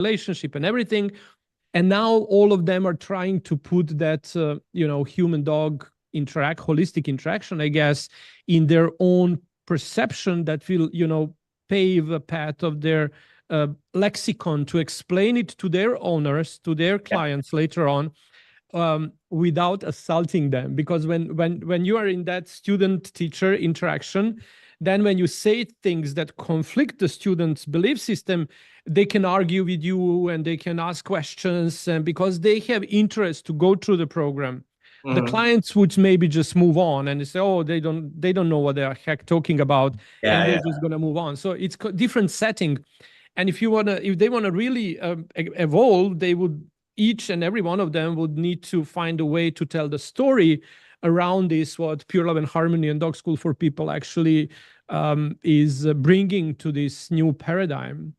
relationship and everything. And now all of them are trying to put that, human-dog holistic interaction, I guess, in their own perception that will, pave a path of their lexicon to explain it to their owners, to their clients later on, without assaulting them. Because when you are in that student-teacher interaction, then when you say things that conflict the student's belief system, they can argue with you and they can ask questions, and because they have interest to go through the program. The clients would maybe just move on and say, oh, they don't know what they're heck talking about, and they're just going to move on. So it's different setting. And if they want to really evolve, they would, each and every one of them would need to find a way to tell the story around this, what Pure Love and Harmony and Dog School for People actually is bringing to this new paradigm.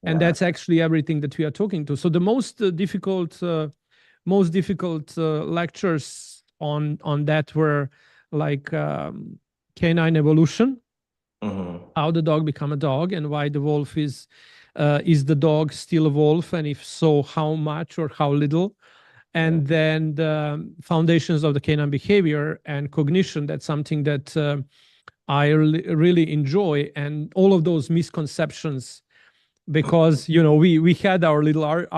And that's actually everything that we are talking to. So the most difficult lectures on that were like canine evolution, how the dog become a dog, and why the wolf is the dog still a wolf, and if so, how much or how little. And then the foundations of the canine behavior and cognition. That's something that I really enjoy, and all of those misconceptions, because we had our little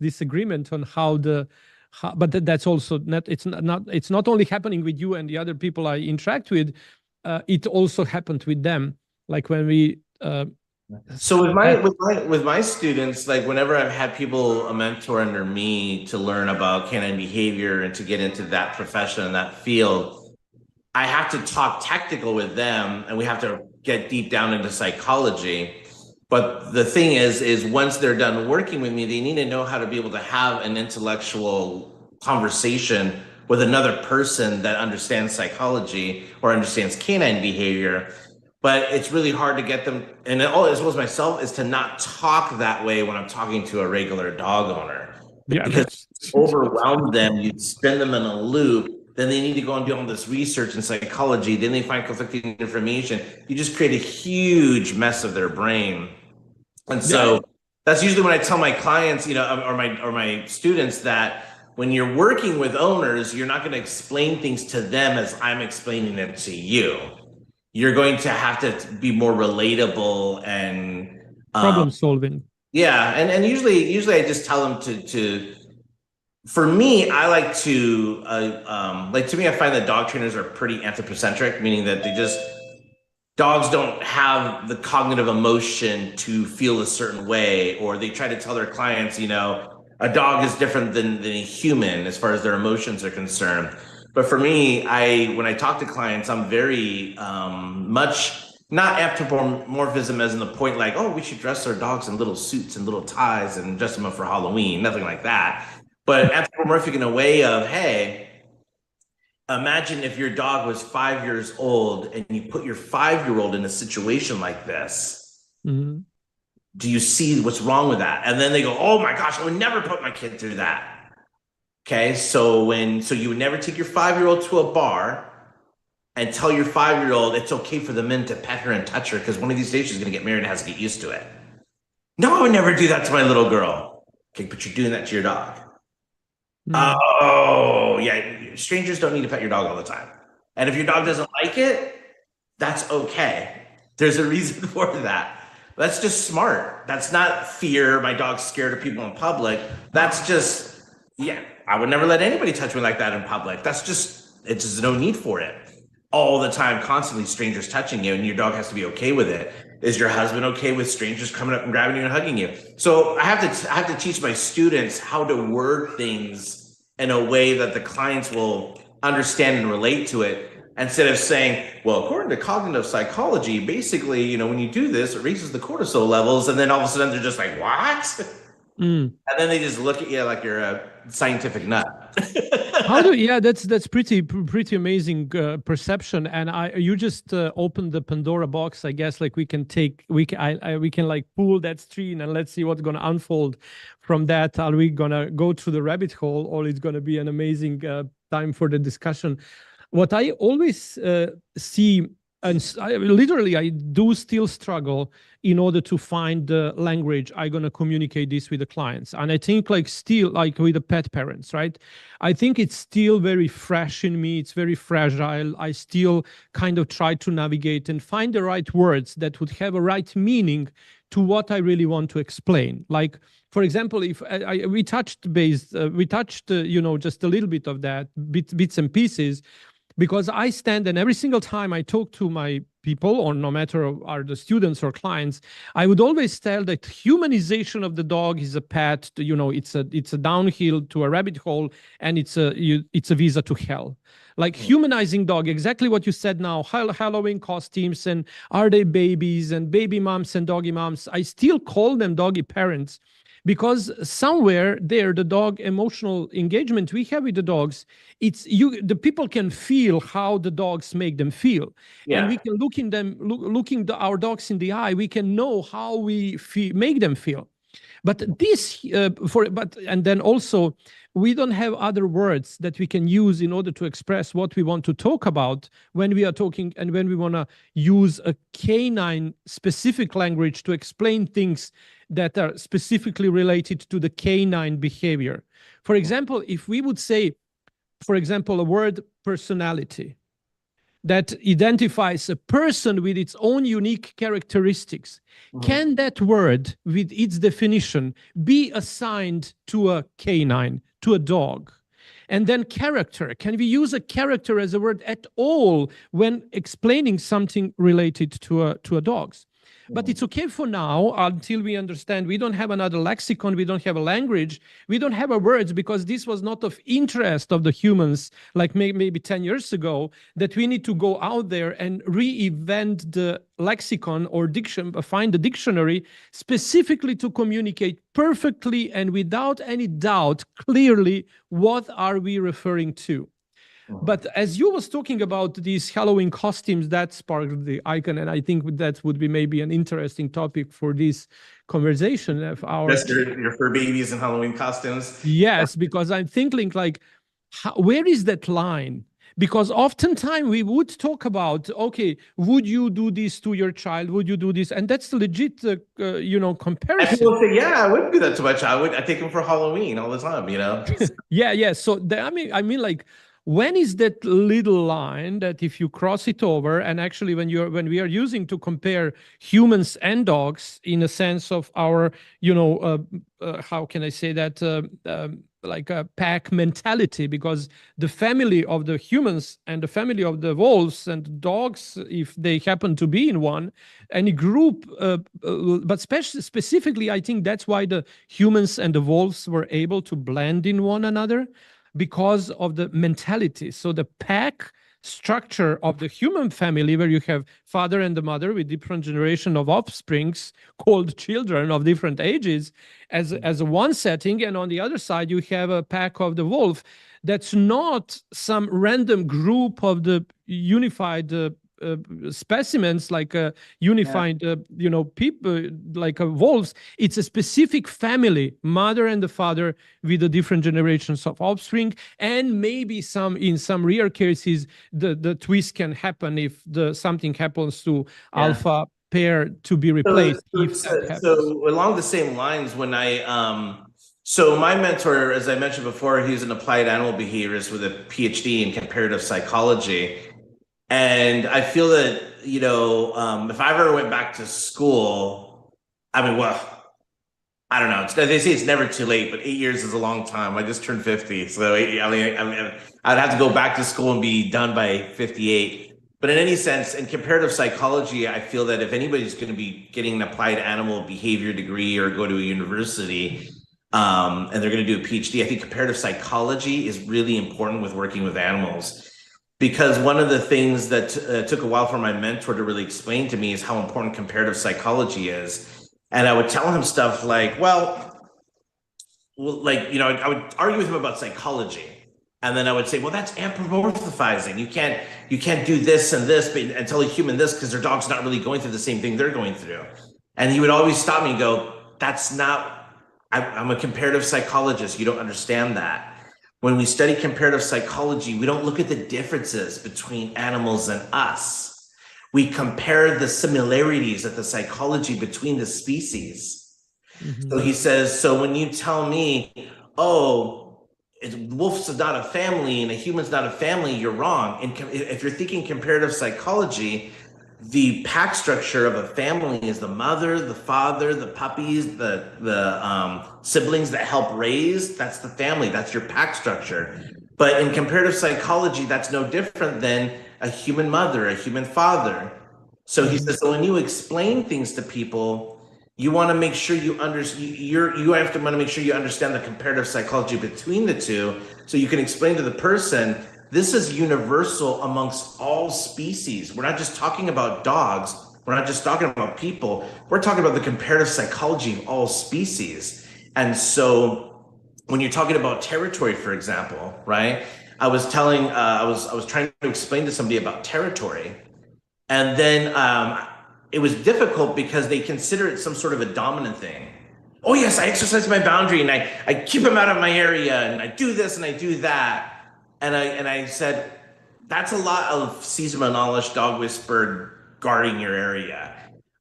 disagreement on but that's also not, it's not only happening with you and the other people I interact with, it also happened with them, like when we so with my students, like whenever I've had people a mentor under me to learn about canine behavior and to get into that profession and that field, I have to talk technical with them, and we have to get deep down into psychology. But the thing is once they're done working with me, they need to know how to be able to have an intellectual conversation with another person that understands psychology or understands canine behavior. But it's really hard to get them, and as well as myself, is to not talk that way when I'm talking to a regular dog owner. Because overwhelm them, you spin them in a loop, then they need to go and do all this research in psychology, then they find conflicting information. You just create a huge mess of their brain. And so that's usually when I tell my clients, or my students, that when you're working with owners, you're not going to explain things to them as I'm explaining it to you. You're going to have to be more relatable and problem solving. Yeah, and usually I just tell them to. For me, I like to to me, I find that dog trainers are pretty anthropocentric, meaning that dogs don't have the cognitive emotion to feel a certain way, or they try to tell their clients, a dog is different than a human as far as their emotions are concerned. But for me, when I talk to clients, I'm very much not anthropomorphism as in the point like, oh, we should dress our dogs in little suits and little ties and dress them up for Halloween, nothing like that. But anthropomorphic in a way of, hey, imagine if your dog was 5 years old and you put your 5-year-old in a situation like this. Mm-hmm. Do you see what's wrong with that? And then they go, oh my gosh, I would never put my kid through that. Okay, so you would never take your 5-year-old to a bar and tell your 5-year-old it's okay for the men to pet her and touch her because one of these days she's going to get married and has to get used to it. No, I would never do that to my little girl. Okay, but you're doing that to your dog. Mm. Oh, yeah. Strangers don't need to pet your dog all the time. And if your dog doesn't like it, that's okay. There's a reason for that. That's just smart. That's not fear. My dog's scared of people in public. That's just, I would never let anybody touch me like that in public. It's just no need for it. All the time, constantly strangers touching you, and your dog has to be okay with it. Is your husband okay with strangers coming up and grabbing you and hugging you? So I have to teach my students how to word things in a way that the clients will understand and relate to it, instead of saying, well, according to cognitive psychology, basically, when you do this, it raises the cortisol levels, and then all of a sudden they're just like, what? And then they just look at you like you're a scientific nut. That's pretty amazing perception, and you just opened the Pandora box, I guess. Like we can like pull that string and let's see what's gonna unfold from that. Are we gonna go through the rabbit hole, or it's gonna be an amazing time for the discussion? What I always see And literally, I do still struggle in order to find the language I'm going to communicate this with the clients. And I think like still like with the pet parents, right? I think it's still very fresh in me. It's very fragile. I still kind of try to navigate and find the right words that would have a right meaning to what I really want to explain. Like, for example, if we touched just a little bit of that, bits and pieces, because I stand and every single time I talk to my people, or no matter are the students or clients, I would always tell that humanization of the dog is a path to, it's a downhill to a rabbit hole, and it's a visa to hell. Like humanizing dog, exactly what you said now, Halloween costumes, and are they babies and baby moms and doggy moms? I still call them doggy parents, because somewhere there, the dog emotional engagement we have with the dogs, the people can feel how the dogs make them feel. Yeah. And we can looking our dogs in the eye, we can know how we make them feel. But and then also we don't have other words that we can use in order to express what we want to talk about when we are talking, and when we want to use a canine specific language to explain things that are specifically related to the canine behavior. For example, if we would say, for example, a word personality that identifies a person with its own unique characteristics, can that word with its definition be assigned to a canine, to a dog? And then character, can we use a character as a word at all when explaining something related to a dogs? But it's okay for now until we understand we don't have another lexicon, we don't have a language, we don't have a words, because this was not of interest of the humans like maybe 10 years ago, that we need to go out there and reinvent the lexicon or find the dictionary specifically to communicate perfectly and without any doubt clearly what are we referring to. But as you was talking about these Halloween costumes, that sparked the icon, and I think that would be maybe an interesting topic for this conversation of ours. Your fur babies in Halloween costumes. Yes, because I'm thinking like, where is that line? Because oftentimes we would talk about, okay, would you do this to your child? Would you do this? And that's the legit, comparison. And people say, yeah, I wouldn't do that to my child. I take him for Halloween all the time, Yeah. So I mean, like, when is that little line that if you cross it over, and actually when we are using to compare humans and dogs in a sense of our, how can I say that, like a pack mentality, because the family of the humans and the family of the wolves and dogs, if they happen to be in one, any group, but specifically, I think that's why the humans and the wolves were able to blend in one another, because of the mentality. So the pack structure of the human family, where you have father and the mother with different generation of offsprings called children of different ages as a one setting, and on the other side you have a pack of the wolf that's not some random group of the unified specimens, like a unified people, like wolves. It's a specific family, mother and the father with the different generations of offspring, and maybe in some rare cases the twist can happen if something happens to alpha pair to be replaced. So along the same lines, when so my mentor, as I mentioned before, he's an applied animal behaviorist with a PhD in comparative psychology. And I feel that, if I ever went back to school, I mean, well, I don't know. They say it's never too late, but 8 years is a long time. I just turned 50. So I'd have to go back to school and be done by 58. But in any sense, in comparative psychology, I feel that if anybody's going to be getting an applied animal behavior degree or go to a university, and they're going to do a PhD, I think comparative psychology is really important with working with animals. Because one of the things that took a while for my mentor to really explain to me is how important comparative psychology is. And I would tell him stuff like, I would argue with him about psychology. And then I would say, well, that's anthropomorphizing. You can't do this and this, but and tell a human this because their dog's not really going through the same thing they're going through. And he would always stop me and go, that's not, I'm a comparative psychologist. You don't understand that. When we study comparative psychology, we don't look at the differences between animals and us. We compare the similarities of the psychology between the species. So he says, so when you tell me, oh, wolf's not a family and a human's not a family, you're wrong. And if you're thinking comparative psychology, the pack structure of a family is the mother, the father, the puppies, the siblings that help raise. That's the family. That's your pack structure. But in comparative psychology, that's no different than a human mother, a human father. So he says, so when you explain things to people, you want to make sure you understand. You have to want to make sure you understand the comparative psychology between the two, so you can explain to the person, this is universal amongst all species. We're not just talking about dogs. We're not just talking about people. We're talking about the comparative psychology of all species. And so when you're talking about territory, for example, right? I was trying to explain to somebody about territory. And then it was difficult because they consider it some sort of a dominant thing. Oh yes, I exercise my boundary and I keep them out of my area and I do this and I do that. And I said, that's a lot of seasonal knowledge, dog whispered, guarding your area.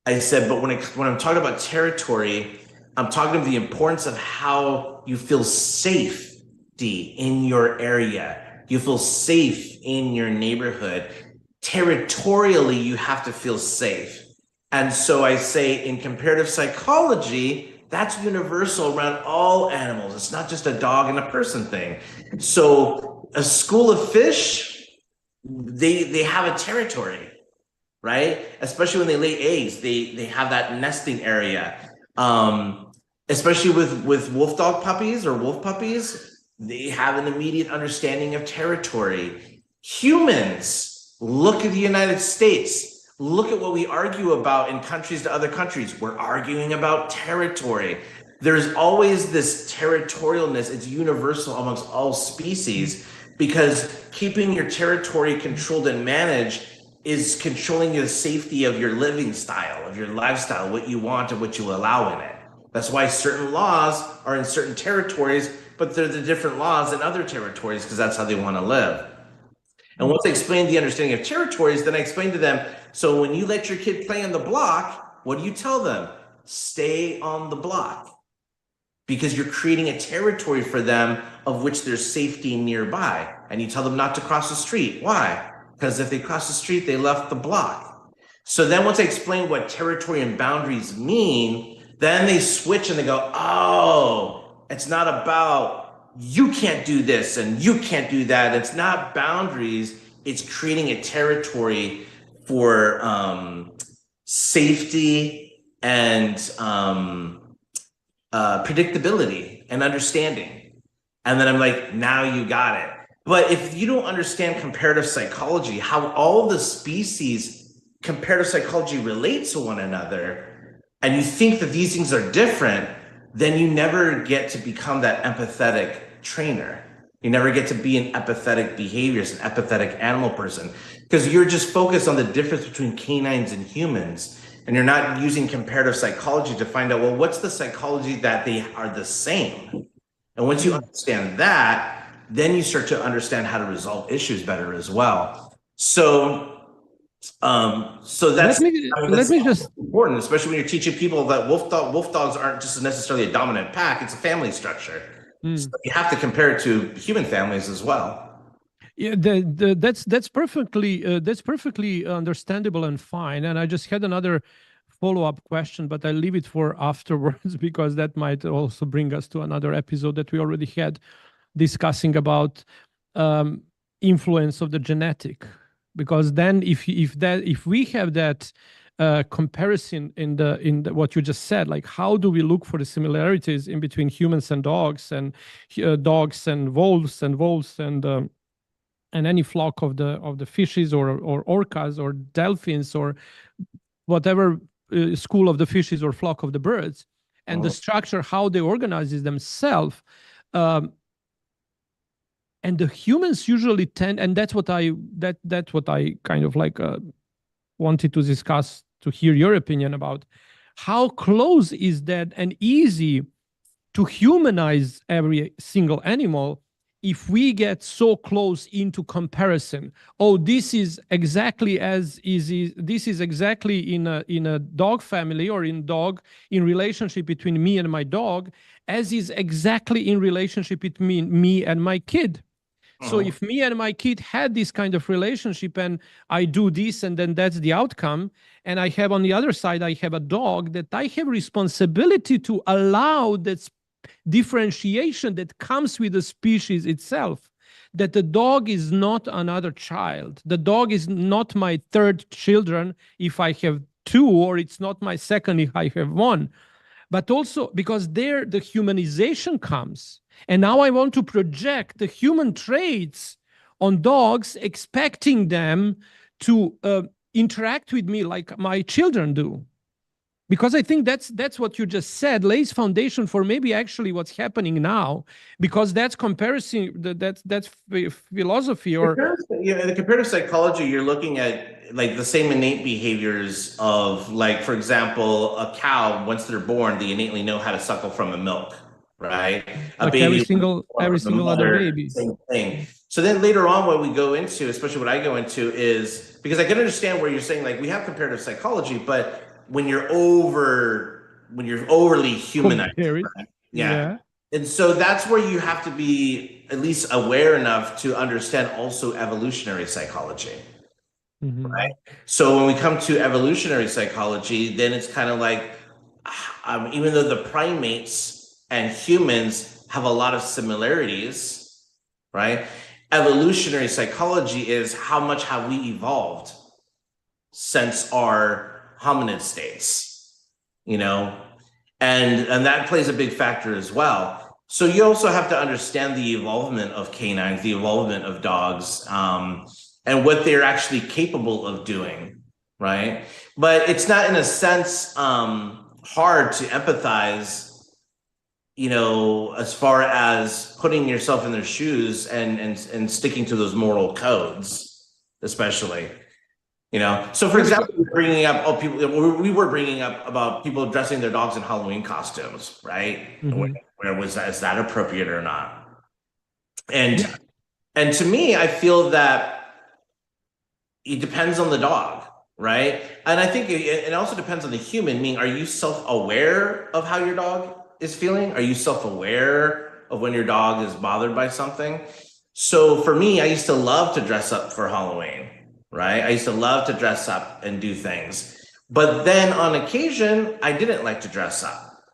I said, but when I'm talking about territory, I'm talking about the importance of how you feel safety in your area. You feel safe in your neighborhood. Territorially, you have to feel safe. And so I say in comparative psychology, that's universal around all animals. It's not just a dog and a person thing. So a school of fish, they have a territory, right? Especially when they lay eggs, they have that nesting area. Especially with wolf dog puppies or wolf puppies, they have an immediate understanding of territory. Humans, look at the United States. Look at what we argue about in countries to other countries. We're arguing about territory. There's always this territorialness. It's universal amongst all species, because keeping your territory controlled and managed is controlling the safety of your living style, of your lifestyle, what you want and what you allow in it. That's why certain laws are in certain territories, but they're the different laws in other territories because that's how they want to live. And once I explained the understanding of territories, then I explained to them, so when you let your kid play on the block, what do you tell them? Stay on the block, because you're creating a territory for them of which there's safety nearby. And you tell them not to cross the street. Why? Because if they cross the street, they left the block. So then once I explain what territory and boundaries mean, then they switch and they go, oh, it's not about you can't do this and you can't do that. It's not boundaries. It's creating a territory for safety and predictability and understanding. And then I'm like, now you got it. But if you don't understand comparative psychology, how all the species comparative psychology relates to one another, and you think that these things are different, then you never get to become that empathetic trainer. You never get to be an empathetic behaviorist, an empathetic animal person, because you're just focused on the difference between canines and humans. And you're not using comparative psychology to find out, well, what's the psychology that they are the same? And once you understand that, then you start to understand how to resolve issues better as well. So that's important, especially when you're teaching people that wolf dogs aren't just necessarily a dominant pack; it's a family structure. So you have to compare it to human families as well. Yeah, that's perfectly understandable and fine. And I just had another follow-up question, but I'll leave it for afterwards because that might also bring us to another episode that we already had discussing about influence of the genetic. Because then if we have that comparison in the what you just said, like how do we look for the similarities in between humans and dogs and wolves and any flock of the fishes or orcas or dolphins or whatever school of the fishes or flock of the birds, and the structure, how they organize themselves. And the humans usually tend, and that's what I kind of like wanted to discuss, to hear your opinion about. How close is that and easy to humanize every single animal if we get so close into comparison, oh, this is exactly as easy, this is exactly in a dog family or in relationship between me and my dog, as is exactly in relationship between me and my kid. So if me and my kid had this kind of relationship and I do this and then that's the outcome, and I have on the other side, I have a dog, that I have responsibility to allow that differentiation that comes with the species itself, that the dog is not another child. The dog is not my third children if I have two, or it's not my second if I have one. But also because there the humanization comes. And now I want to project the human traits on dogs, expecting them to interact with me like my children do. Because I think that's what you just said, lays foundation for maybe actually what's happening now, because that's comparison, that's philosophy or in the comparative psychology, you're looking at like the same innate behaviors of, like, for example, a cow, once they're born, they innately know how to suckle from the milk, right? A like baby, every single other baby. same thing. So then later on, what we go into, especially what I go into, is because I can understand where you're saying, like, we have comparative psychology, but when you're overly humanized, right? Yeah. And so that's where you have to be at least aware enough to understand also evolutionary psychology. Right. So when we come to evolutionary psychology, then it's kind of like, even though the primates and humans have a lot of similarities, right? Evolutionary psychology is how much have we evolved since our hominid states, and that plays a big factor as well. So you also have to understand the evolvement of canines, the evolvement of dogs, and what they're actually capable of doing, right? But it's not, in a sense, hard to empathize, as far as putting yourself in their shoes and sticking to those moral codes, especially. So for example, we were bringing up about people dressing their dogs in Halloween costumes, right? Is that appropriate or not? And to me, I feel that it depends on the dog, right? And I think it also depends on the human. Meaning, are you self-aware of how your dog is feeling? Are you self-aware of when your dog is bothered by something? So for me, I used to love to dress up for Halloween. Right? I used to love to dress up and do things. But then on occasion, I didn't like to dress up.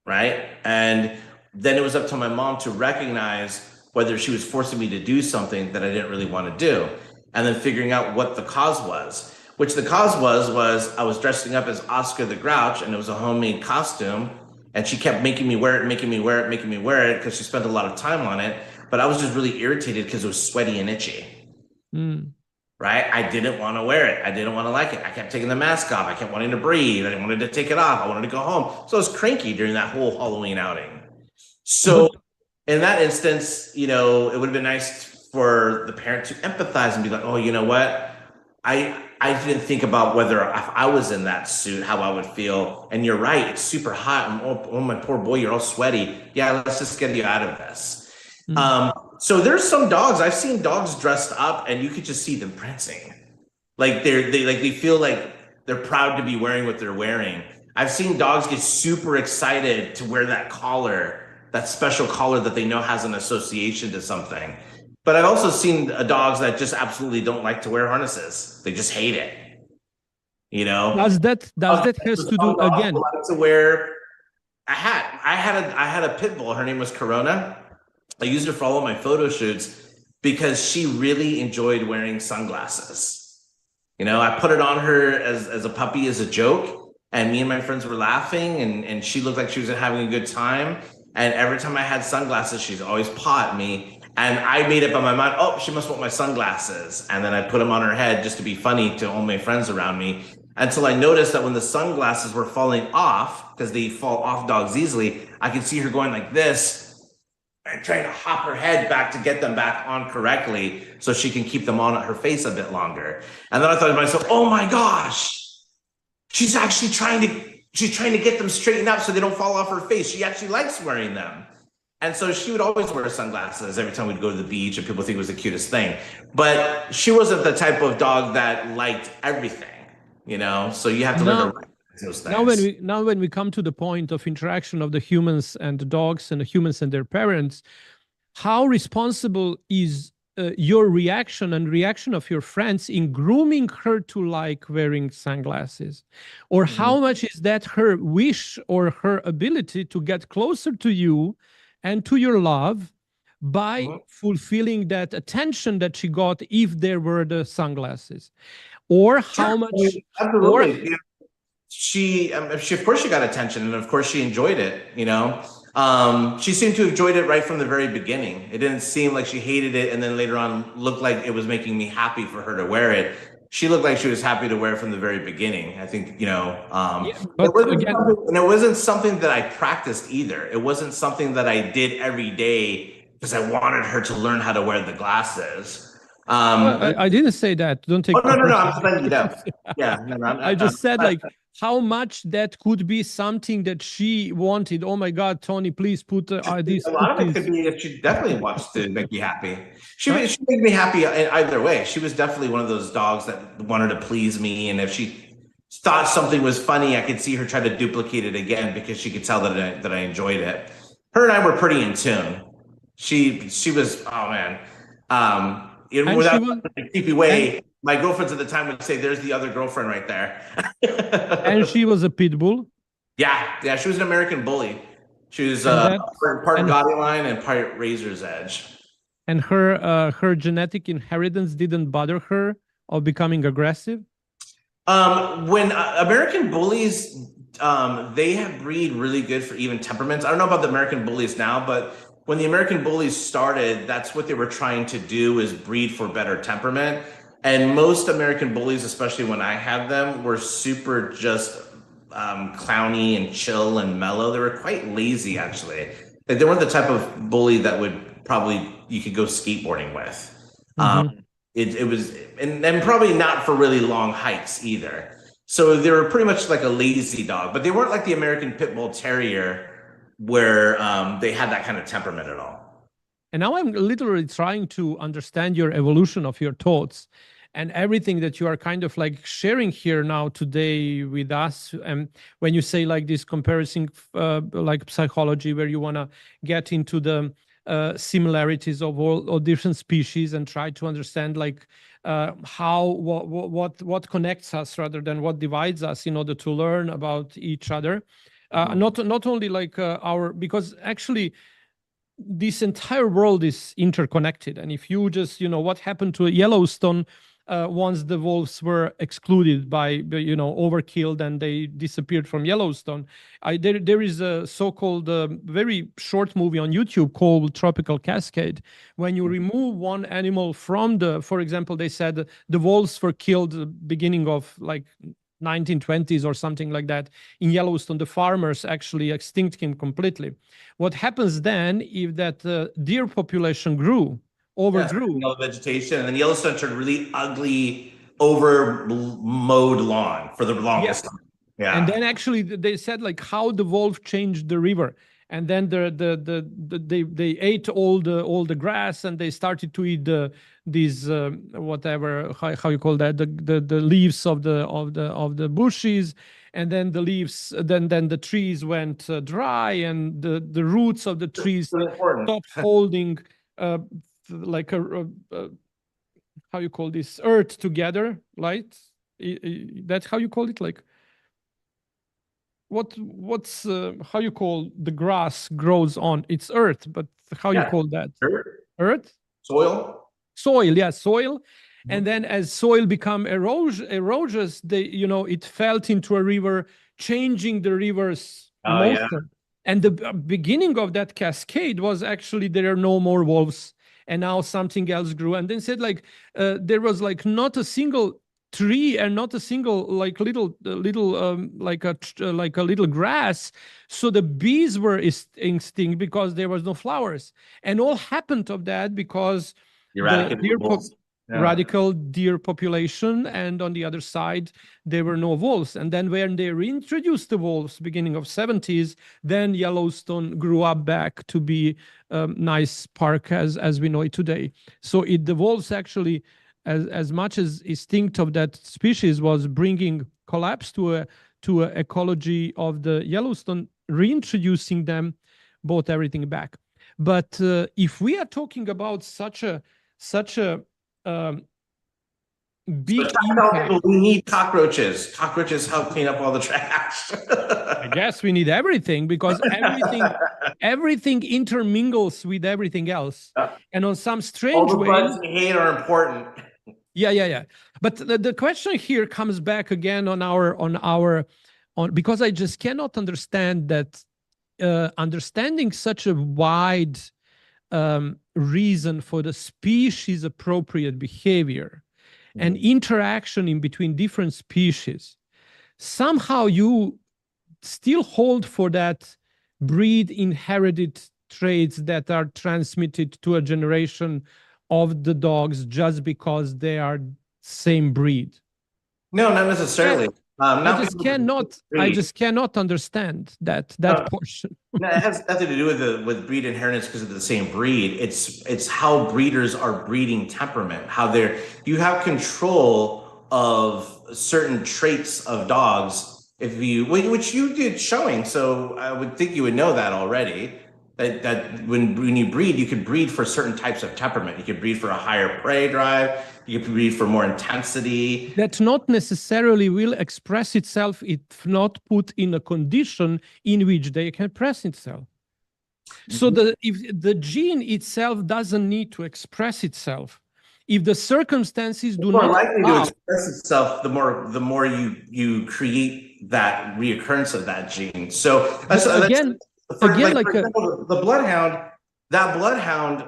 Right? And then it was up to my mom to recognize whether she was forcing me to do something that I didn't really want to do. And then figuring out what the cause was. Which the cause was I was dressing up as Oscar the Grouch, and it was a homemade costume. And she kept making me wear it because she spent a lot of time on it. But I was just really irritated because it was sweaty and itchy. Right? I didn't want to wear it. I didn't want to like it. I kept taking the mask off. I kept wanting to breathe. I wanted to take it off. I wanted to go home. So I was cranky during that whole Halloween outing. So in that instance, it would have been nice for the parent to empathize and be like, oh, you know what? I didn't think about whether if I was in that suit, how I would feel. And you're right. It's super hot. Oh, my poor boy, you're all sweaty. Yeah, let's just get you out of this. So there's some dogs, I've seen dogs dressed up and you could just see them prancing. Like they feel like they're proud to be wearing what they're wearing. I've seen dogs get super excited to wear that collar, that special collar that they know has an association to something. But I've also seen dogs that just absolutely don't like to wear harnesses. They just hate it. Does that has to do again? To wear a hat. I had a pit bull. Her name was Corona. I used her for all of my photo shoots because she really enjoyed wearing sunglasses. I put it on her as a puppy, as a joke, and me and my friends were laughing, and she looked like she was having a good time. And every time I had sunglasses, she'd always paw at me. And I made up in my mind, oh, she must want my sunglasses. And then I put them on her head just to be funny to all my friends around me. Until I noticed that when the sunglasses were falling off, because they fall off dogs easily, I could see her going like this, and trying to hop her head back to get them back on correctly so she can keep them on her face a bit longer. And then I thought to myself, oh my gosh, she's actually trying to get them straightened up so they don't fall off her face. She actually likes wearing them. And so she would always wear sunglasses every time we'd go to the beach, and people think it was the cutest thing. But she wasn't the type of dog that liked everything, you know? So you have to learn to Now, recognize those now when things. we come to the point of interaction of the humans and the dogs and the humans and their parents, how responsible is your reaction and reaction of your friends in grooming her to like wearing sunglasses? Or how much is that her wish or her ability to get closer to you and to your love by Mhm. fulfilling that attention that she got if there were the sunglasses? Or Sure. how I mean, much, or absolutely. You know, she of course she got attention, and of course she enjoyed it, you know. She seemed to have enjoyed it right from the very beginning. It didn't seem like she hated it and then later on looked like it was making me happy for her to wear it. She looked like she was happy to wear it from the very beginning. I think, you know, yeah, but again, it wasn't something that I practiced either. It wasn't something that I did every day because I wanted her to learn how to wear the glasses. I didn't say that. Don't Oh take no, me no, no! I'm personally. just letting you know. Yeah, no, no, I just said I'm like how much that could be something that she wanted. Oh my God, Tony, please put this, a put lot of it could this. be if she definitely wants to make me happy. Huh? She made me happy in either way. She was definitely one of those dogs that wanted to please me, and if she thought something was funny, I could see her try to duplicate it again because she could tell that I enjoyed it. Her and I were pretty in tune. She was, oh man, even And she without was, a creepy and way. My girlfriends at the time would say, "There's the other girlfriend right there." she was a pit bull, Yeah, yeah, she was an American bully. She was and that, part and Gaudy line and part Razor's Edge. her genetic inheritance didn't bother her of becoming aggressive. When American bullies, they have breed really good for even temperaments. I don't know about the American bullies now, but when the American bullies started, that's what they were trying to do is breed for better temperament. And most American bullies, especially when I had them, were super just clowny and chill and mellow. They were quite lazy, actually. Like they weren't the type of bully that would probably you could go skateboarding with. Mm-hmm. It was and probably not for really long hikes either. So they were pretty much like a lazy dog, but they weren't like the American Pit Bull Terrier where they had that kind of temperament at all. And now I'm literally trying to understand your evolution of your thoughts and everything that you are kind of like sharing here now today with us. And when you say like this comparison, like psychology, where you want to get into the similarities of all different species and try to understand like how what connects us rather than what divides us in order to learn about each other. Not only like our, because actually this entire world is interconnected. And if you just, what happened to Yellowstone once the wolves were excluded by, overkilled and they disappeared from Yellowstone. There is a so-called very short movie on YouTube called Tropical Cascade. When you remove one animal from for example, they said the wolves were killed at the beginning of like 1920s or something like that in Yellowstone. The farmers actually extinct him completely. What happens then if that deer population overgrew? Yellow vegetation, and then Yellowstone turned really ugly, over mowed lawn for the Yeah. longest time. And Yeah. then actually they said like how the wolf changed the river. And then they ate all the grass and they started to eat these whatever how you call that, the leaves of the bushes. And then the leaves, then the trees went dry, and the roots of the trees Really important. stopped holding uh, like a how you call this, earth together, right? That's how you call it, like what's how you call the grass grows on its earth, but how you Yeah. call that? Dirt, Earth? soil. Soil, yeah, soil. Mhm. And then as soil become erosions, it fell into a river, changing the river's Oh yeah. motion. And the beginning of that cascade was actually there are no more wolves, and now something else grew. And then said like there was like not a single tree and not a single like little like a little grass. So the bees were extinct because there was no flowers, and all happened of that because the Eradicated deer wolves. radical deer population, and on the other side there were no wolves. And then when they reintroduced the wolves beginning of 70s, then Yellowstone grew up back to be a nice park as we know it today. So the wolves actually, as much as instinct of that species was bringing collapse to a ecology of the Yellowstone, reintroducing them brought everything back. But if we are talking about such a big impact, we need cockroaches. Cockroaches help clean up all the trash. I guess we need everything, because everything intermingles with everything else, and on some strange way, all the bugs we hate are important. Yeah. But the question here comes back again on because I just cannot understand that understanding such a wide reason for the species appropriate behavior and interaction in between different species. Somehow you still hold for that breed inherited traits that are transmitted to a generation of the dogs just because they are same breed. No, not necessarily. I just cannot understand that portion. No, it has nothing to do with breed inheritance because of the same breed. It's how breeders are breeding temperament, how you have control of certain traits of dogs which you did showing. So I would think you would know that already. That when you breed, you could breed for certain types of temperament. You could breed for a higher prey drive. You could breed for more intensity. That not necessarily will express itself if not put in a condition in which they can express itself. So if the gene itself doesn't need to express itself, if the circumstances do not likely to express itself, the more you create that reoccurrence of that gene. So for example, the bloodhound,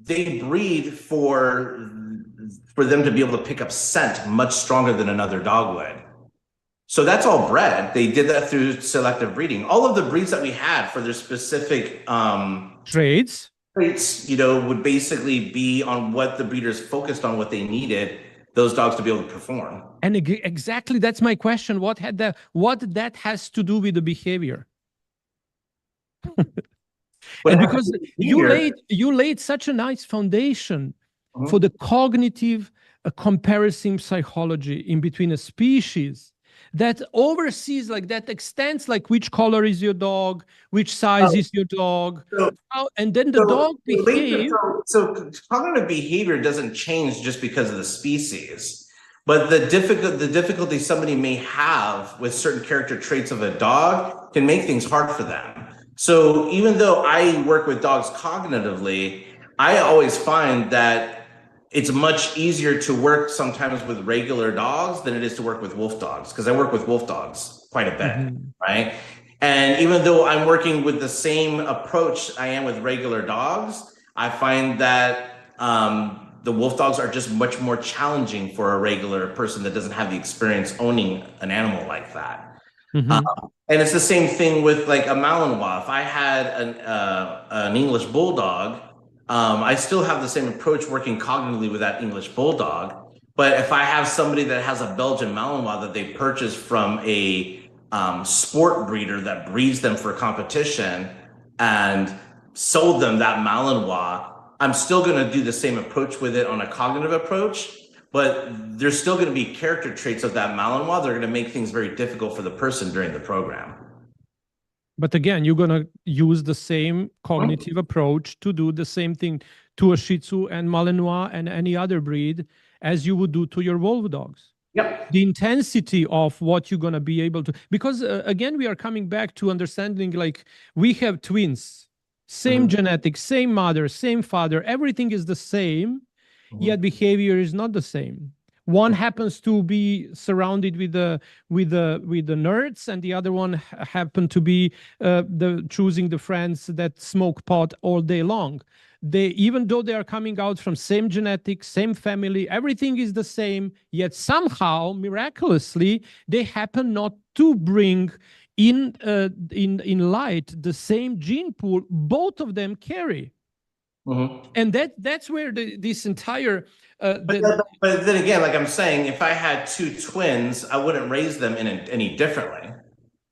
they breed for them to be able to pick up scent much stronger than another dog would. So that's all bred. They did that through selective breeding. All of the breeds that we had for their specific traits, would basically be on what the breeders focused on, what they needed those dogs to be able to perform. And exactly, that's my question. What that has to do with the behavior? And because you laid such a nice foundation for the cognitive comparison psychology in between a species that oversees, like that extends, like which color is your dog, which size is your dog, and then the dog behaves. So cognitive behavior doesn't change just because of the species. But the difficulty somebody may have with certain character traits of a dog can make things hard for them. So even though I work with dogs cognitively, I always find that it's much easier to work sometimes with regular dogs than it is to work with wolf dogs, because I work with wolf dogs quite a bit, right? And even though I'm working with the same approach I am with regular dogs, I find that the wolf dogs are just much more challenging for a regular person that doesn't have the experience owning an animal like that. And it's the same thing with like a Malinois. If I had an English bulldog, I still have the same approach working cognitively with that English bulldog. But if I have somebody that has a Belgian Malinois that they purchased from a sport breeder that breeds them for competition and sold them that Malinois, I'm still going to do the same approach with it on a cognitive approach. But there's still going to be character traits of that Malinois. They're going to make things very difficult for the person during the program. But again, you're going to use the same cognitive approach to do the same thing to a Shih Tzu and Malinois and any other breed as you would do to your wolf dogs. Yep. The intensity of what you're going to be able to, because again, we are coming back to understanding, like we have twins, same genetics, same mother, same father, everything is the same. Yet behavior is not the same. One happens to be surrounded with the nerds, and the other one happened to be choosing the friends that smoke pot all day long. Even though they are coming out from same genetics, same family, everything is the same. Yet somehow, miraculously, they happen not to bring in light the same gene pool both of them carry. And that's where this entire but then again, like I'm saying, if I had two twins, I wouldn't raise them any differently,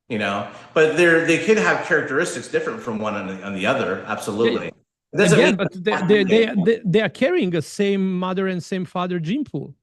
you know. But they could have characteristics different from one on the other. Absolutely. Again, but they are carrying the same mother and same father gene pool.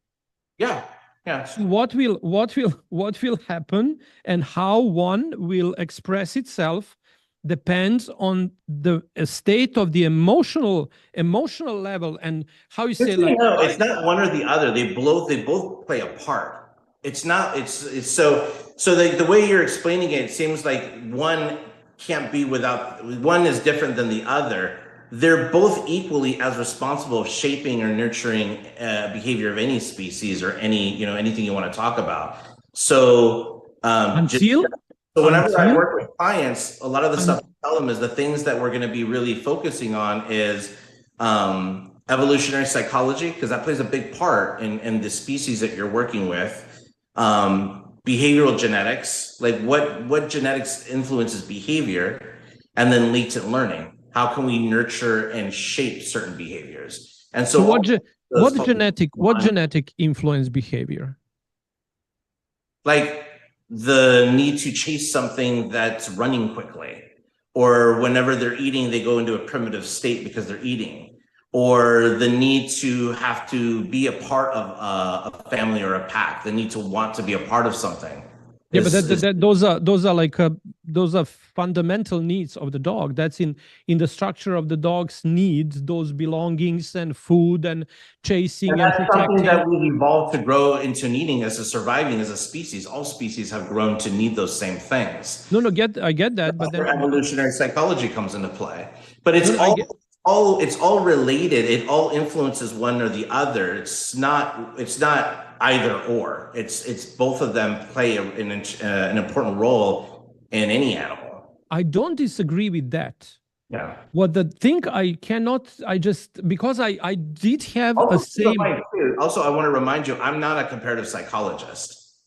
Yeah. Yeah. So what will happen and how one will express itself depends on the state of the emotional level, and how you say, like, no, it's not one or the other. They both play a part. It's not, it's so the way you're explaining it, it seems like one can't be without, one is different than the other. They're both equally as responsible of shaping or nurturing behavior of any species or anything you want to talk about. So whenever I work with clients, a lot of the stuff I tell them is the things that we're going to be really focusing on is evolutionary psychology, because that plays a big part in the species that you're working with. Behavioral genetics, like what genetics influences behavior, and then latent learning. How can we nurture and shape certain behaviors? And so what genetic influence behavior? Like the need to chase something that's running quickly, or whenever they're eating, they go into a primitive state because they're eating, or the need to have to be a part of a family or a pack, the need to want to be a part of something. Yeah, but those are fundamental needs of the dog. That's in the structure of the dog's needs, those belongings and food and chasing and protecting. Something that we've evolved to grow into needing as surviving as a species. All species have grown to need those same things. No, I get that, but then evolutionary psychology comes into play. But it's all related. It all influences one or the other. It's not either or. It's both of them play an important role in any animal. I don't disagree with that. Yeah. What the thing I did have a same. Also, I want to remind you, I'm not a comparative psychologist.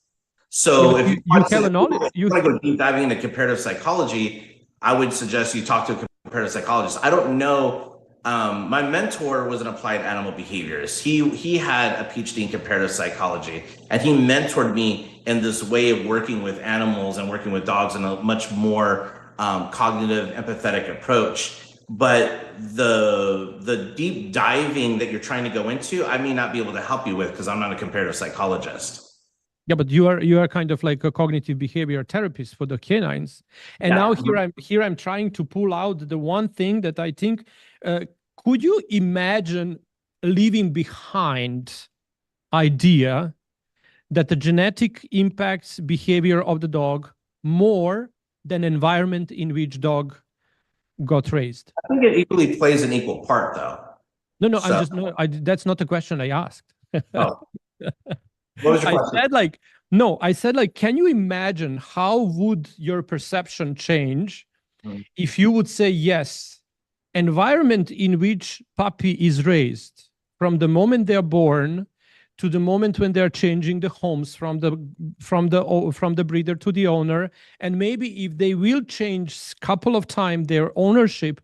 So if you want to go deep diving into comparative psychology, I would suggest you talk to a comparative psychologist. I don't know. My mentor was an applied animal behaviorist. He had a PhD in comparative psychology, and he mentored me in this way of working with animals and working with dogs in a much more cognitive, empathetic approach. But the deep diving that you're trying to go into, I may not be able to help you with because I'm not a comparative psychologist. Yeah, but you are kind of like a cognitive behavior therapist for the canines. And now here I'm trying to pull out the one thing that I think, could you imagine leaving behind idea that the genetic impacts behavior of the dog more than environment in which dog got raised? I think it equally plays an equal part, though. No, that's not the question I asked. Oh. What was your question? I said, can you imagine how would your perception change if you would say, yes, environment in which puppy is raised from the moment they're born to the moment when they're changing the homes from the breeder to the owner, and maybe if they will change a couple of times their ownership,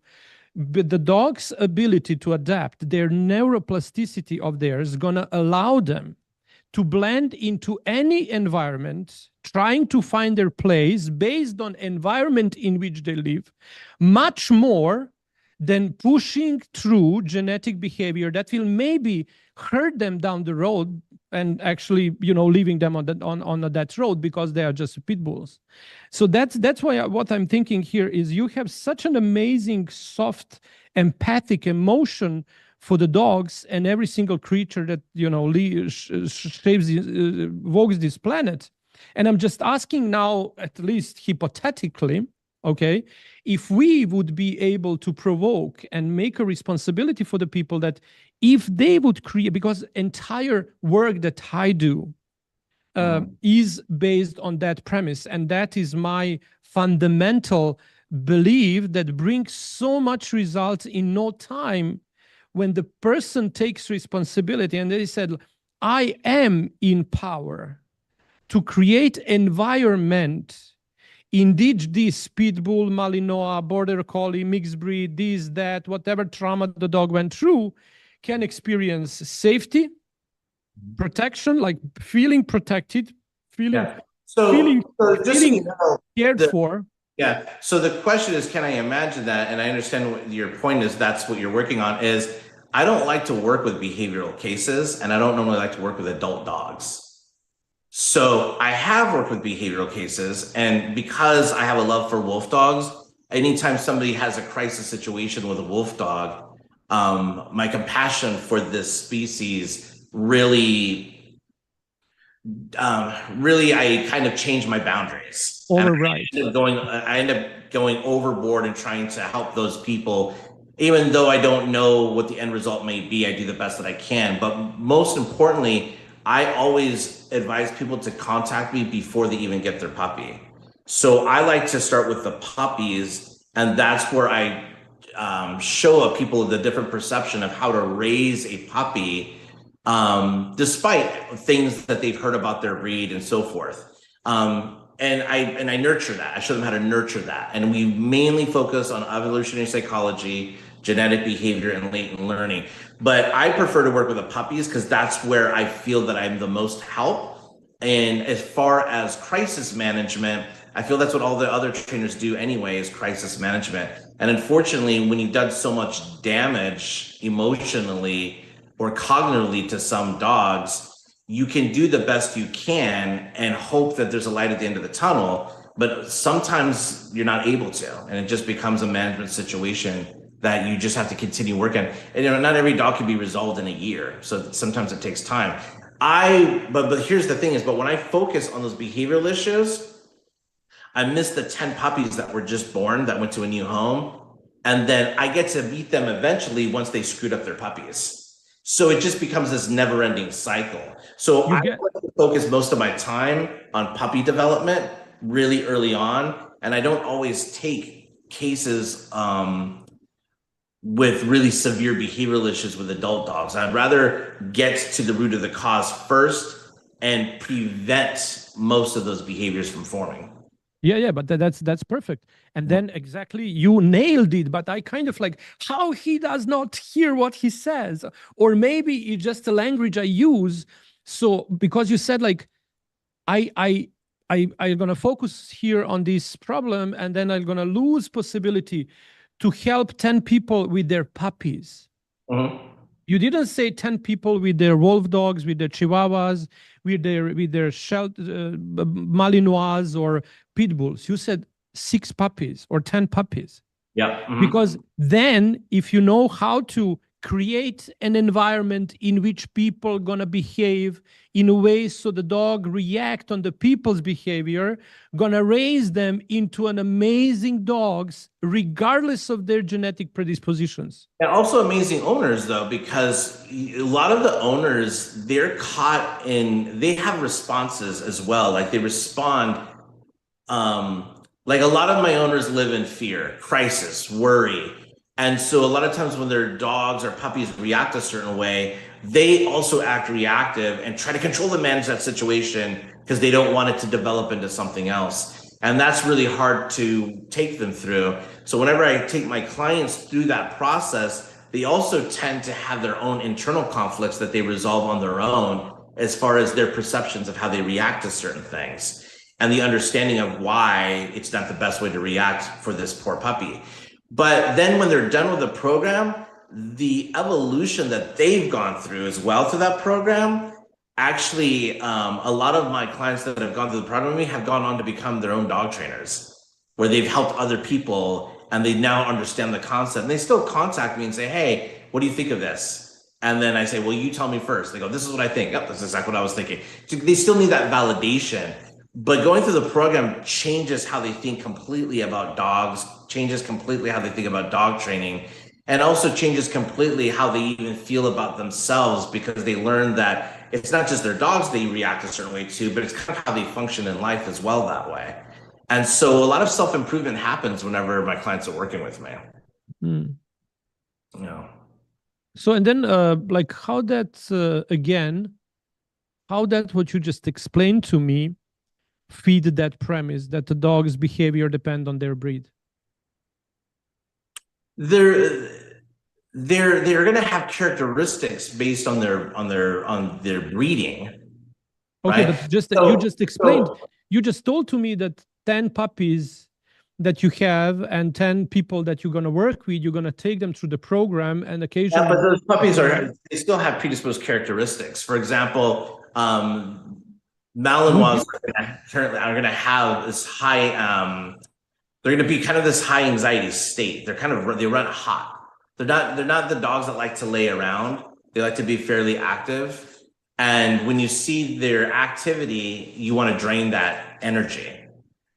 but the dog's ability to adapt, their neuroplasticity of theirs is going to allow them to blend into any environment, trying to find their place based on environment in which they live, much more than pushing through genetic behavior that will maybe hurt them down the road and actually, leaving them on that road because they are just pit bulls. So that's why what I'm thinking here is you have such an amazing, soft, empathic emotion for the dogs and every single creature that walks this planet. And I'm just asking now, at least hypothetically, okay, if we would be able to provoke and make a responsibility for the people that if they would create, because entire work that I do is based on that premise, and that is my fundamental belief that brings so much results in no time. When the person takes responsibility and they said, I am in power to create environment indeed this pit bull, Malinois, border collie, mixed breed, this, that, whatever trauma the dog went through, can experience safety, protection, like feeling protected, feeling So just so you feeling know, cared for. yeah. So the question is, can I imagine that? And I understand what your point is. That's what you're working on. Is I don't like to work with behavioral cases, and I don't normally like to work with adult dogs. So I have worked with behavioral cases, and because I have a love for wolf dogs, anytime somebody has a crisis situation with a wolf dog, my compassion for this species really, I kind of change my boundaries. Override. I end up going overboard and trying to help those people, even though I don't know what the end result may be. I do the best that I can, but most importantly, I always advise people to contact me before they even get their puppy. So I like to start with the puppies, and that's where I show people the different perception of how to raise a puppy, despite things that they've heard about their breed and so forth. And I nurture that. I show them how to nurture that. And we mainly focus on evolutionary psychology, genetic behavior, and latent learning. But I prefer to work with the puppies because that's where I feel that I'm the most help. And as far as crisis management, I feel that's what all the other trainers do anyway, is crisis management. And unfortunately, when you've done so much damage emotionally or cognitively to some dogs, you can do the best you can and hope that there's a light at the end of the tunnel, but sometimes you're not able to, and it just becomes a management situation that you just have to continue working. And not every dog can be resolved in a year, so sometimes it takes time. But here's the thing is, but when I focus on those behavioral issues, I miss the 10 puppies that were just born that went to a new home, and then I get to meet them eventually once they screwed up their puppies. So it just becomes this never-ending cycle. So I like to focus most of my time on puppy development really early on, and I don't always take cases with really severe behavioral issues with adult dogs. I'd rather get to the root of the cause first and prevent most of those behaviors from forming. Yeah, but that's perfect. And then exactly, you nailed it. But I kind of like how he does not hear what he says, or maybe it's just the language I use. So because you said like, I'm gonna focus here on this problem, and then I'm gonna lose possibility to help 10 people with their puppies. Mm-hmm. You didn't say 10 people with their wolf dogs, with their chihuahuas, with their Malinois or pit bulls. You said 6 puppies or 10 puppies. Yeah. Mm-hmm. Because then if you know how to create an environment in which people are going to behave in a way so the dog react on the people's behavior, going to raise them into an amazing dogs regardless of their genetic predispositions. And also amazing owners, though, because a lot of the owners, they're caught in, they have responses as well. Like they respond, like a lot of my owners live in fear, crisis, worry. And so a lot of times when their dogs or puppies react a certain way, they also act reactive and try to control and manage that situation because they don't want it to develop into something else. And that's really hard to take them through. So whenever I take my clients through that process, they also tend to have their own internal conflicts that they resolve on their own as far as their perceptions of how they react to certain things and the understanding of why it's not the best way to react for this poor puppy. But then when they're done with the program, the evolution that they've gone through as well through that program, actually, a lot of my clients that have gone through the program with me have gone on to become their own dog trainers, where they've helped other people and they now understand the concept. And they still contact me and say, hey, what do you think of this? And then I say, well, you tell me first. They go, this is what I think. Yep, that's exactly what I was thinking. So they still need that validation. But going through the program changes how they think completely about dogs, changes completely how they think about dog training, and also changes completely how they even feel about themselves, because they learn that it's not just their dogs they react a certain way to, but it's kind of how they function in life as well that way. And so a lot of self-improvement happens whenever my clients are working with me. Mm. You know. So, and then like how that, again, how that what you just explained to me feed that premise that the dog's behavior depend on their breed? They're going to have characteristics based on their breeding. Okay, right? but just So- you just explained, so- you just told to me that 10 puppies that you have and 10 people that you're going to work with, you're going to take them through the program, and occasionally. Yeah, but those puppies they still have predisposed characteristics. For example, Malinois currently are going to have this high, they're going to be kind of this high anxiety state. They run hot. They're not the dogs that like to lay around. They like to be fairly active. And when you see their activity, you want to drain that energy.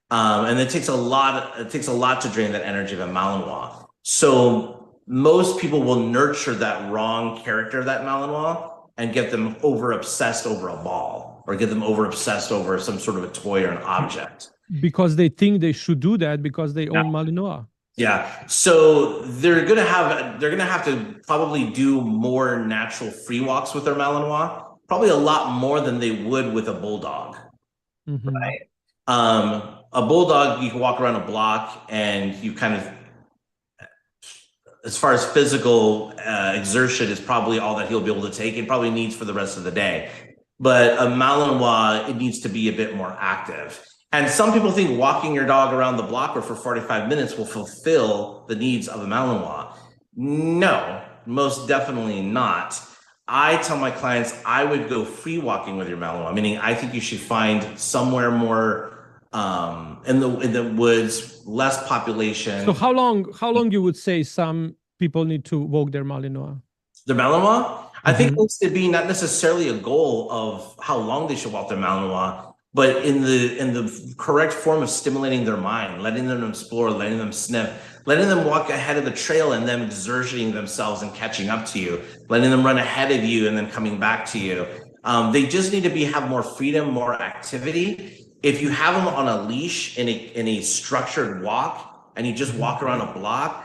And it takes a lot to drain that energy of a Malinois. So most people will nurture that wrong character of that Malinois and get them over obsessed over a ball, or get them over obsessed over some sort of a toy or an object. Because they think they should do that because they own Malinois. Yeah. So they're gonna have to probably do more natural free walks with their Malinois, probably a lot more than they would with a bulldog. Mm-hmm. Right. A bulldog, you can walk around a block and you kind of, as far as physical exertion, is probably all that he'll be able to take. It probably needs for the rest of the day. But a Malinois, it needs to be a bit more active. And some people think walking your dog around the block or for 45 minutes will fulfill the needs of a Malinois. No, most definitely not. I tell my clients I would go free walking with your Malinois, meaning I think you should find somewhere more in the woods, less population. So how long you would say some people need to walk their Malinois? The Malinois? I think it needs to be not necessarily a goal of how long they should walk their Malinois, but in the correct form of stimulating their mind, letting them explore, letting them sniff, letting them walk ahead of the trail and them exerting themselves and catching up to you, letting them run ahead of you and then coming back to you. They just need to have more freedom, more activity. If you have them on a leash in a structured walk and you just walk around a block,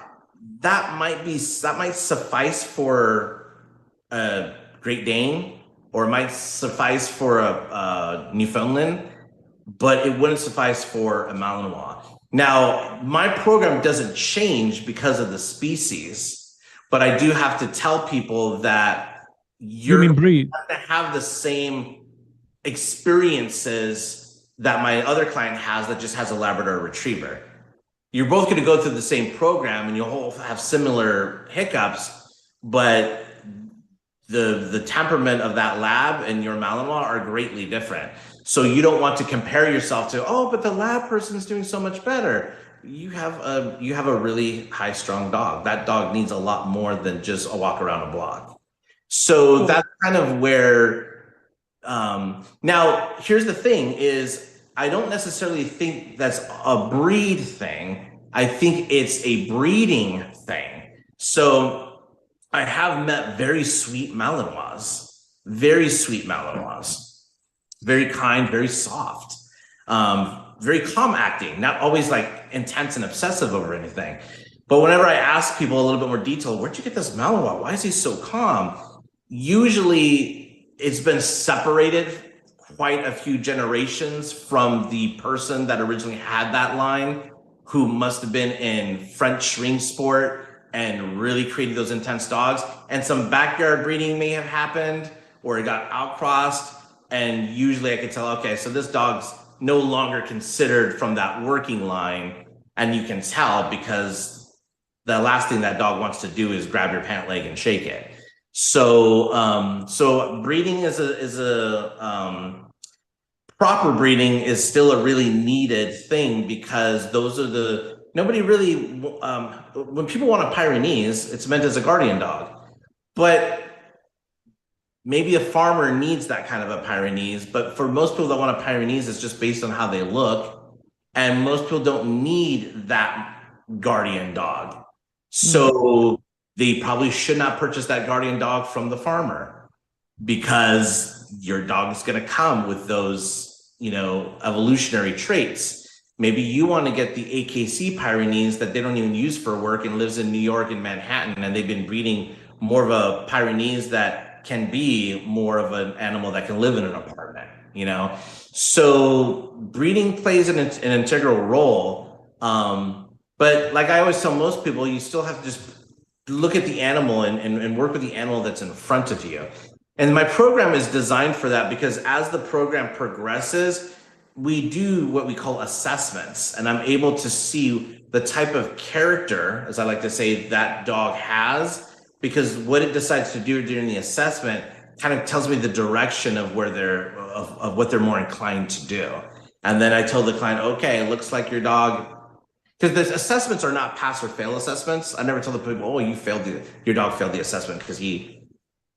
that might suffice for a Great Dane, or it might suffice for a Newfoundland, but it wouldn't suffice for a Malinois. Now, my program doesn't change because of the species, but I do have to tell people that you're going to have the same experiences that my other client has that just has a Labrador Retriever. You're both going to go through the same program and you'll have similar hiccups, but the temperament of that lab and your Malinois are greatly different. So you don't want to compare yourself to, oh, but the lab person's doing so much better. You have a really high strung dog. That dog needs a lot more than just a walk around a block. So that's kind of where, now here's the thing is, I don't necessarily think that's a breed thing. I think it's a breeding thing. So I have met very sweet Malinois, very kind, very soft, very calm acting, not always like intense and obsessive over anything. But whenever I ask people a little bit more detail, where'd you get this Malinois? Why is he so calm? Usually it's been separated quite a few generations from the person that originally had that line, who must have been in French ring sport and really created those intense dogs. And some backyard breeding may have happened, or it got outcrossed. And usually I could tell, okay, so this dog's no longer considered from that working line. And you can tell because the last thing that dog wants to do is grab your pant leg and shake it. So, so breeding is proper breeding is still a really needed thing, because those are nobody really, when people want a Pyrenees, it's meant as a guardian dog, but maybe a farmer needs that kind of a Pyrenees. But for most people that want a Pyrenees, it's just based on how they look. And most people don't need that guardian dog. So they probably should not purchase that guardian dog from the farmer, because your dog is going to come with those, evolutionary traits. Maybe you want to get the AKC Pyrenees that they don't even use for work and lives in New York and Manhattan, and they've been breeding more of a Pyrenees that can be more of an animal that can live in an apartment. you know? So breeding plays an integral role. But like I always tell most people, you still have to just look at the animal and work with the animal that's in front of you. And my program is designed for that because as the program progresses, we do what we call assessments, and I'm able to see the type of character, as I like to say, that dog has, because what it decides to do during the assessment kind of tells me the direction of where of what they're more inclined to do. And then I tell the client, okay, it looks like your dog, because the assessments are not pass or fail assessments. I never tell the people, oh, your dog failed the assessment because he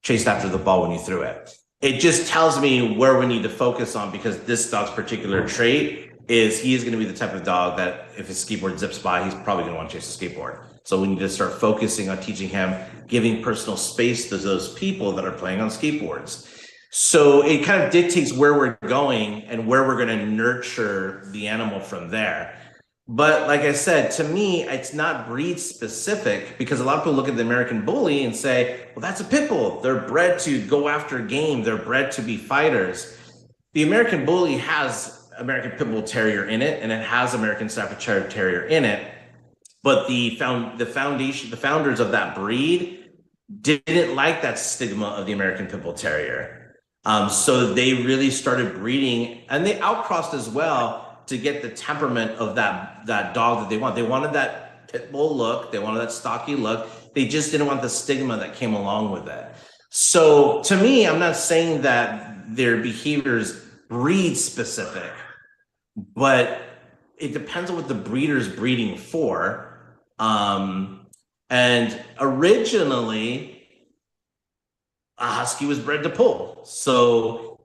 chased after the ball when you threw it. It just tells me where we need to focus on, because this dog's particular trait is he is going to be the type of dog that if his skateboard zips by, he's probably going to want to chase a skateboard. So we need to start focusing on teaching him, giving personal space to those people that are playing on skateboards. So it kind of dictates where we're going and where we're going to nurture the animal from there. But like I said, to me, it's not breed specific, because a lot of people look at the American Bully and say, well, that's a pit bull. They're bred to go after game. They're bred to be fighters. The American Bully has American Pit Bull Terrier in it, and it has American Staffordshire Terrier in it. But the founders of that breed didn't like that stigma of the American Pit Bull Terrier. So they really started breeding, and they outcrossed as well to get the temperament of that dog that they want. They wanted that pit bull look. They wanted that stocky look. They just didn't want the stigma that came along with it. So to me, I'm not saying that their behaviors breed specific, but it depends on what the breeder's breeding for. And originally, a husky was bred to pull. So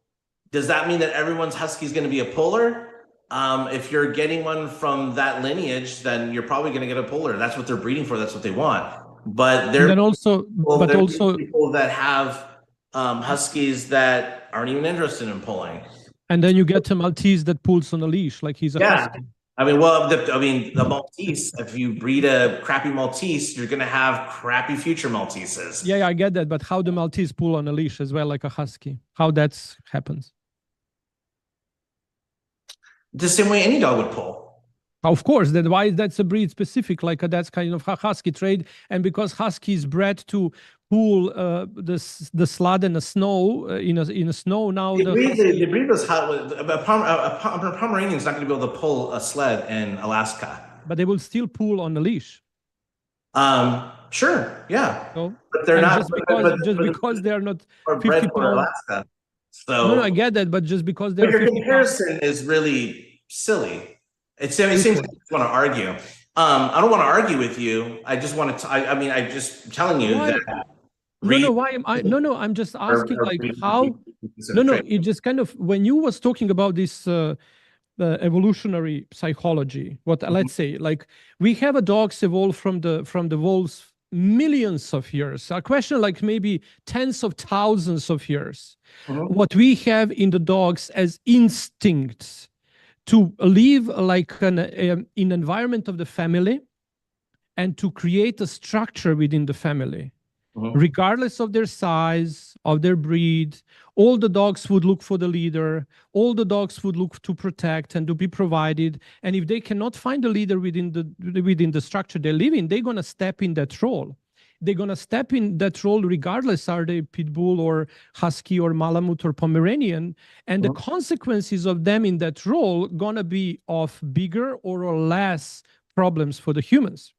does that mean that everyone's husky is going to be a puller? If you're getting one from that lineage, then you're probably going to get a puller. That's what they're breeding for. That's what they want. But there are people that have huskies that aren't even interested in pulling. And then you get a Maltese that pulls on a leash, like he's a husky. I mean, the Maltese, if you breed a crappy Maltese, you're going to have crappy future Malteses. Yeah, I get that. But how the Maltese pull on a leash as well, like a husky? How that happens? The same way any dog would pull. Of course, why that's a breed specific, like that's kind of a husky trait. And because husky is bred to pull the sled in the snow, in a snow now. The breed was hot. A Pomeranian is not going to be able to pull a sled in Alaska. But they will still pull on the leash. Sure, yeah. So, but they're not just because they're not 50 pounds. Alaska. So no, I get that, but just because they're. But your comparison is really silly. It seems like you want to argue. I don't want to argue with you. I just want to. I'm just telling you that. I'm just asking, like, how. No. It just kind of, when you was talking about this evolutionary psychology. Let's say, like, we have a dogs evolved from the wolves millions of years. A question like maybe tens of thousands of years. What we have in the dogs as instincts to live like in environment of the family and to create a structure within the family, regardless of their size, of their breed. All the dogs would look for the leader. All the dogs would look to protect and to be provided. And if they cannot find a leader within the structure they live in, they're going to step in that role. They're going to step in that role regardless, are they pit bull or husky or Malamute or Pomeranian. And the consequences of them in that role going to be of bigger or less problems for the humans.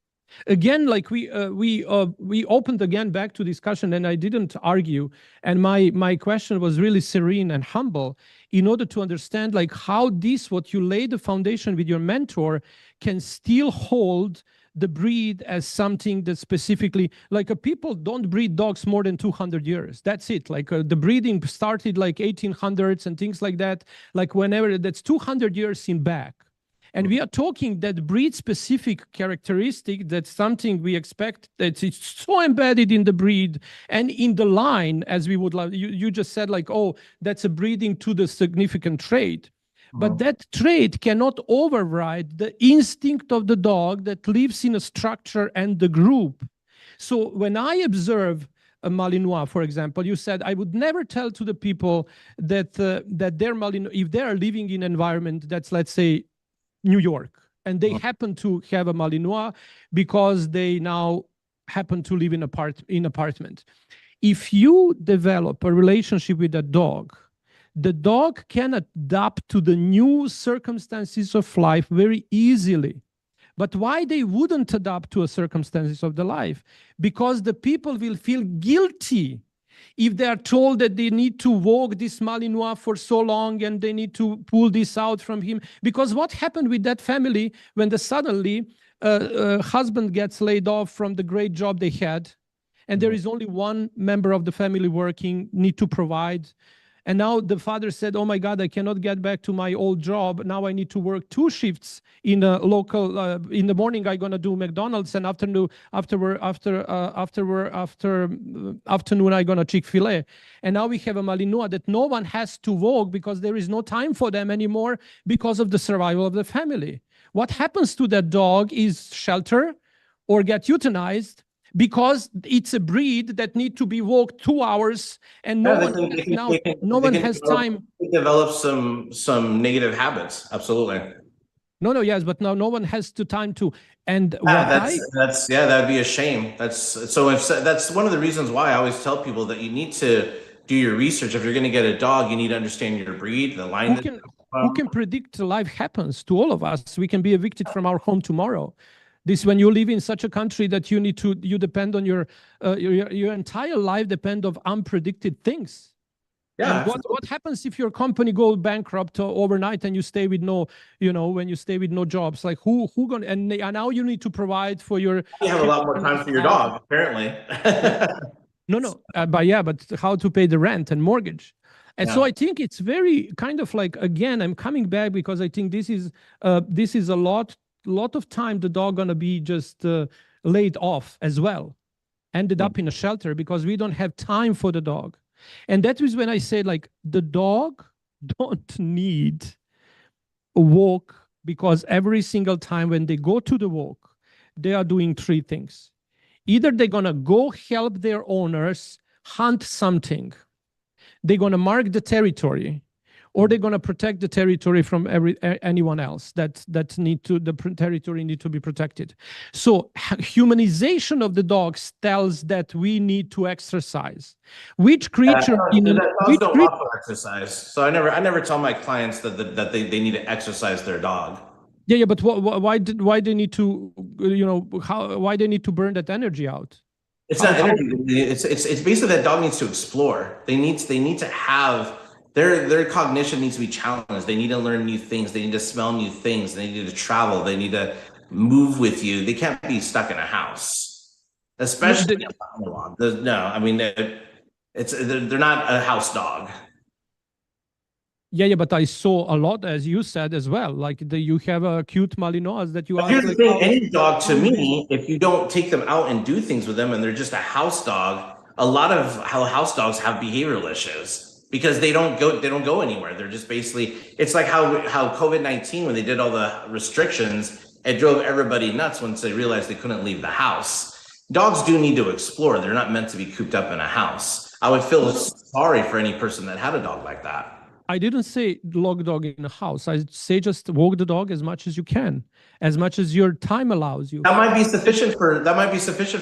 Again, like we opened again back to discussion, and I didn't argue. And my question was really serene and humble in order to understand like how what you lay the foundation with your mentor can still hold the breed as something that specifically, like people don't breed dogs more than 200 years. That's it. Like the breeding started like 1800s and things like that. Like whenever, that's 200 years in back. And we are talking that breed-specific characteristic, that's something we expect that it's so embedded in the breed and in the line, as we would love. You just said like, oh, that's a breeding to the significant trait. But that trait cannot override the instinct of the dog that lives in a structure and the group. So when I observe a Malinois, for example, you said, I would never tell to the people that they're Malinois, if they are living in an environment that's, let's say, New York, and they happen to have a Malinois because they now happen to live in apartment. If you develop a relationship with a dog, the dog can adapt to the new circumstances of life very easily. But why they wouldn't adapt to a circumstances of the life? Because the people will feel guilty if they are told that they need to walk this Malinois for so long and they need to pull this out from him. Because what happened with that family when suddenly husband gets laid off from the great job they had, and there is only one member of the family working, need to provide. And now the father said, oh my God, I cannot get back to my old job. Now I need to work 2 shifts in a local, in the morning I'm going to do McDonald's, and after afternoon I'm going to Chick-fil-A. And now we have a Malinois that no one has to walk because there is no time for them anymore because of the survival of the family. What happens to that dog is shelter or get euthanized, because it's a breed that need to be walked 2 hours, and no one has time. They develop some negative habits. Absolutely. Yes, but now no one has the time to. And that'd be a shame. That's one of the reasons why I always tell people that you need to do your research. If you're going to get a dog, you need to understand your breed, the line. Who can predict life happens to all of us? We can be evicted from our home tomorrow. This, when you live in such a country that you depend on your entire life depend on unpredicted things. Yeah. And what happens if your company goes bankrupt overnight and you stay with when you stay with no jobs? Like who gonna, and now you need to provide for your. You have a lot more time for your dog, apparently. But how to pay the rent and mortgage? And so I think it's very kind of like, again, I'm coming back because I think this is a lot of time the dog gonna be just laid off as well, ended up in a shelter because we don't have time for the dog. And that is when I say, like, the dog don't need a walk, because every single time when they go to the walk, they are doing 3 things. Either they're gonna go help their owners hunt something, they're gonna mark the territory, or they're going to protect the territory from anyone else the territory need to be protected. So humanization of the dogs tells that we need to exercise. Which creature don't exercise? So I never tell my clients that they need to exercise their dog. Yeah, but why they need to why they need to burn that energy out? It's not energy. It's basically that dog needs to explore. They need to have. Their cognition needs to be challenged. They need to learn new things. They need to smell new things. They need to travel. They need to move with you. They can't be stuck in a house, especially they're not a house dog. Yeah, but I saw a lot, as you said as well. Like you have a cute Malinois that you. Here's the thing: any dog, to me, if you don't take them out and do things with them, and they're just a house dog, a lot of house dogs have behavioral issues. Because they don't go anywhere. They're just basically, it's like how COVID-19, when they did all the restrictions, it drove everybody nuts once they realized they couldn't leave the house. Dogs do need to explore. They're not meant to be cooped up in a house. I would feel sorry for any person that had a dog like that. I didn't say log dog in a house. I say just walk the dog as much as you can, as much as your time allows you. That might be sufficient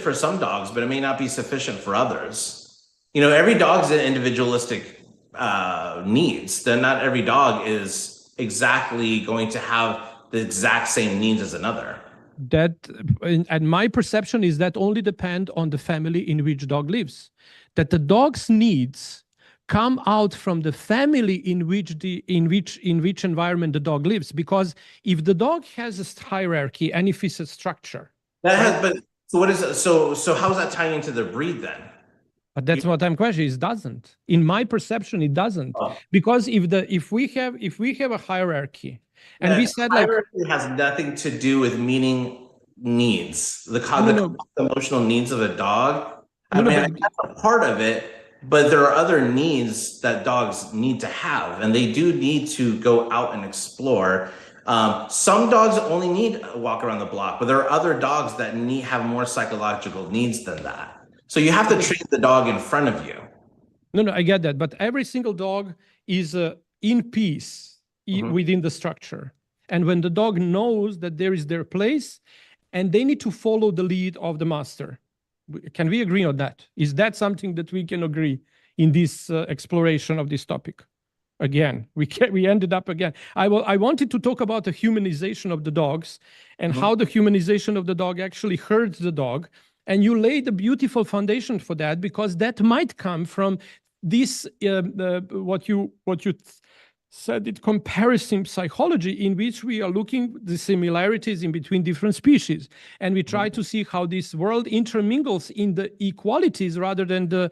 for some dogs, but it may not be sufficient for others. Every dog's an individualistic needs. Then not every dog is exactly going to have the exact same needs as another. That, and my perception is that only depend on the family in which dog lives. That the dog's needs come out from the family in which environment the dog lives. Because if the dog has a hierarchy and if it's a structure, so what is it? So how's that tying into the breed then? But that's what I'm questioning. It doesn't. In my perception, it doesn't. Because if we have a hierarchy, and we said hierarchy has nothing to do with meeting needs, the emotional needs of a dog. That's a part of it, but there are other needs that dogs need to have, and they do need to go out and explore. Some dogs only need a walk around the block, but there are other dogs that have more psychological needs than that. So you have to train the dog in front of you. No, I get that. But every single dog is in peace within the structure. And when the dog knows that there is their place and they need to follow the lead of the master. Can we agree on that? Is that something that we can agree in this exploration of this topic? Again, we ended up again. I wanted to talk about the humanization of the dogs and how the humanization of the dog actually hurts the dog. And you laid a beautiful foundation for that, because that might come from this, what you said, it comparison psychology, in which we are looking the similarities in between different species. And we try to see how this world intermingles in the equalities rather than the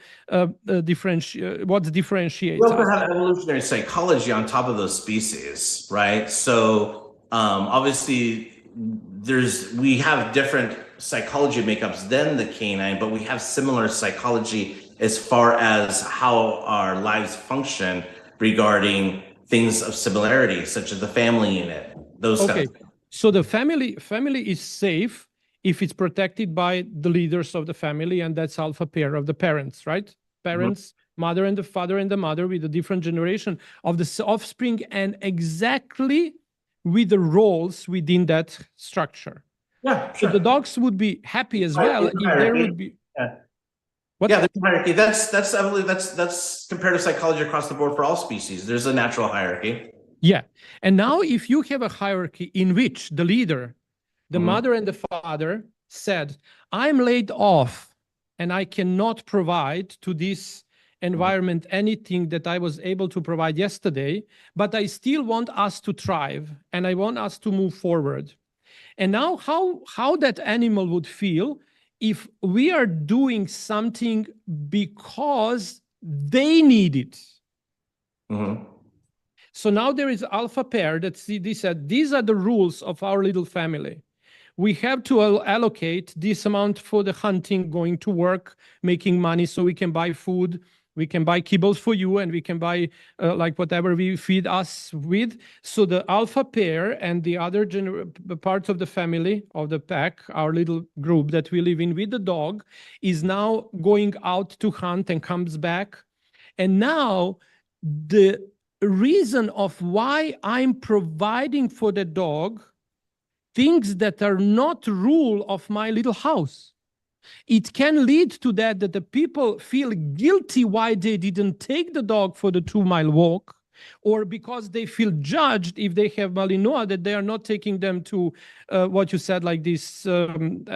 what differentiates. We also have evolutionary psychology on top of those species, right? So obviously we have different psychology makeups than the canine, but we have similar psychology as far as how our lives function regarding things of similarity, such as the family unit, those kinds of things. So the family is safe if it's protected by the leaders of the family, and that's alpha pair of the parents, right? Parents, mother and the father and the mother, with a different generation of the offspring, and exactly with the roles within that structure. Yeah, sure. So the dogs would be happy as well if there would be. Yeah, there's a hierarchy. That's comparative psychology across the board for all species. There's a natural hierarchy. Yeah. And now if you have a hierarchy in which the leader, the mother and the father said, I'm laid off and I cannot provide to this environment anything that I was able to provide yesterday, but I still want us to thrive and I want us to move forward. And now how that animal would feel if we are doing something because they need it. So now there is alpha pair that they said, these are the rules of our little family. We have to allocate this amount for the hunting, going to work, making money so we can buy food. We can buy kibbles for you, and we can buy like whatever we feed us with. So the alpha pair and the other parts of the family, of the pack, our little group that we live in with the dog, is now going out to hunt and comes back. And now the reason of why I'm providing for the dog things that are not rule of my little house. It can lead to that the people feel guilty why they didn't take the dog for the 2-mile walk, or because they feel judged if they have Malinois, that they are not taking them to what you said, like this, burned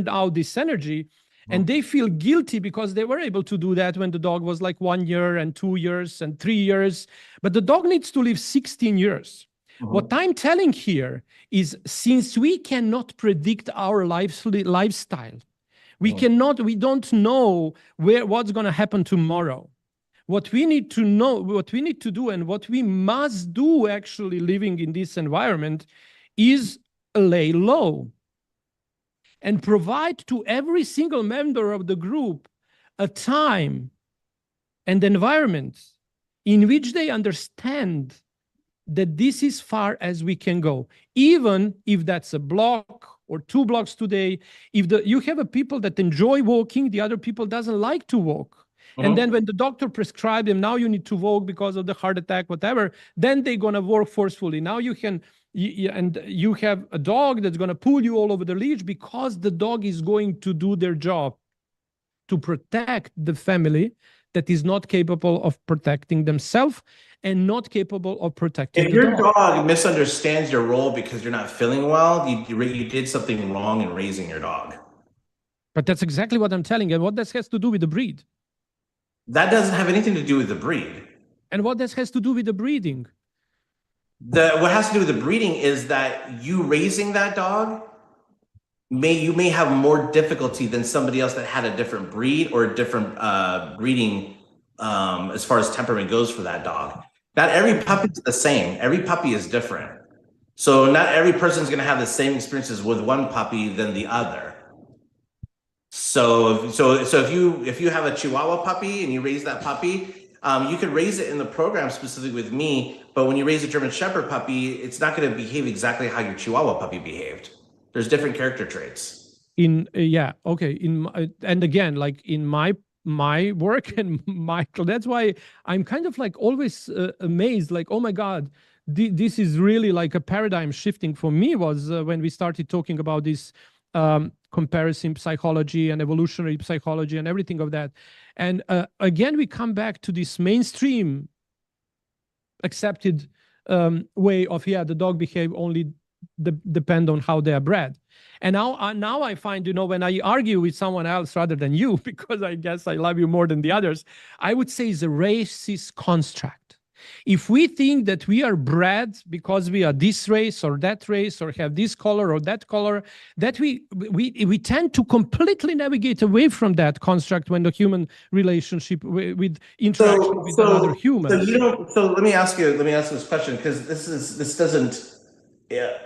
out this energy. And they feel guilty because they were able to do that when the dog was like 1 year and 2 years and 3 years. But the dog needs to live 16 years. What I'm telling here is, since we cannot predict our lifestyle, we don't know what's going to happen tomorrow. What we need to know, what we need to do, and what we must do actually living in this environment is lay low and provide to every single member of the group a time and environment in which they understand that this is far as we can go, even if that's a block or 2 blocks today. If you have a people that enjoy walking, the other people doesn't like to walk. And then when the doctor prescribed them, now you need to walk because of the heart attack, whatever, then they're going to work forcefully. Now you can, and you have a dog that's going to pull you all over the leash, because the dog is going to do their job to protect the family that is not capable of protecting themselves and not capable of protecting the dog. If your dog misunderstands your role because you're not feeling well, you did something wrong in raising your dog. But that's exactly what I'm telling you. And what this has to do with the breed? That doesn't have anything to do with the breed. And what this has to do with the breeding? What has to do with the breeding is that you raising that dog, you may have more difficulty than somebody else that had a different breed or a different breeding as far as temperament goes for that dog. Not every puppy is the same. Every puppy is different. So not every person is going to have the same experiences with one puppy than the other. So if you have a Chihuahua puppy and you raise that puppy, you could raise it in the program specifically with me, but when you raise a German Shepherd puppy, it's not going to behave exactly how your Chihuahua puppy behaved. There's different character traits. Yeah, okay, and again, like in my work and that's why I'm kind of like always amazed, like, oh my God, this is really like a paradigm shifting for me. Was when we started talking about this comparison psychology and evolutionary psychology and everything of that. And again, we come back to this mainstream accepted way of, yeah, the dog behave only depend on how they are bred. And now I find, when I argue with someone else rather than you, because I guess I love you more than the others, I would say it's a racist construct. If we think that we are bred because we are this race or that race or have this color or that color, that we tend to completely navigate away from that construct when the human relationship with interaction with another human. So you don't. So let me ask you this question, because this doesn't. Yeah.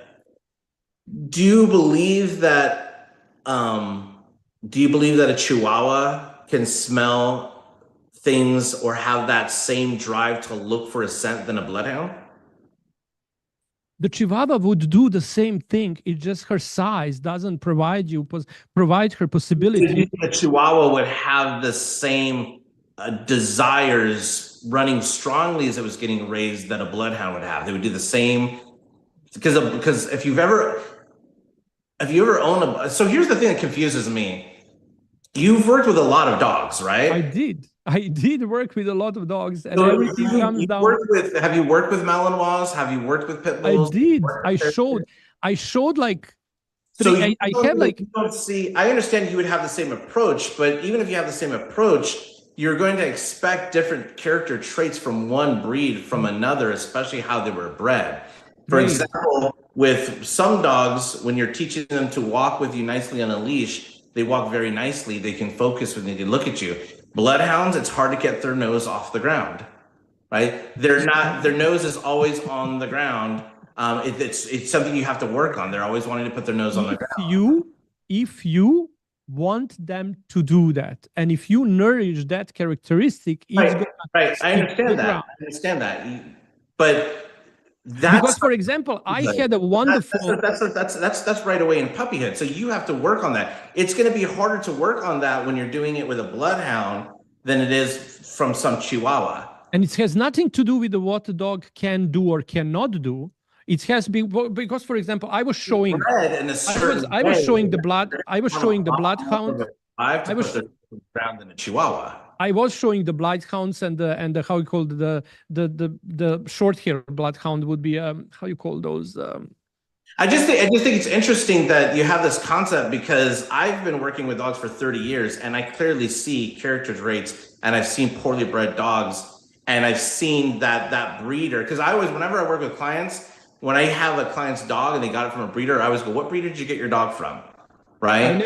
Do you believe that? Do you believe that a Chihuahua can smell things or have that same drive to look for a scent than a Bloodhound? The Chihuahua would do the same thing. It's just her size doesn't provide her possibility. Do you think the Chihuahua would have the same desires running strongly as it was getting raised that a Bloodhound would have? They would do the same, because if you ever own a, so here's the thing that confuses me. You've worked with a lot of dogs, right? I did work with a lot of dogs, and so everything comes down. Have you worked with Malinois? Have you worked with pit bulls? I did. I showed like. So I have like. You don't see. I understand you would have the same approach, but even if you have the same approach, you're going to expect different character traits from one breed from another, especially how they were bred. For example, with some dogs, when you're teaching them to walk with you nicely on a leash, they walk very nicely. They can focus when they can look at you. Bloodhounds, it's hard to get their nose off the ground, right? They're not. Their nose is always on the ground. It's something you have to work on. They're always wanting to put their nose on the ground. If you want them to do that, and if you nourish that characteristic, right. I understand that. But that's because, for example, I had a wonderful. That's right away in puppyhood. So you have to work on that. It's going to be harder to work on that when you're doing it with a Bloodhound than it is from some Chihuahua. And it has nothing to do with what the dog can do or cannot do. It has been because, for example, I was showing. I was showing the blood. I was showing the Bloodhound. I have to put the ground in a Chihuahua. I was showing the Bloodhounds and the how you call the short hair Bloodhound would be how you call those. I just think it's interesting that you have this concept, because I've been working with dogs for 30 years and I clearly see character traits, and I've seen poorly bred dogs, and I've seen that breeder, because whenever I work with clients, when I have a client's dog and they got it from a breeder, I always go, what breeder did you get your dog from? Right?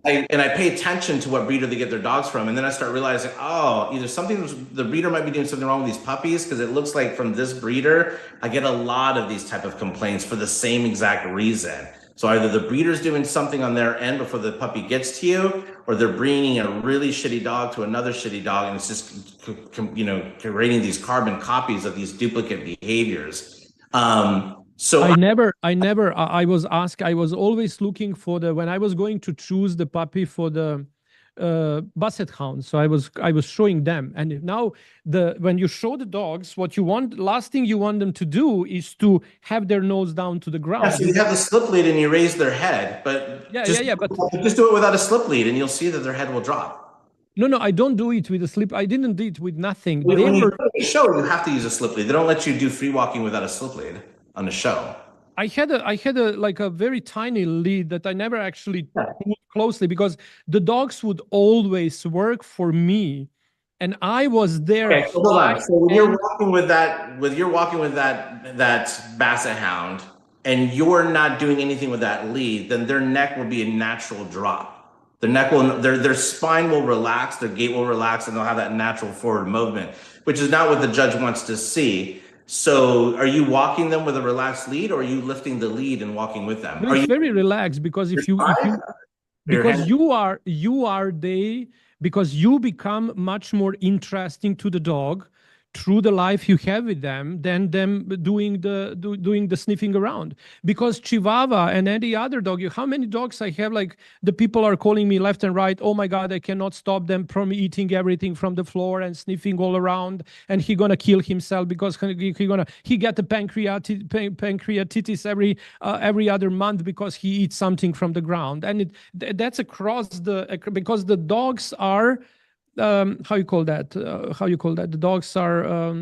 I pay attention to what breeder they get their dogs from, and then I start realizing, either the breeder might be doing something wrong with these puppies, because it looks like from this breeder, I get a lot of these type of complaints for the same exact reason. So either the breeder's doing something on their end before the puppy gets to you, or they're breeding a really shitty dog to another shitty dog, and it's just, creating these carbon copies of these duplicate behaviors. So I was always looking for when I was going to choose the puppy for the Basset Hound. So I was showing them, and now when you show the dogs, what you want, last thing you want them to do is to have their nose down to the ground. Yeah, so you have the slip lead and you raise their head, but but just do it without a slip lead, and you'll see that their head will drop. No, I don't do it with a slip. I didn't do it with nothing. When you show, you have to use a slip lead. They don't let you do free walking without a slip lead on the show. I had a very tiny lead that I never actually pulled closely, because the dogs would always work for me, and I was there. Okay, so hold on. So when you're walking with that Basset Hound, and you're not doing anything with that lead, then their neck will be a natural drop. Their spine will relax, their gait will relax, and they'll have that natural forward movement, which is not what the judge wants to see. So are you walking them with a relaxed lead, or are you lifting the lead and walking with them? It's very relaxed, because because you become much more interesting to the dog through the life you have with them than them doing the sniffing around. Because Chihuahua and any other dog, how many dogs I have, like the people are calling me left and right, oh my God, I cannot stop them from eating everything from the floor and sniffing all around, and he gonna kill himself because he get the pancreatitis every other month because he eats something from the ground. And that's across because the dogs are how you call that? The dogs are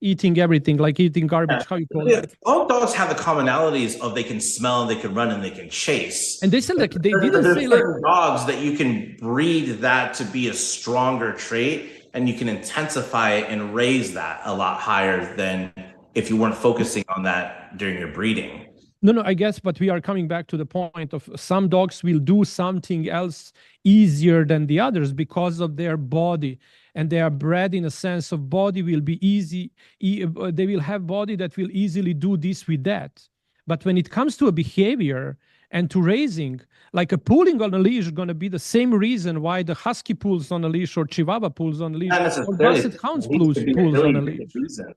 eating everything, like eating garbage. How you call that? All dogs have the commonalities of they can smell, they can run, and they can chase. And they said like they didn't say like dogs that you can breed that to be a stronger trait, and you can intensify it and raise that a lot higher than if you weren't focusing on that during your breeding. No, I guess, but we are coming back to the point of some dogs will do something else easier than the others because of their body, and they are bred in a sense of body will be easy. They will have body that will easily do this with that. But when it comes to a behavior and to raising, like a pulling on a leash is going to be the same reason why the husky pulls on a leash or Chihuahua pulls on a leash or Basset Hounds pulls on a leash.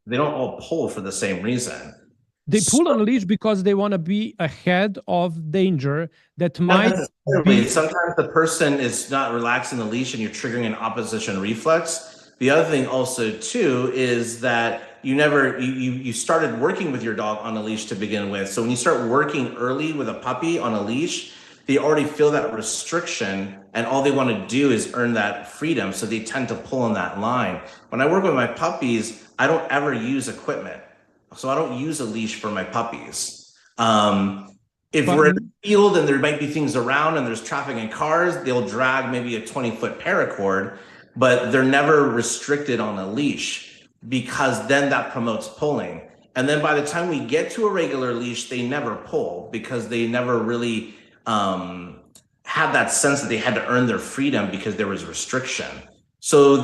They don't all pull for the same reason. They pull on a leash because they want to be ahead of danger that might be. Sometimes the person is not relaxing the leash and you're triggering an opposition reflex. The other thing also too is that you started working with your dog on a leash to begin with. So when you start working early with a puppy on a leash, they already feel that restriction and all they want to do is earn that freedom. So they tend to pull on that line. When I work with my puppies, I don't ever use equipment. So I don't use a leash for my puppies. If we're in the field and there might be things around and there's traffic and cars, they'll drag maybe a 20-foot paracord, but they're never restricted on a leash because then that promotes pulling. And then by the time we get to a regular leash, they never pull because they never really had that sense that they had to earn their freedom because there was restriction. So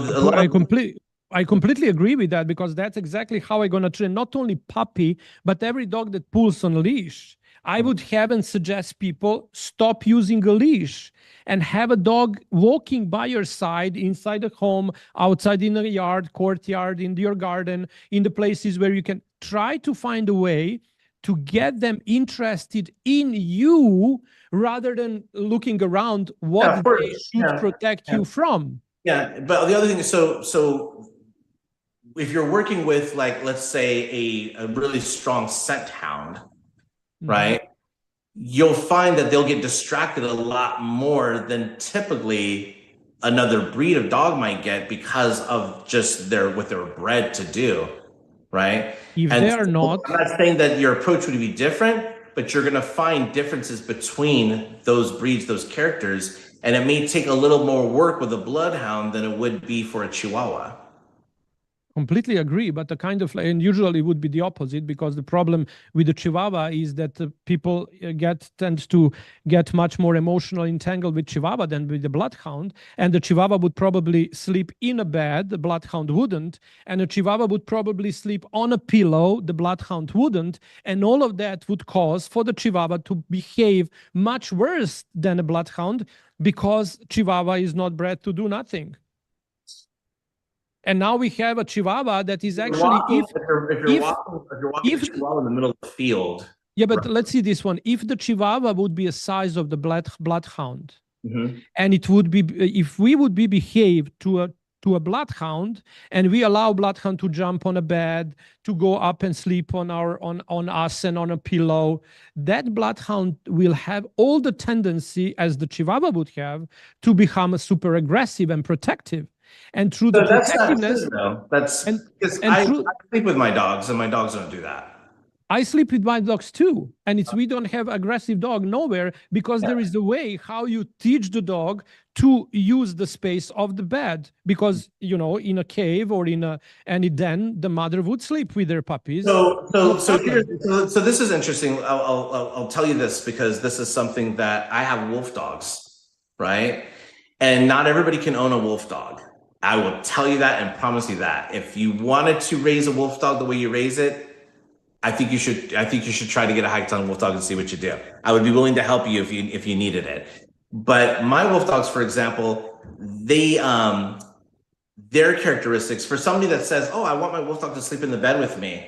I completely agree with that because that's exactly how I'm going to train not only puppy, but every dog that pulls on a leash. I would have and suggest people stop using a leash and have a dog walking by your side inside the home, outside in the yard, courtyard, in your garden, in the places where you can try to find a way to get them interested in you rather than looking around what they should protect you from. Yeah, but the other thing is so if you're working with, like, let's say a really strong scent hound, right? You'll find that they'll get distracted a lot more than typically another breed of dog might get because of just what they're bred to do, right? If they are not, I'm not saying that your approach would be different, but you're going to find differences between those breeds, those characters, and it may take a little more work with a bloodhound than it would be for a Chihuahua. Completely agree, but and usually it would be the opposite because the problem with the Chihuahua is that people tend to get much more emotional entangled with Chihuahua than with the Bloodhound, and the Chihuahua would probably sleep in a bed, the Bloodhound wouldn't, and the Chihuahua would probably sleep on a pillow, the Bloodhound wouldn't, and all of that would cause for the Chihuahua to behave much worse than a Bloodhound because Chihuahua is not bred to do nothing. And now we have a Chihuahua that is actually if you're walking a Chihuahua in the middle of the field. Yeah, but let's see this one. If the Chihuahua would be a size of the Bloodhound, and it would be if we would be behaved to a Bloodhound, and we allow Bloodhound to jump on a bed, to go up and sleep on us and on a pillow, that Bloodhound will have all the tendency as the Chihuahua would have to become super aggressive and protective. And through the protectiveness, I sleep with my dogs, and my dogs don't do that. I sleep with my dogs too, and we don't have aggressive dog nowhere because there is a way how you teach the dog to use the space of the bed because in a cave or any den the mother would sleep with their puppies. So this is interesting. I'll tell you this because this is something that I have wolf dogs, right? And not everybody can own a wolf dog. I will tell you that and promise you that. If you wanted to raise a wolf dog the way you raise it, I think you should try to get a high-tongue wolf dog and see what you do. I would be willing to help you if you needed it. But my wolf dogs, for example, they their characteristics. For somebody that says, oh, I want my wolf dog to sleep in the bed with me,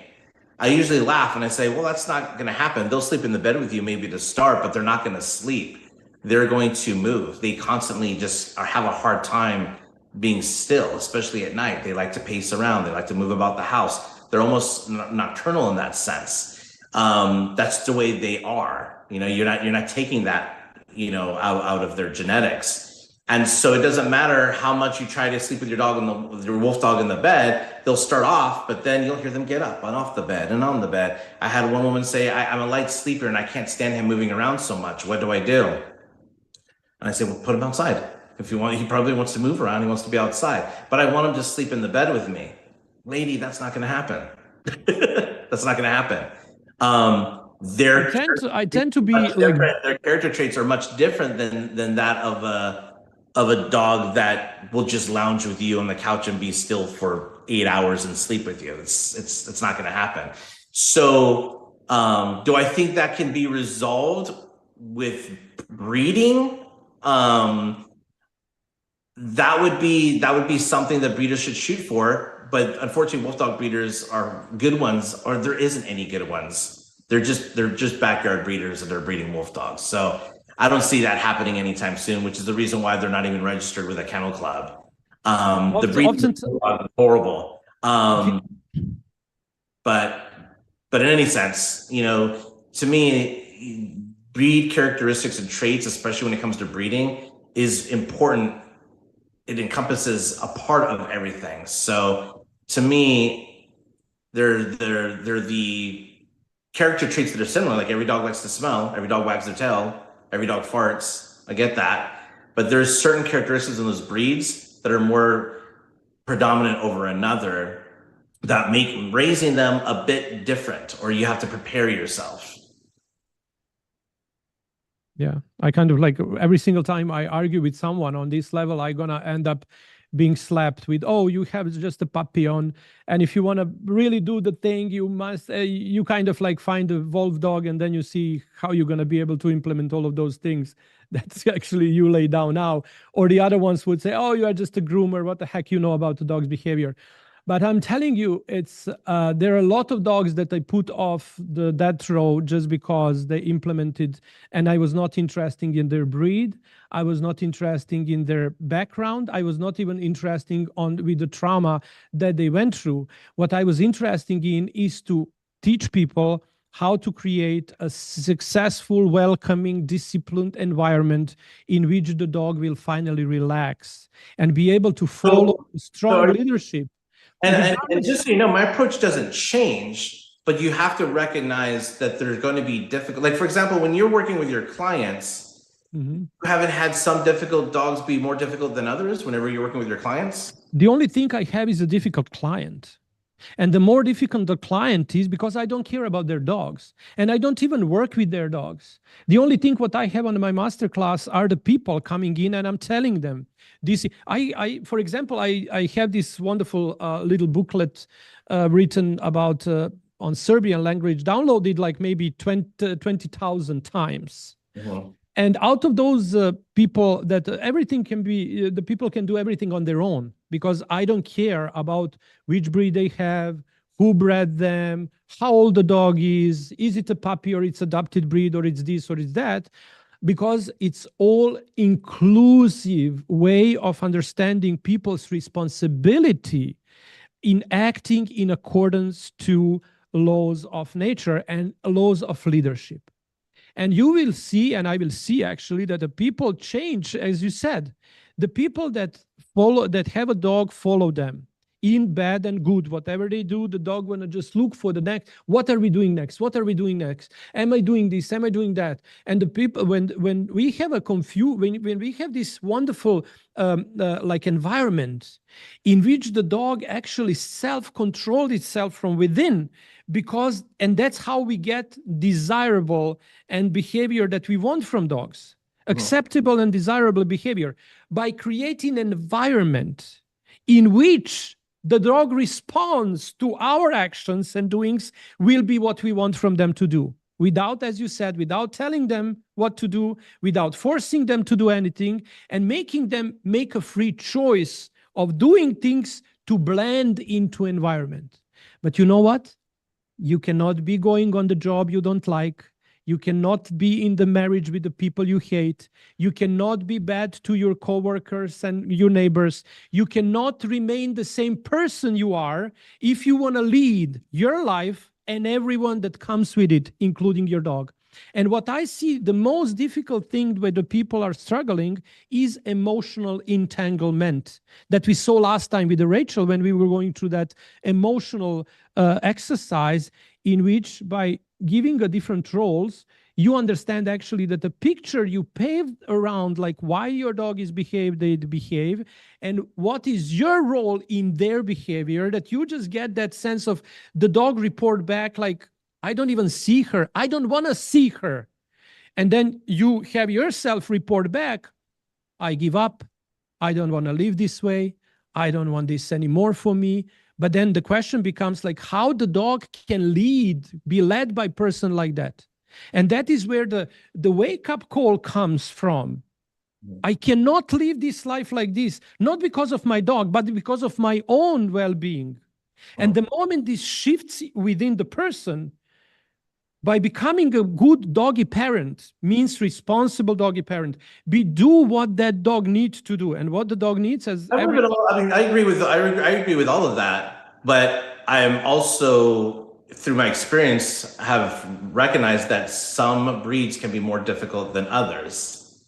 I usually laugh and I say, well, that's not going to happen. They'll sleep in the bed with you maybe to start, but they're not going to sleep. They're going to move. They constantly just have a hard time being still, especially at night. They like to pace around. They like to move about the house. They're almost nocturnal in that sense. That's the way they are. You know, you're not taking that, you know, out of their genetics. And so it doesn't matter how much you try to sleep with your dog with your wolf dog in the bed, they'll start off, but then you'll hear them get up and off the bed and on the bed. I had one woman say, I'm a light sleeper and I can't stand him moving around so much. What do I do? And I say, well, put him outside. If you want, he probably wants to move around. He wants to be outside, but I want him to sleep in the bed with me. Lady, that's not going to happen. That's not going to happen. I tend to be like, their character traits are much different than that of a dog that will just lounge with you on the couch and be still for 8 hours and sleep with you. It's not going to happen. So, do I think that can be resolved with breeding? That would be something that breeders should shoot for. But unfortunately, wolf dog breeders are good ones, or there isn't any good ones. They're just backyard breeders that are breeding wolf dogs. So I don't see that happening anytime soon, which is the reason why they're not even registered with a kennel club. The breeding is horrible. But in any sense, you know, to me, breed characteristics and traits, especially when it comes to breeding, is important. It encompasses a part of everything. So to me, they're the character traits that are similar. Like every dog likes to smell, every dog wags their tail, every dog farts. I get that. But there's certain characteristics in those breeds that are more predominant over another that make raising them a bit different, or you have to prepare yourself. Yeah, I kind of like every single time I argue with someone on this level, I'm gonna end up being slapped with, oh, you have just a puppy on, and if you want to really do the thing, you must, you kind of like find a wolf dog, and then you see how you're gonna be able to implement all of those things that's actually you lay down now. Or the other ones would say, oh, you are just a groomer, what the heck you know about the dog's behavior? But I'm telling you, it's there are a lot of dogs that I put off the death row just because they implemented, and I was not interested in their breed. I was not interested in their background. I was not even interested with the trauma that they went through. What I was interested in is to teach people how to create a successful, welcoming, disciplined environment in which the dog will finally relax and be able to follow strong leadership. And just so you know, my approach doesn't change, but you have to recognize that there's going to be difficult. Like, for example, when you're working with your clients, you haven't had some difficult dogs be more difficult than others whenever you're working with your clients? The only thing I have is a difficult client. And the more difficult the client is, because I don't care about their dogs and I don't even work with their dogs. The only thing what I have on my masterclass are the people coming in, and I'm telling them this. For example, I have this wonderful little booklet written about on Serbian language, downloaded like maybe 20,000 times. And out of those people, that everything can be, the people can do everything on their own, because I don't care about which breed they have, who bred them, how old the dog is it a puppy or it's adopted breed or it's this or it's that, because it's all inclusive way of understanding people's responsibility in acting in accordance to laws of nature and laws of leadership. And you will see, and I will see actually, that the people change, as you said. The people that have a dog follow them in bad and good. Whatever they do, the dog wanna just look for the next. What are we doing next? What are we doing next? Am I doing this? Am I doing that? And the people, when we have when we have this wonderful like environment in which the dog actually self-controls itself from within, and that's how we get desirable and behavior that we want from dogs, acceptable and desirable behavior, by creating an environment in which the dog responds to our actions and doings will be what we want from them to do. Without, as you said, without telling them what to do, without forcing them to do anything, and making them make a free choice of doing things to blend into environment. But you know what? You cannot be going on the job you don't like. You cannot be in the marriage with the people you hate. You cannot be bad to your coworkers and your neighbors. You cannot remain the same person you are if you want to lead your life and everyone that comes with it, including your dog. And what I see, the most difficult thing where the people are struggling is emotional entanglement that we saw last time with Rachel when we were going through that emotional exercise, in which by giving a different roles, you understand actually that the picture you paved around, like why your dog is behaved, they behave, and what is your role in their behavior, that you just get that sense of the dog report back like, I don't even see her. I don't want to see her. And then you have yourself report back, I give up. I don't want to live this way. I don't want this anymore for me. But then the question becomes like how the dog can be led by a person like that. And that is where the wake-up call comes from. I cannot live this life like this, not because of my dog, but because of my own well-being. And the moment this shifts within the person, by becoming a good doggy parent, means responsible doggy parent, do what that dog needs to do. And what the dog needs as I agree with all of that, but I'm also, through my experience, have recognized that some breeds can be more difficult than others.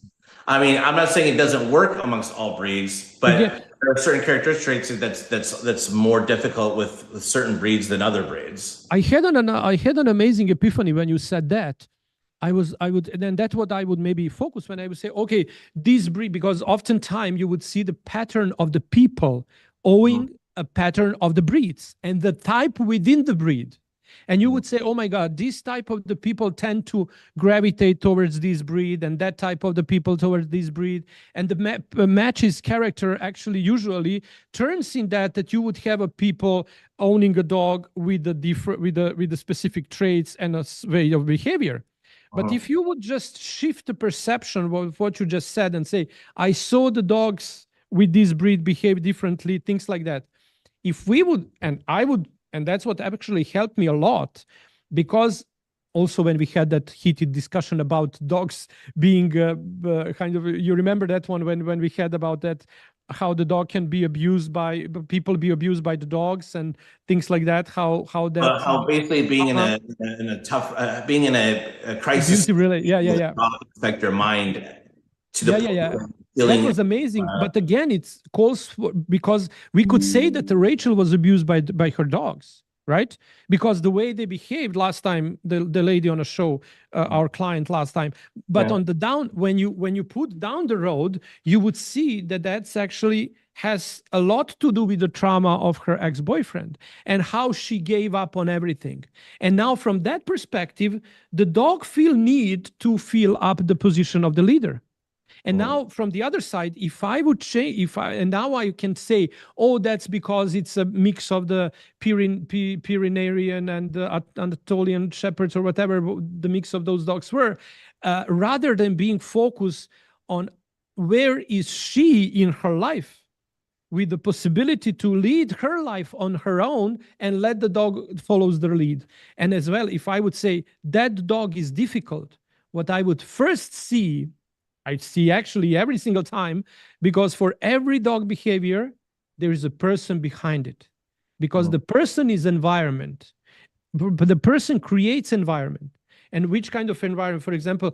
I mean, I'm not saying it doesn't work amongst all breeds, but there are certain characteristics that's more difficult with certain breeds than other breeds. I had an amazing epiphany when you said that. And that's what I would maybe focus when I would say, okay, this breed, because oftentimes you would see the pattern of the people owing a pattern of the breeds and the type within the breed. And you would say, oh my God, this type of the people tend to gravitate towards this breed, and that type of the people towards this breed. And the match's character actually usually turns in that you would have a people owning a dog with the specific traits and a way of behavior. But if you would just shift the perception of what you just said and say, I saw the dogs with this breed behave differently, things like that. If we would, and I would, and that's what actually helped me a lot, because also when we had that heated discussion about dogs being kind of, you remember that one when we had about that, how the dog can be abused by people, be abused by the dogs and things like that, how basically being in a tough being in a crisis really affect your mind to the point that was amazing. But again, it calls for, because we could say that Rachel was abused by her dogs, right? Because the way they behaved last time, the lady on a show, our client last time. But on the down, when you put down the road, you would see that that's actually has a lot to do with the trauma of her ex-boyfriend and how she gave up on everything. And now from that perspective, the dog need to fill up the position of the leader. And now from the other side, if I would change, and now I can say, oh, that's because it's a mix of the Pyrenean and the Anatolian Shepherds or whatever the mix of those dogs were, rather than being focused on where is she in her life, with the possibility to lead her life on her own and let the dog follows the lead. And as well, if I would say that dog is difficult, what I would first see, I see actually every single time, because for every dog behavior, there is a person behind it. Because the person is environment, but the person creates environment. And which kind of environment? For example,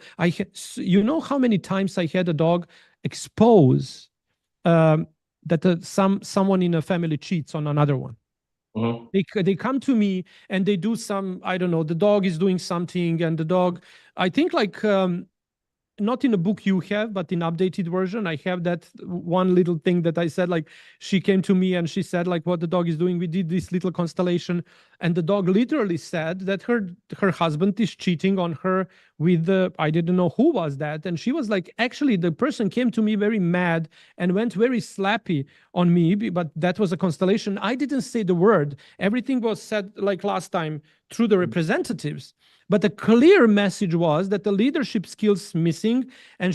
you know how many times I had a dog expose that someone in a family cheats on another one. They come to me and they do some, I don't know, the dog is doing something, and the dog, I think like, not in a book you have, but in updated version, I have that one little thing that I said, like, she came to me and she said, like, what the dog is doing. We did this little constellation, and the dog literally said that her husband is cheating on her with I didn't know who was that. And she was like, actually, the person came to me very mad and went very slappy on me, but that was a constellation. I didn't say the word. Everything was said like last time through the representatives. But the clear message was that the leadership skills missing, and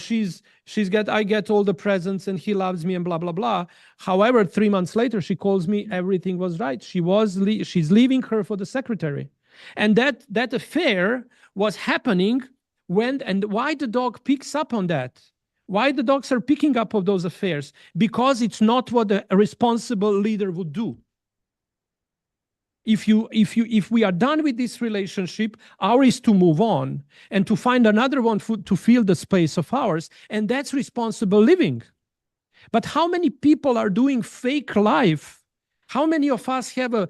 I get all the presents and he loves me and blah, blah, blah. However, 3 months later, she calls me, everything was right. She's leaving her for the secretary. And that affair was happening and why the dog picks up on that? Why the dogs are picking up on those affairs? Because it's not what a responsible leader would do. If we are done with this relationship, ours is to move on and to find another one to fill the space of ours, and that's responsible living. But how many people are doing fake life? How many of us have a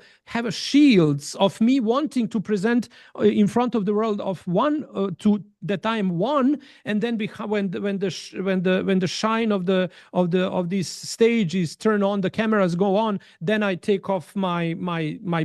shields of me wanting to present in front of the world of that I am one, and then when the shine of this stage is turned on, the cameras go on, then I take off my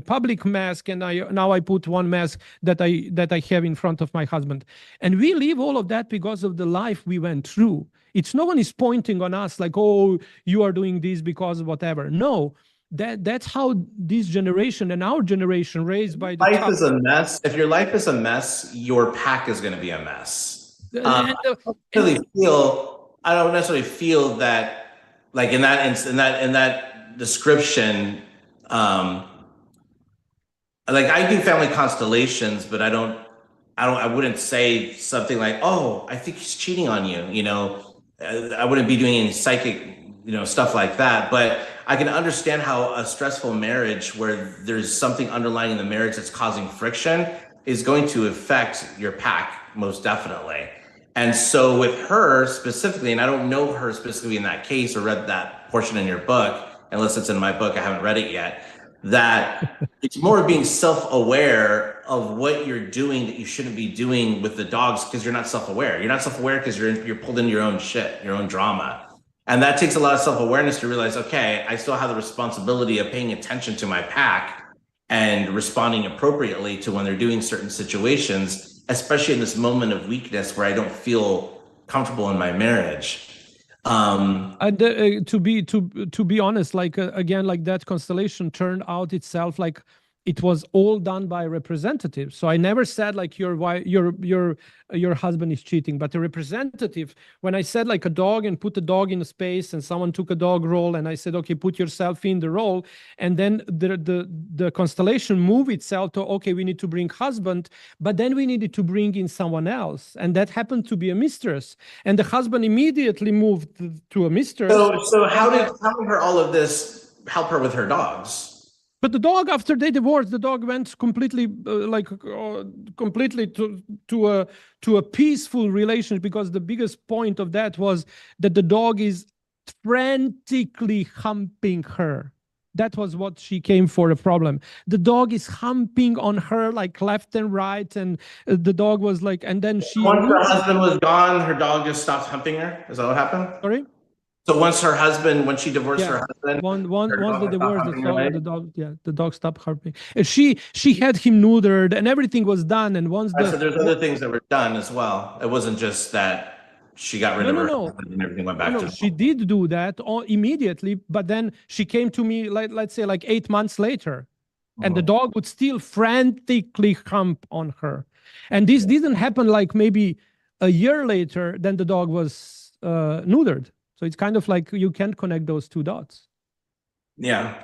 public mask, and now I put one mask that I have in front of my husband, and we leave all of that because of the life we went through. It's no one is pointing on us like, oh, you are doing this because of whatever. No. That's how this generation and our generation raised by the life is a mess. If your life is a mess, your pack is going to be a mess. I don't necessarily feel that, like in that description, like I do family constellations, but I wouldn't say something like, oh, I think he's cheating on you. You know, I wouldn't be doing any psychic, stuff like that. But I can understand how a stressful marriage where there's something underlying in the marriage that's causing friction is going to affect your pack, most definitely. And so with her specifically, and I don't know her specifically in that case or read that portion in your book, unless it's in my book, I haven't read it yet, that it's more being self-aware of what you're doing that you shouldn't be doing with the dogs because you're not self-aware. You're not self-aware because you're pulled into your own shit, your own drama. And that takes a lot of self-awareness to realize, okay, I still have the responsibility of paying attention to my pack and responding appropriately to when they're doing certain situations, especially in this moment of weakness where I don't feel comfortable in my marriage. And to be honest, like again, like that constellation turned out itself like it was all done by representatives. So I never said like your husband is cheating, but a representative, when I said like a dog and put a dog in a space and someone took a dog role and I said, okay, put yourself in the role. And then the constellation moved itself to, okay, we need to bring husband, but then we needed to bring in someone else. And that happened to be a mistress. And the husband immediately moved to a mistress. So how did all of this help her with her dogs? But the dog, after they divorced, the dog went completely to a peaceful relationship, because the biggest point of that was that the dog is frantically humping her. That was what she came for, a problem. The dog is humping on her like left and right, and the dog was like, and then she... Once her husband was gone, her dog just stopped humping her? Is that what happened? Sorry? So when she divorced her husband, once the divorce, the dog stopped humping. She had him neutered and everything was done. And once so there's other things that were done as well. It wasn't just that she got rid of her husband and everything went back to she did do that immediately, but then she came to me let's say like 8 months later, and the dog would still frantically hump on her. And this didn't happen like maybe a year later. Then the dog was neutered. So it's kind of like you can't connect those two dots. Yeah.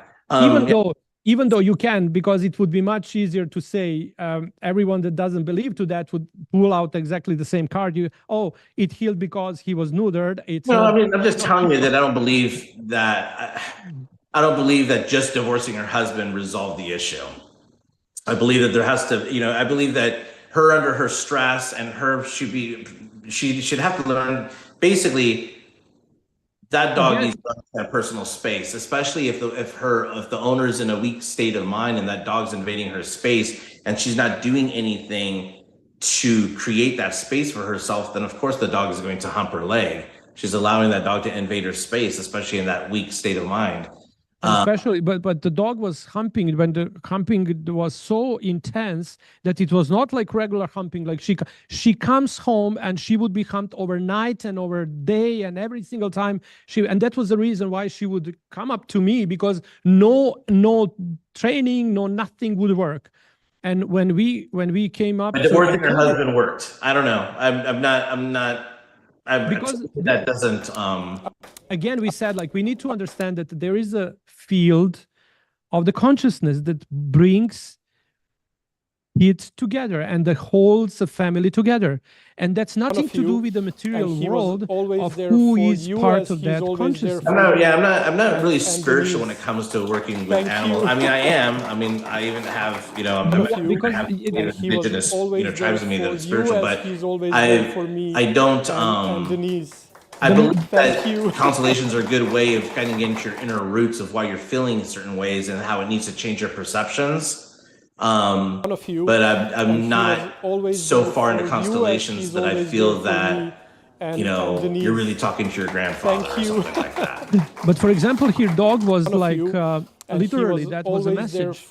Even though you can, because it would be much easier to say everyone that doesn't believe to that would pull out exactly the same card. It healed because he was neutered. I'm just telling you that I don't believe that. I don't believe that just divorcing her husband resolved the issue. I believe that there has to, I believe that her under her stress and she should have to learn basically. That dog needs that personal space, especially if the owner is in a weak state of mind and that dog's invading her space and she's not doing anything to create that space for herself. Then of course the dog is going to hump her leg. She's allowing that dog to invade her space, especially in that weak state of mind. Especially, but the dog was humping when the humping was so intense that it was not like regular humping. Like she comes home and she would be humped overnight and over day and every single time and that was the reason why she would come up to me, because no training, no nothing would work. And when we came up, But divorcing her husband worked. I don't know. I'm not. Because that doesn't. Again, we said like we need to understand that there is a field of the consciousness that brings it together and that holds a family together, and that's nothing to do with the material world of who is part of that consciousness. I'm not really spiritual when it comes to working with animals. I mean, I am. I mean, I even have, you know, because I have indigenous, you know, tribes of me that are spiritual, but I don't. I believe that constellations are a good way of kind of getting to your inner roots of why you're feeling certain ways and how it needs to change your perceptions. But I'm not so far into constellations that I feel that, you know, you're really talking to your grandfather or something like that. But for example, here, dog was like, literally, that was a message.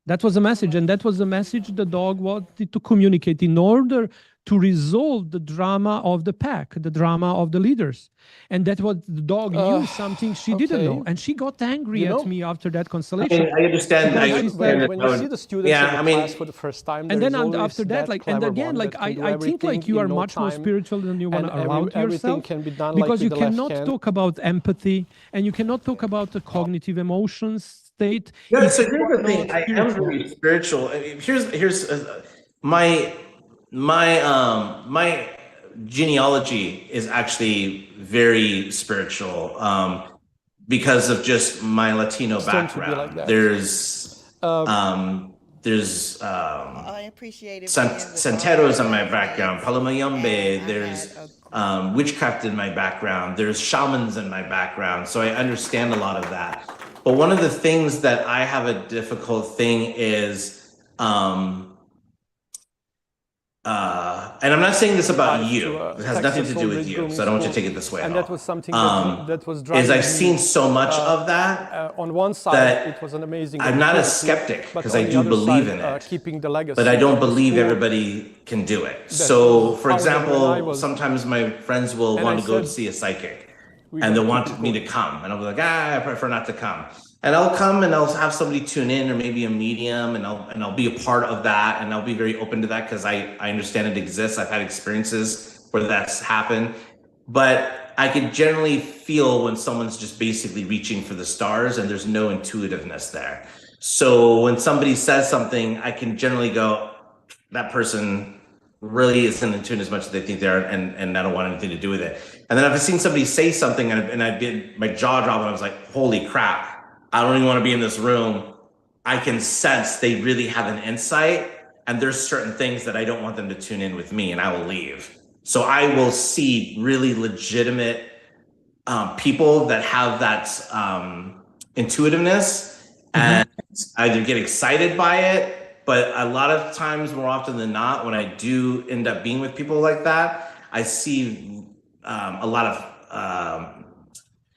That was a message, and that was the message the dog wanted to communicate in order to resolve the drama of the pack, the drama of the leaders. And that was the dog knew something she didn't know. And she got angry at me after that constellation. I understand. When you see the students in the class for the first time, and then after that, like, and again, like, I think like you are much more spiritual than you want to allow to yourself, because you cannot talk about empathy and you cannot talk about the cognitive emotions state. Yeah, so here's the thing. I am very spiritual. Here's my genealogy is actually very spiritual because of just my Latino background. Like there's I appreciate it. Santeros in my background, Palomayombe, there's witchcraft in my background, there's shamans in my background, so I understand a lot of that. But one of the things that I have a difficult thing is, and I'm not saying this about you, it has nothing to do with you, so I don't want you to take it this way at all. That was something that was driving is I've seen so much of that, on one side, it was an amazing. I'm not a skeptic because I do believe in it, keeping the legacy, but I don't believe everybody can do it. So, for example, sometimes my friends will want to go see a psychic, and they'll want me to come, and I'll be like, I prefer not to come. And I'll come and I'll have somebody tune in, or maybe a medium, and I'll be a part of that, and I'll be very open to that because I understand it exists. I've had experiences where that's happened, but I can generally feel when someone's just basically reaching for the stars and there's no intuitiveness there. So when somebody says something, I can generally go, that person really isn't in tune as much as they think they are, and I don't want anything to do with it. And then if I've seen somebody say something and I've been, my jaw dropped, and I was like, holy crap, I don't even want to be in this room. I can sense they really have an insight, and there's certain things that I don't want them to tune in with me, and I will leave. So I will see really legitimate people that have that intuitiveness and either get excited by it, but a lot of times, more often than not, when I do end up being with people like that, I see a lot of,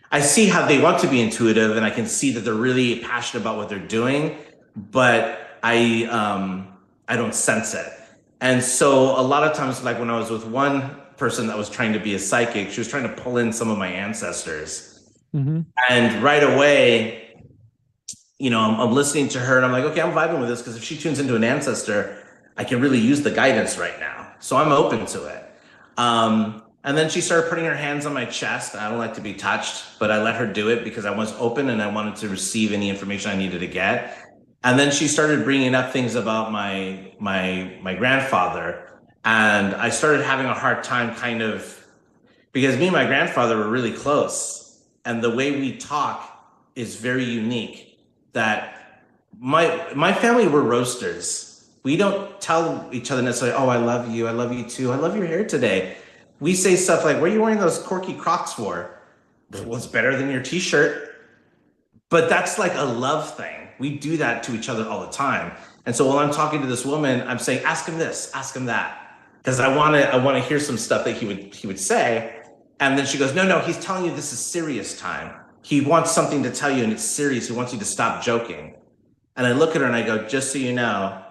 I see how they want to be intuitive, and I can see that they're really passionate about what they're doing, but I don't sense it. And so a lot of times, like when I was with one person that was trying to be a psychic, she was trying to pull in some of my ancestors. And right away, you know, I'm listening to her and I'm like, okay, I'm vibing with this, because if she tunes into an ancestor, I can really use the guidance right now. So I'm open to it. And then she started putting her hands on my chest. I don't like to be touched, but I let her do it because I was open and I wanted to receive any information I needed to get. And then she started bringing up things about my grandfather. And I started having a hard time kind of, because me and my grandfather were really close. And the way we talk is very unique. That my family were roasters. We don't tell each other necessarily, oh, I love you too, I love your hair today. We say stuff like, what are you wearing those corky Crocs for? What's better than your t-shirt? But that's like a love thing. We do that to each other all the time. And so while I'm talking to this woman, I'm saying, ask him this, ask him that. Because I want to hear some stuff that he would say. And then she goes, no, he's telling you this is serious time. He wants something to tell you and it's serious. He wants you to stop joking. And I look at her and I go, just so you know,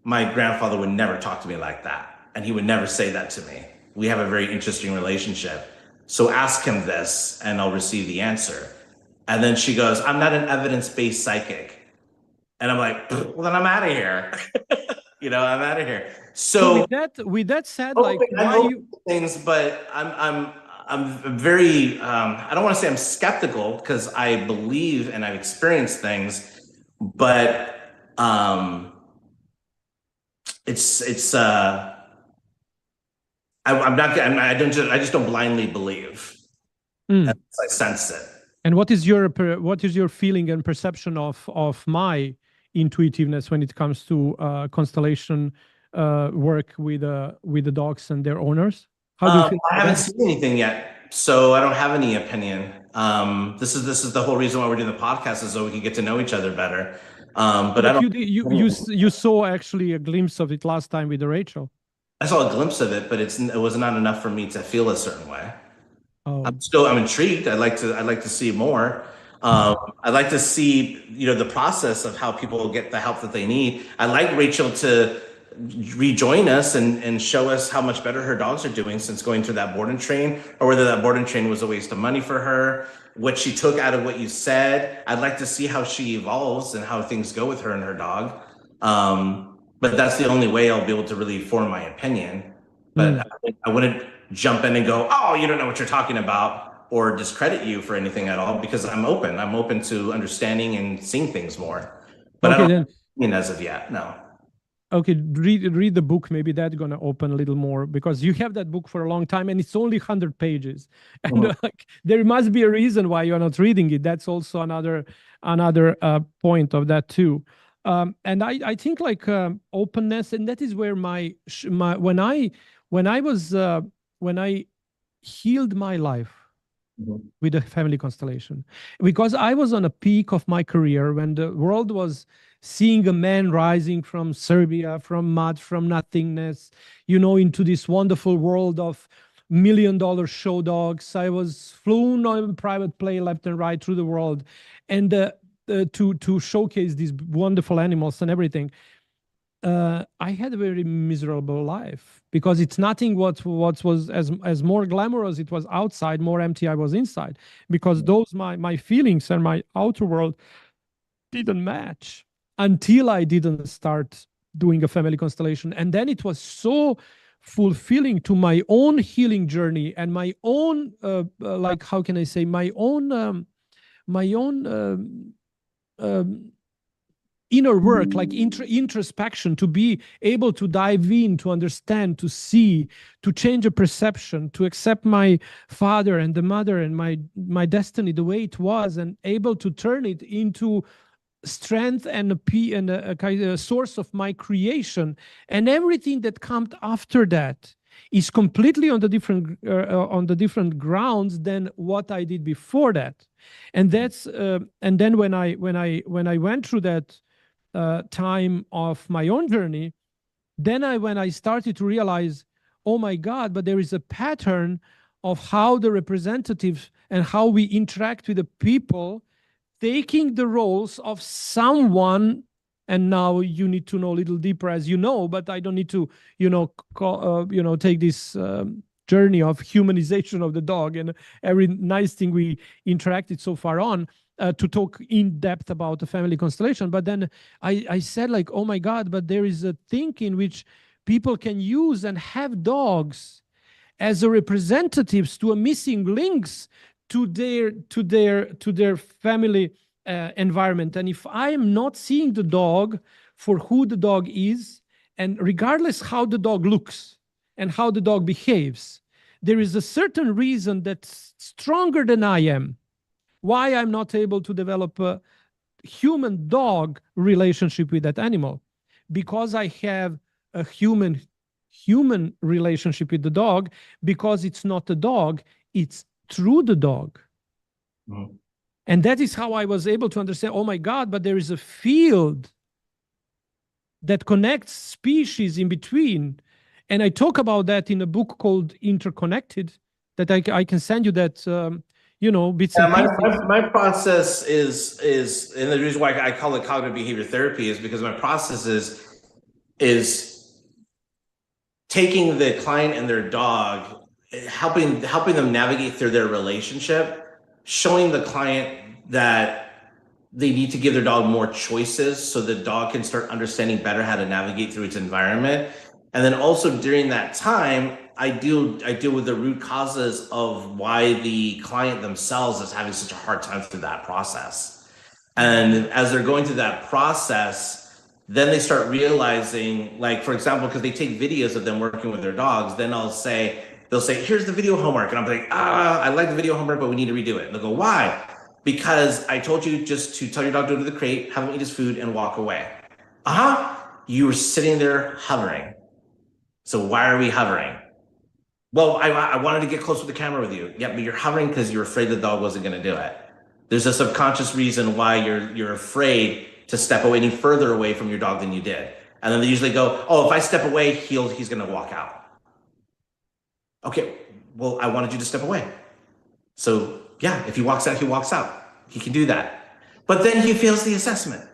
my grandfather would never talk to me like that. And he would never say that to me. We have a very interesting relationship. So ask him this and I'll receive the answer. And then she goes, I'm not an evidence-based psychic. And I'm like, well, then I'm out of here. I'm out of here. So with that said, like, why you things, but I'm very I don't want to say I'm skeptical, because I believe and I've experienced things, but it's I just don't blindly believe. I sense it. And what is your feeling and perception of my intuitiveness when it comes to constellation work with the dogs and their owners? How do you feel? I haven't seen anything yet, so I don't have any opinion. This is the whole reason why we're doing the podcast, is so we can get to know each other better. But I don't. You saw actually a glimpse of it last time with Rachel. I saw a glimpse of it, but it was not enough for me to feel a certain way. Oh. I'm intrigued. I'd like to see more. I'd like to see, the process of how people get the help that they need. I'd like Rachel to rejoin us and show us how much better her dogs are doing since going through that board and train, or whether that board and train was a waste of money for her, what she took out of what you said. I'd like to see how she evolves and how things go with her and her dog. But that's the only way I'll be able to really form my opinion. But I wouldn't jump in and go, oh, you don't know what you're talking about, or discredit you for anything at all, because I'm open to understanding and seeing things more. But okay, I don't mean as of yet, no. Okay, read the book. Maybe that's going to open a little more, because you have that book for a long time and it's only 100 pages. And like, there must be a reason why you're not reading it. That's also another point of that too. And I think like openness, and that is where when I healed my life with a family constellation, because I was on a peak of my career when the world was seeing a man rising from Serbia, from mud, from nothingness, into this wonderful world of $1 million show dogs. I was flown on private plane left and right through the world, and to showcase these wonderful animals and everything. I had a very miserable life, because it's nothing what was as more glamorous. It was outside, more empty I was inside, because those my feelings and my outer world didn't match until I didn't start doing a family constellation. And then it was so fulfilling to my own healing journey and my own like, how can I say, my own inner work, like introspection, to be able to dive in, to understand, to see, to change a perception, to accept my father and the mother and my destiny the way it was, and able to turn it into strength and a source of my creation. And everything that comes after that is completely on the different grounds than what I did before that. And that's and then when I went through that time of my own journey, then when I started to realize, oh my God, but there is a pattern of how the representatives and how we interact with the people, taking the roles of someone. And now you need to know a little deeper, as you know, but I don't need to, take this journey of humanization of the dog and every nice thing we interacted so far on to talk in depth about the family constellation. But then I said, like, oh my God, but there is a thing in which people can use and have dogs as a representatives to a missing links to their family environment. And if I am not seeing the dog for who the dog is, and regardless how the dog looks and how the dog behaves, there is a certain reason that's stronger than I am why I'm not able to develop a human-dog relationship with that animal, because I have a human relationship with the dog, because it's not a dog, it's through the dog. Mm-hmm. And that is how I was able to understand, oh my God, but there is a field that connects species in between. And I talk about that in a book called Interconnected, that I can send you that, bits and pieces. My process is, and the reason why I call it cognitive behavior therapy is because my process is taking the client and their dog, helping them navigate through their relationship, showing the client that they need to give their dog more choices so the dog can start understanding better how to navigate through its environment. And then also during that time, I deal with the root causes of why the client themselves is having such a hard time through that process. And as they're going through that process, then they start realizing, like, for example, because they take videos of them working with their dogs, then they'll say, here's the video homework. And I'm like, I like the video homework, but we need to redo it. And they'll go, why? Because I told you just to tell your dog to go to the crate, have him eat his food, and walk away. You were sitting there hovering. So why are we hovering? Well, I wanted to get close with the camera with you. Yeah, but you're hovering because you're afraid the dog wasn't going to do it. There's a subconscious reason why you're afraid to step away any further away from your dog than you did. And then they usually go, oh, if I step away, he's going to walk out. Okay, well, I wanted you to step away. So yeah, if he walks out, he walks out. He can do that. But then he fails the assessment.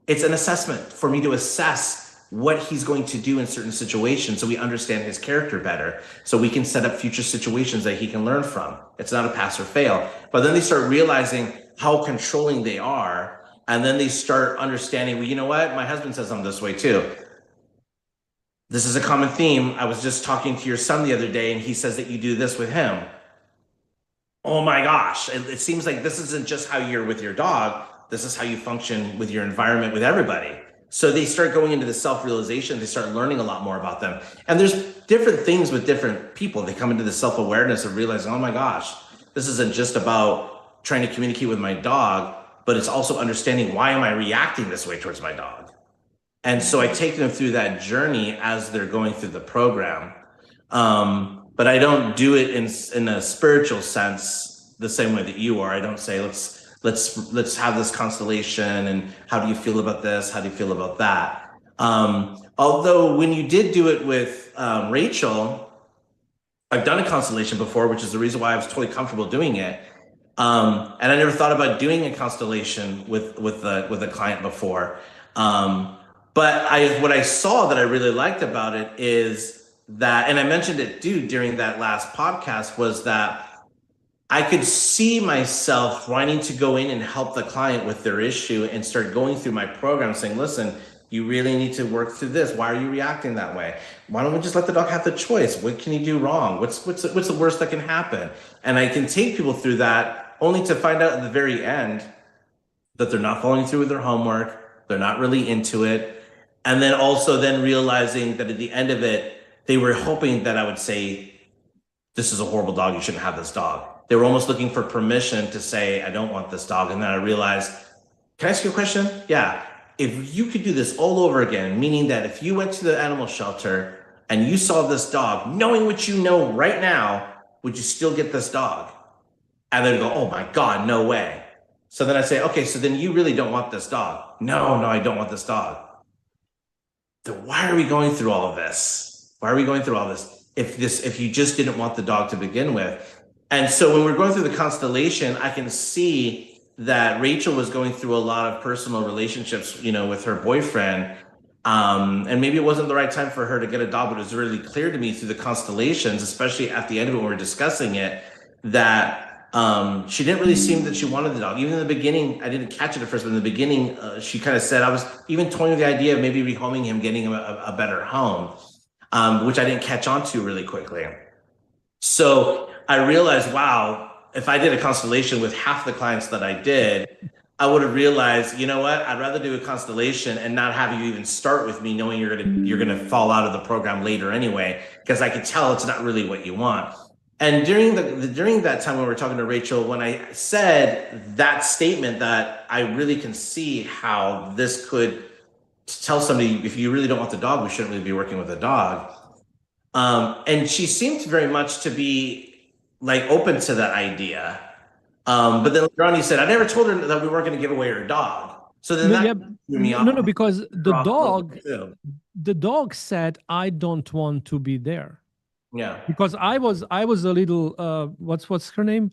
It's an assessment for me to assess what he's going to do in certain situations so we understand his character better, so we can set up future situations that he can learn from. It's not a pass or fail. But then they start realizing how controlling they are, and then they start understanding, well, you know what? My husband says I'm this way too. This is a common theme. I was just talking to your son the other day, and he says that you do this with him. Oh my gosh, it seems like this isn't just how you're with your dog. This is how you function with your environment, with everybody. So they start going into the self-realization. They start learning a lot more about them. And there's different things with different people. They come into the self-awareness of realizing, oh my gosh, this isn't just about trying to communicate with my dog, but it's also understanding, why am I reacting this way towards my dog? And so I take them through that journey as they're going through the program. But I don't do it in a spiritual sense the same way that you are. I don't say, let's have this constellation, and how do you feel about this? How do you feel about that? Although when you did do it with Rachel, I've done a constellation before, which is the reason why I was totally comfortable doing it. And I never thought about doing a constellation with a client before. But what I saw that I really liked about it is that, and I mentioned it during that last podcast, was that I could see myself wanting to go in and help the client with their issue and start going through my program saying, listen, you really need to work through this. Why are you reacting that way? Why don't we just let the dog have the choice? What can you do wrong? What's the worst that can happen? And I can take people through that, only to find out at the very end that they're not following through with their homework. They're not really into it. And then also realizing that at the end of it, they were hoping that I would say, this is a horrible dog. You shouldn't have this dog. They were almost looking for permission to say, I don't want this dog. And then I realized, can I ask you a question? Yeah. If you could do this all over again, meaning that if you went to the animal shelter and you saw this dog, knowing what you know right now, would you still get this dog? And they'd go, oh my God, no way. So then I say, okay, so then you really don't want this dog. No, I don't want this dog. Then why are we going through all of this? Why are we going through all this if you just didn't want the dog to begin with? And so when we're going through the constellation, I can see that Rachel was going through a lot of personal relationships, with her boyfriend. And maybe it wasn't the right time for her to get a dog, but it was really clear to me through the constellations, especially at the end of it when we were discussing it, that she didn't really seem that she wanted the dog. Even in the beginning, I didn't catch it at first, but in the beginning, she kind of said, I was even toying with the idea of maybe rehoming him, getting him a better home, which I didn't catch on to really quickly. So I realized, wow, if I did a constellation with half the clients that I did, I would have realized, you know what? I'd rather do a constellation and not have you even start with me, knowing you're gonna fall out of the program later anyway, because I could tell it's not really what you want. And during that time when we were talking to Rachel, when I said that statement, that I really can see how this could tell somebody, if you really don't want the dog, we shouldn't really be working with a dog. And she seemed very much to be open to that idea. But then later on, he said, I never told her that we weren't going to give away her dog. So then threw me off. No, because the dog said, I don't want to be there. Yeah. Because I was a little, what's her name?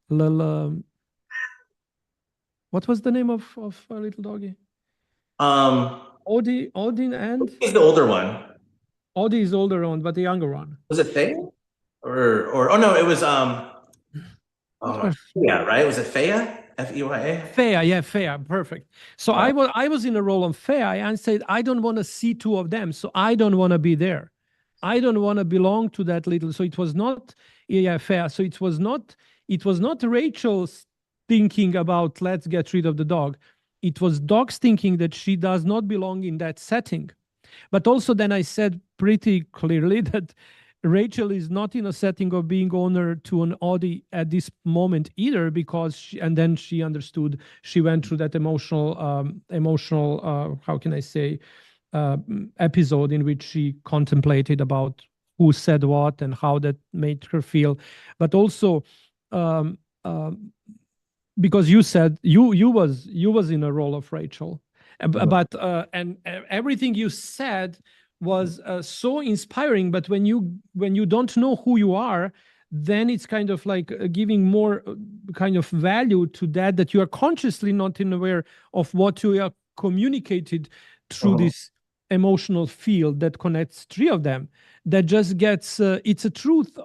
What was the name of a little doggy? Odin and? He's the older one. Odie is older one, but the younger one. Was it Faye? Or oh no, it was yeah, right? Was it Faya? F-E-Y-A? Fea, yeah, Fea, perfect. So I was in a role of Fea and said, I don't want to see two of them, so I don't want to be there. I don't want to belong to that little. So it was not, yeah, Fea. So it was not Rachel's thinking about let's get rid of the dog. It was dog's thinking that she does not belong in that setting. But also then I said pretty clearly that Rachel is not in a setting of being owner to an Audi at this moment either, because and then she understood. She went through that emotional, how can I say, episode in which she contemplated about who said what and how that made her feel. But also, because you said you was in a role of Rachel, but and everything you said was so inspiring, but when you don't know who you are, then it's kind of like giving more kind of value to that you are consciously not aware of what you are communicated through this emotional field that connects three of them, that just gets it's a truth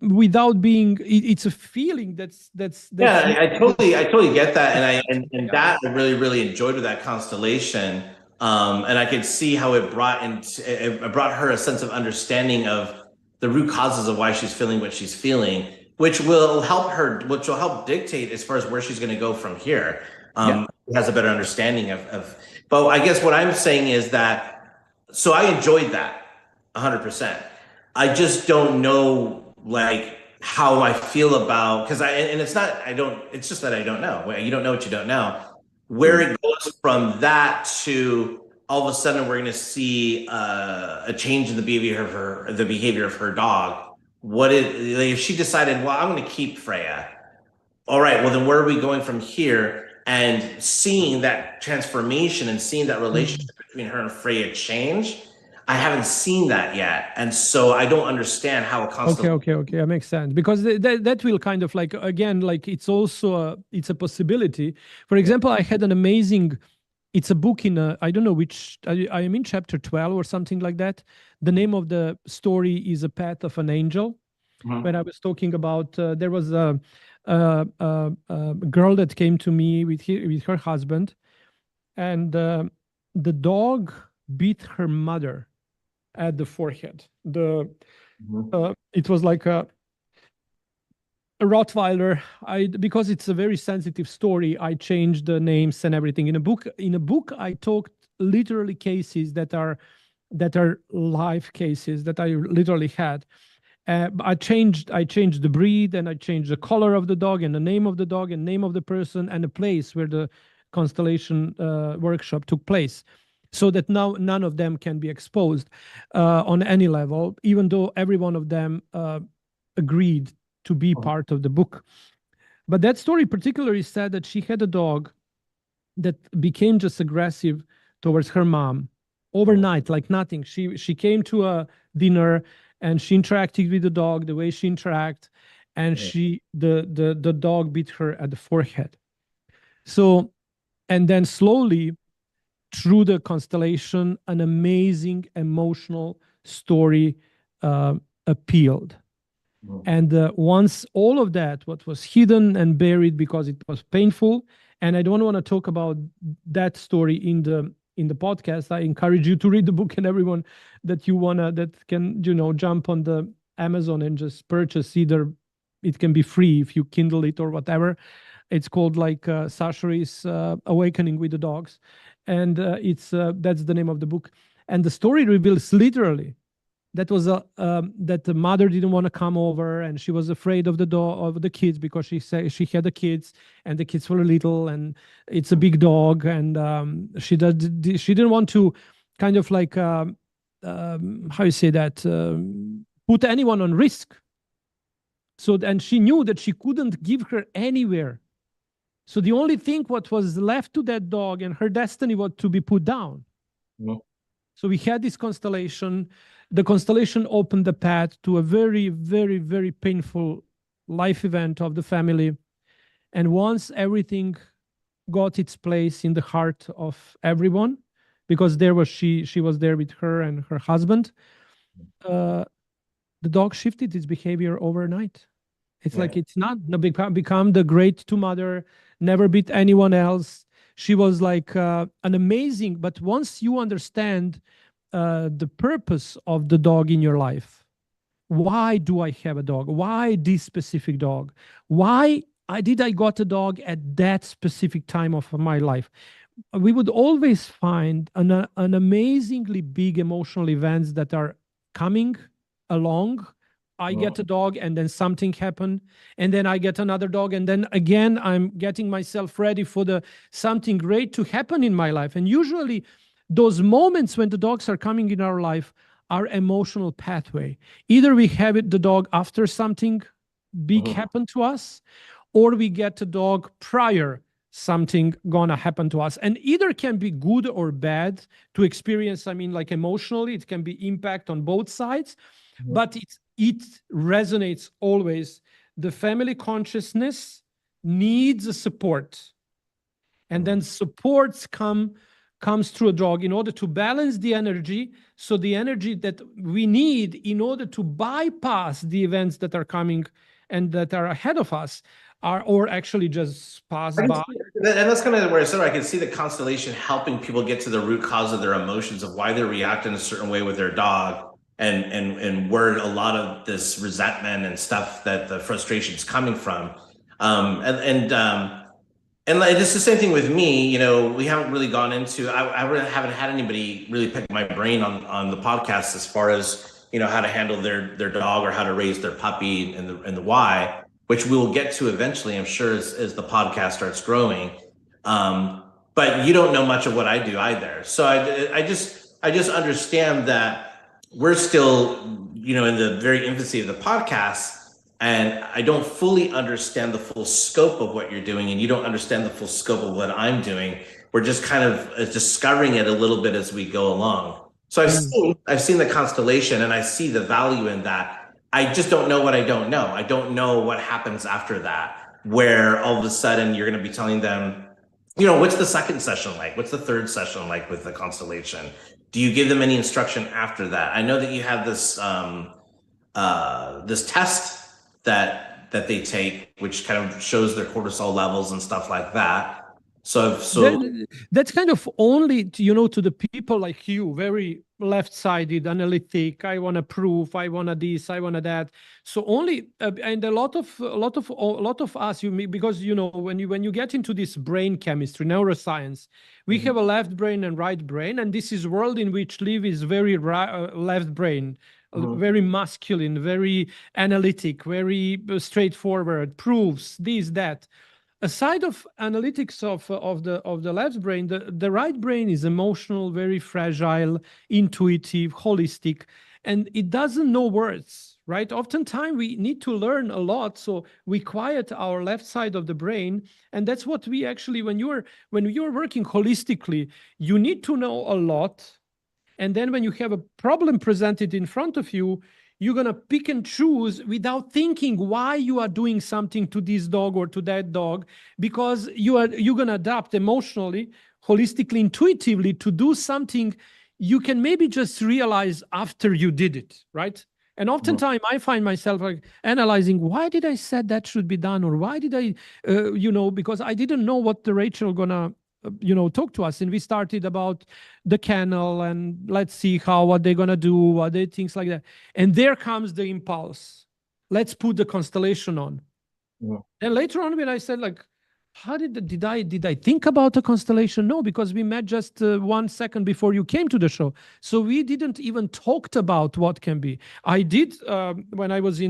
without being it's a feeling that's yeah, I totally get that, and that I really enjoyed with that constellation. And I could see how it brought her a sense of understanding of the root causes of why she's feeling what she's feeling, which will help dictate as far as where she's going to go from here. Has a better understanding of. But I guess what I'm saying is that, so I enjoyed that 100%. I just don't know like how I feel about, because it's just that I don't know. You don't know what you don't know. Where it goes from that to all of a sudden we're going to see a change in the behavior of her dog. If she decided, well, I'm going to keep Freya. All right, well then where are we going from here? And seeing that transformation and seeing that relationship between her and Freya change, I haven't seen that yet, and so I don't understand how a constellation. Okay, that makes sense, because that will kind of like, again, like it's also it's a possibility. For example, I had an amazing, it's a book in I don't know which, I am in chapter 12 or something like that. The name of the story is A Path of an Angel. When I was talking about there was a girl that came to me with her husband, and the dog beat her mother at the forehead. It was like a Rottweiler. Because it's a very sensitive story, I changed the names and everything. In a book, I talked literally cases that are live cases that I literally had. I changed the breed, and I changed the color of the dog and the name of the dog and name of the person and the place where the constellation workshop took place, so that now none of them can be exposed on any level, even though every one of them agreed to be part of the book. But that story particularly said that she had a dog that became just aggressive towards her mom overnight, like nothing. She came to a dinner and she interacted with the dog the way she interacted, and the dog beat her at the forehead. So, and then slowly, through the constellation, an amazing emotional story appealed. And once all of that, what was hidden and buried because it was painful, and I don't want to talk about that story in the podcast. I encourage you to read the book, and everyone that can jump on the Amazon and just purchase. Either it can be free if you Kindle it or whatever. It's called like Sasha's Awakening with the Dogs, and that's the name of the book. And the story reveals literally that the mother didn't want to come over, and she was afraid of the kids, because she said she had the kids and the kids were little and it's a big dog, and she didn't want to kind of like how you say that, put anyone on risk. So, and she knew that she couldn't give her anywhere. So the only thing what was left to that dog and her destiny was to be put down. So we had this constellation. The constellation opened the path to a very, very, very painful life event of the family. And once everything got its place in the heart of everyone, because she was there with her and her husband, the dog shifted its behavior overnight. It's like, it's not become the great to mother, never beat anyone else. She was like an amazing, but once you understand the purpose of the dog in your life, why do I have a dog? Why this specific dog? Why I got a dog at that specific time of my life? We would always find an amazingly big emotional events that are coming along. I get a dog and then something happened, and then I get another dog, and then again I'm getting myself ready for the something great to happen in my life. And usually those moments when the dogs are coming in our life are emotional pathway. Either we have the dog after something big happened to us, or we get a dog prior something gonna happen to us. And either can be good or bad to experience. I mean, like emotionally, it can be impact on both sides, but it resonates always. The family consciousness needs a support, and then supports comes through a dog in order to balance the energy. So the energy that we need in order to bypass the events that are coming and that are ahead of us or actually just pass by. And that's kind of where I said, I can see the constellation helping people get to the root cause of their emotions, of why they're reacting a certain way with their dog, and where a lot of this resentment and stuff, that the frustration is coming from. And like, it's the same thing with me. You know, we haven't really gone into, I really haven't had anybody really pick my brain on the podcast as far as, you know, how to handle their dog or how to raise their puppy and the why, which we will get to eventually, I'm sure, as the podcast starts growing. But you don't know much of what I do either. So I just understand that we're still, you know, in the very infancy of the podcast, and I don't fully understand the full scope of what you're doing, and you don't understand the full scope of what I'm doing. We're just kind of discovering it a little bit as we go along. So I've seen the constellation, and I see the value in that. I just don't know what I don't know. I don't know what happens after that, where all of a sudden you're going to be telling them, you know, what's the second session like? What's the third session like with the constellation? Do you give them any instruction after that? I know that you have this this test that they take, which kind of shows their cortisol levels and stuff like that. So that's kind of only, you know, to the people like you, very left-sided, analytic. I want to prove, I want to this, I want to that. So only, and a lot of us, because you know, when you get into this brain chemistry, neuroscience, we have a left brain and right brain, and this is world in which live is very left brain. Very masculine, very analytic, very straightforward, proofs, this, that. Aside of analytics of the left brain, the right brain is emotional, very fragile, intuitive, holistic, and it doesn't know words, right? Oftentimes we need to learn a lot, so we quiet our left side of the brain, and that's what we actually, when you're working holistically, you need to know a lot. And then when you have a problem presented in front of you, you're going to pick and choose without thinking why you are doing something to this dog or to that dog, because you're going to adapt emotionally, holistically, intuitively to do something you can maybe just realize after you did it, right? And oftentimes I find myself like analyzing, why did I said that should be done? Or why did I, because I didn't know what the Rachel gonna talk to us, and we started about the kennel and let's see what they're gonna do, what they things like that, and there comes the impulse, let's put the constellation on. And later on when I said like, how did I think about the constellation? No, because we met just 1 second before you came to the show, so we didn't even talked about what can be. I did when I was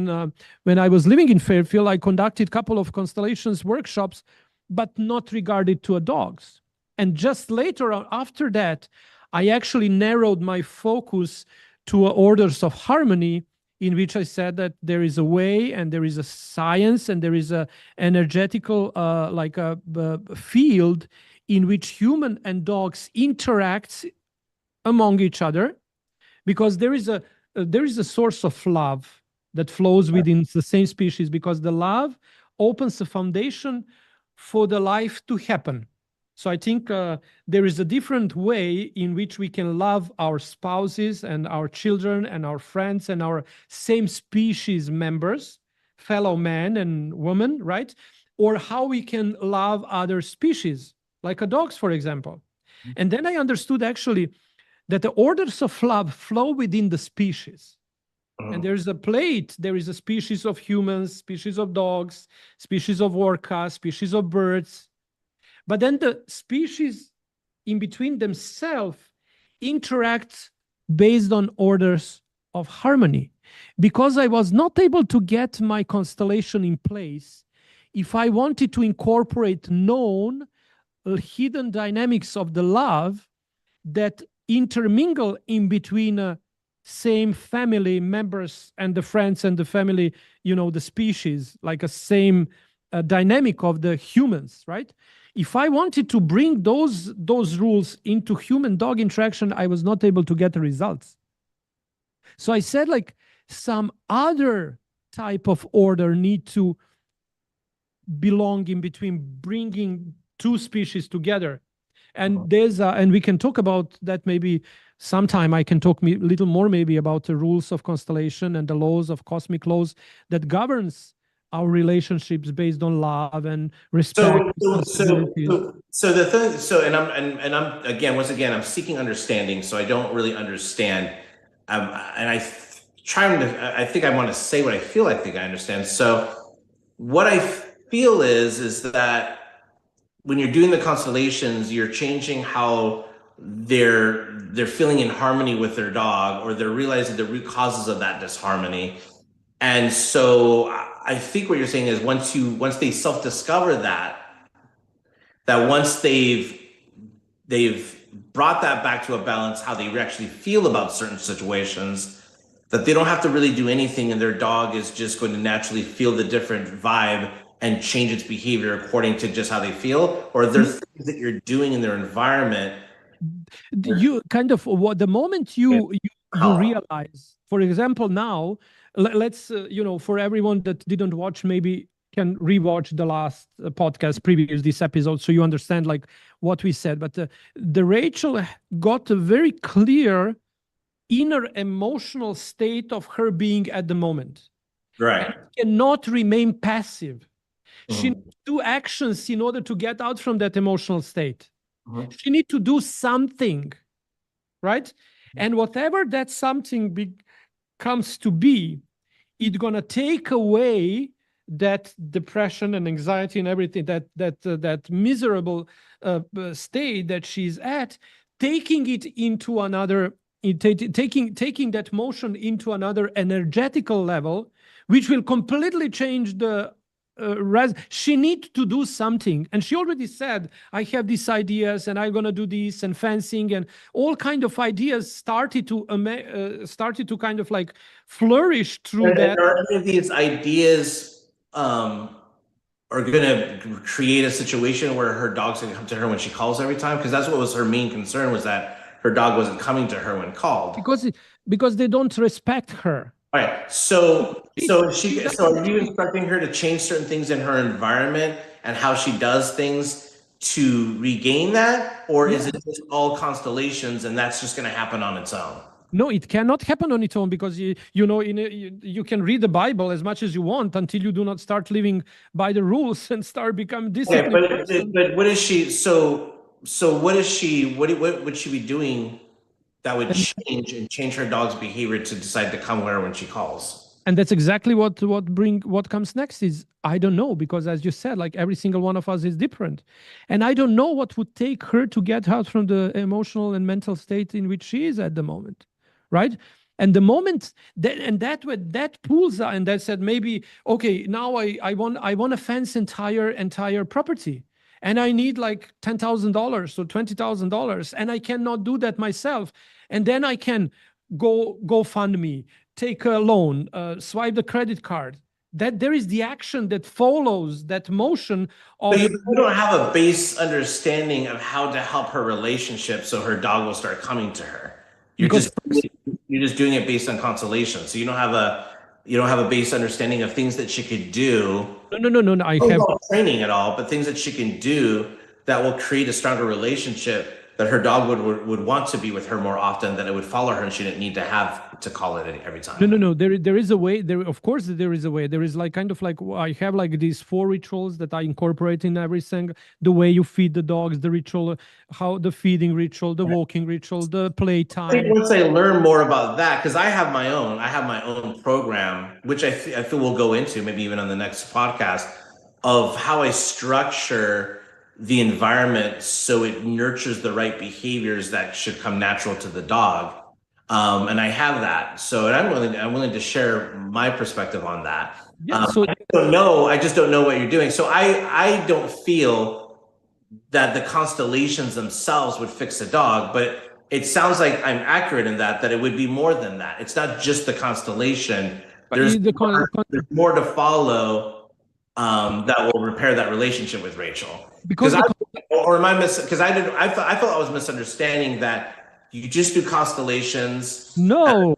living in Fairfield, I conducted a couple of constellations workshops, but not regarded to dogs. And just later on, after that, I actually narrowed my focus to orders of harmony, in which I said that there is a way and there is a science and there is a energetical field in which human and dogs interact among each other, because there is a source of love that flows within the same species, because the love opens the foundation for the life to happen. So I think there is a different way in which we can love our spouses and our children and our friends and our same species members, fellow man and woman, right? Or how we can love other species, like dogs, for example. And then I understood actually that the orders of love flow within the species. And there's a plate, there is a species of humans, species of dogs, species of orca, species of birds. But then the species in between themselves interact based on orders of harmony. Because I was not able to get my constellation in place, if I wanted to incorporate known hidden dynamics of the love that intermingle in between same family members and the friends and the family, the species, like a same dynamic of the humans, right? If I wanted to bring those rules into human-dog interaction, I was not able to get the results. So I said, like, some other type of order need to belong in between bringing two species together. And there's and we can talk about that maybe sometime. I can talk a little more maybe about the rules of constellation and the laws of cosmic laws that governs our relationships based on love and respect. So the thing, and I'm again, once again, I'm seeking understanding, so I don't really understand. And I think I want to say what I feel I think I understand. So what I feel is that when you're doing the constellations, you're changing how they're feeling in harmony with their dog, or they're realizing the root causes of that disharmony. And so I think what you're saying is once they self-discover that once they've brought that back to a balance, how they actually feel about certain situations, that they don't have to really do anything, and their dog is just going to naturally feel the different vibe and change its behavior according to just how they feel? Or are there things that you're doing in their environment? You kind of, the moment you realize, for example, now, let's, for everyone that didn't watch, maybe can rewatch the last podcast, previous this episode, so you understand like what we said. But the Rachel got a very clear inner emotional state of her being at the moment. Right. And cannot remain passive. She needs to do actions in order to get out from that emotional state. She needs to do something, right? And whatever that something comes to be, it's gonna take away that depression and anxiety and everything, that miserable state that she's at, taking it into another, taking that motion into another energetical level, which will completely change the she needs to do something. And she already said, I have these ideas and I'm going to do this, and fencing and all kind of ideas started to kind of like flourish through that. Are any of these ideas are going to create a situation where her dog's going to come to her when she calls every time? Because that's what was her main concern, was that her dog wasn't coming to her when called. Because they don't respect her. All right. So are you instructing her to change certain things in her environment and how she does things to regain that? Or is it just all constellations and that's just going to happen on its own? No, it cannot happen on its own, because you can read the Bible as much as you want until you do not start living by the rules and start becoming disciplined. Okay, but what is she? So what is she? What would she be doing that would change her dog's behavior to decide to come where when she calls? And that's exactly what comes next is, I don't know, because as you said, like every single one of us is different. And I don't know what would take her to get out from the emotional and mental state in which she is at the moment, right? And the moment that pulls her, and that said, maybe, okay, now I want to fence entire property. And I need like $10,000 or $20,000, and I cannot do that myself. And then I can go fund me, take a loan, swipe the credit card. That there is the action that follows that motion of. But you don't have a base understanding of how to help her relationship, so her dog will start coming to her. You're just doing it based on constellation. So you don't have a base understanding of things that she could do. No. I have not training at all, but things that she can do that will create a stronger relationship that her dog would want to be with her more often, that it would follow her and she didn't need to have to call it every time. No. There is a way. Of course, there is a way. There is like kind of like I have like these 4 rituals that I incorporate in everything. The way you feed the dogs, the ritual, how the feeding ritual, the walking ritual, the playtime. I think once I learn more about that, because I have my own program, which I feel we'll go into maybe even on the next podcast, of how I structure the environment so it nurtures the right behaviors that should come natural to the dog. And I have that. So and I'm willing to share my perspective on that. Yeah, I just don't know what you're doing. So I don't feel that the constellations themselves would fix a dog, but it sounds like I'm accurate in that it would be more than that. It's not just the constellation. There's more to follow that will repair that relationship with Rachel. Because I thought I was misunderstanding that you just do constellations. No,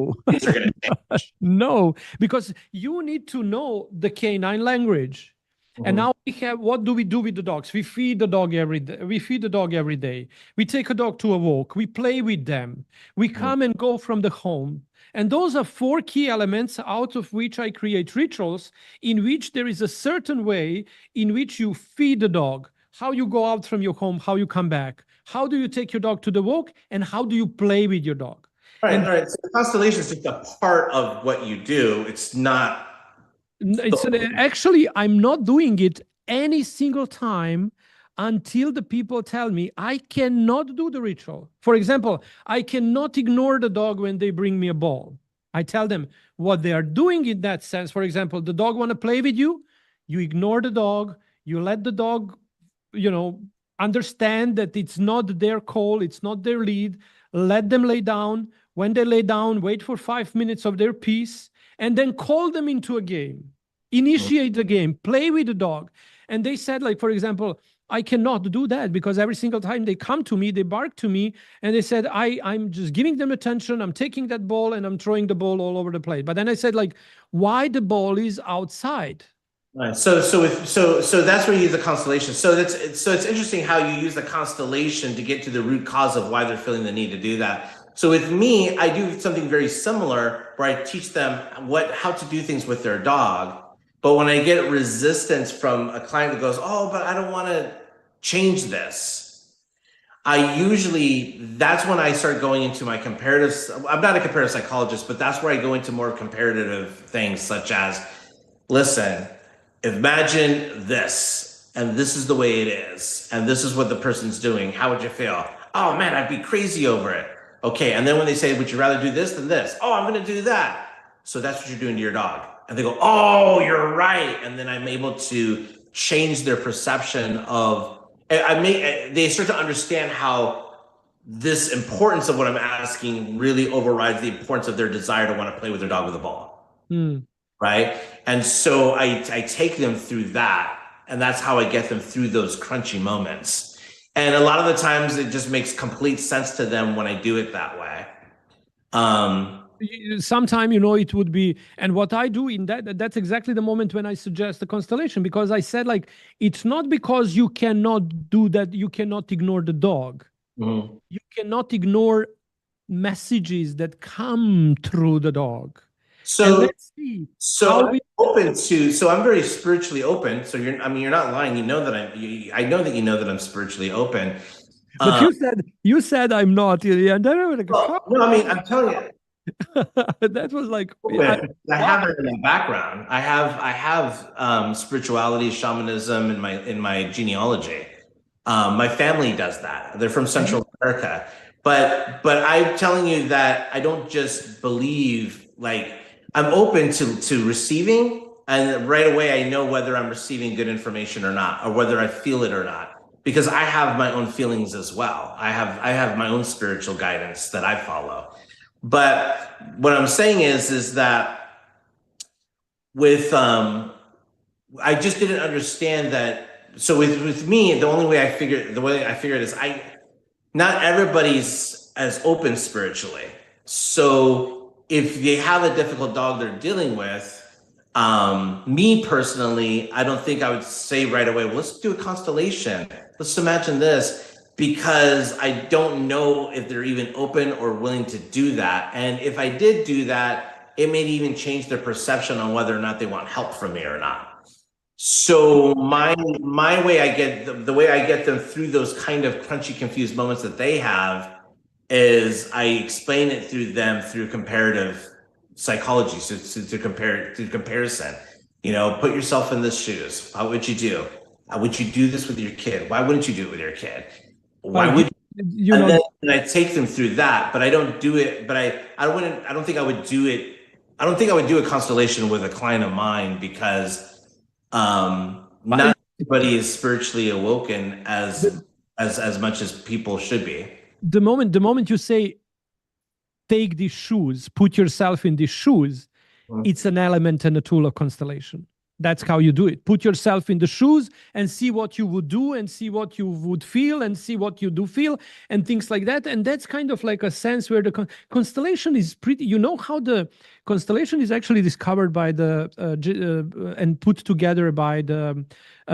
no, because you need to know the canine language. Mm-hmm. And now we have, what do we do with the dogs? We feed the dog every day. We take a dog to a walk. We play with them. We come and go from the home. And those are 4 key elements out of which I create rituals in which there is a certain way in which you feed the dog, how you go out from your home, how you come back, how do you take your dog to the walk, and how do you play with your dog. All right. So the constellation is just a part of what you do. It's not. Actually, I'm not doing it any single time until the people tell me I cannot do the ritual. For example, I cannot ignore the dog when they bring me a ball. I tell them what they are doing in that sense. For example, the dog want to play with you, you ignore the dog, you let the dog, understand that it's not their call, it's not their lead, let them lay down. When they lay down, wait for 5 minutes of their peace, and then call them into a game, initiate the game, play with the dog. And they said, like, for example, I cannot do that because every single time they come to me, they bark to me, and they said, I'm just giving them attention, I'm taking that ball and I'm throwing the ball all over the place. But then I said, like, why the ball is outside? Right. So that's where you use the constellation. So it's interesting how you use the constellation to get to the root cause of why they're feeling the need to do that. So with me, I do something very similar where I teach them how to do things with their dog. But when I get resistance from a client that goes, oh, but I don't want to change this, that's when I start going into my comparative. I'm not a comparative psychologist, but that's where I go into more comparative things such as, listen, imagine this, and this is the way it is, and this is what the person's doing. How would you feel? Oh man, I'd be crazy over it. Okay, and then when they say, would you rather do this than this? Oh, I'm gonna do that. So that's what you're doing to your dog. And they go, oh, you're right. And then I'm able to change their perception of, they start to understand how this importance of what I'm asking really overrides the importance of their desire to want to play with their dog with a ball. Right? And so I take them through that, and that's how I get them through those crunchy moments. And a lot of the times it just makes complete sense to them when I do it that way. Sometime, it would be, and what I do in that's exactly the moment when I suggest the constellation, because I said, like, it's not because you cannot do that, you cannot ignore the dog. Mm-hmm. You cannot ignore messages that come through the dog. So let's see. So I'm very spiritually open. So you're not lying. I know that you know that I'm spiritually open. But you said I'm not. And then I was like, I'm telling you. That was like, I have it in my background. I have spirituality, shamanism in my genealogy. My family does that. They're from Central America. But I'm telling you that I don't just believe, like, I'm open to receiving, and right away I know whether I'm receiving good information or not, or whether I feel it or not, because I have my own feelings as well. I have my own spiritual guidance that I follow. But what I'm saying is that with I just didn't understand that. So with me, the way I figure it is not everybody's as open spiritually. So if they have a difficult dog they're dealing with, me personally, I don't think I would say right away, well, let's do a constellation. Let's imagine this. because I don't know if they're even open or willing to do that. And if I did do that, it may even change their perception on whether or not they want help from me or not. So my way I get the way I get them through those kind of crunchy, confused moments that they have is I explain it through them through comparative psychology, so to comparison. You know, put yourself in this shoes. How would you do? How would you do this with your kid? Why wouldn't you do it with your kid? Why would you? And then I take them through that, but I don't do it. But I don't think I would do it. I don't think I would do a constellation with a client of mine because not everybody is spiritually awoken as much as people should be. The moment you say, take these shoes, put yourself in these shoes, it's an element and a tool of constellation. That's how you do it. Put yourself in the shoes and see what you would do and see what you would feel and see what you do feel and things like that. And that's kind of like a sense where the constellation is pretty, you know how the constellation is actually discovered by the, and put together by the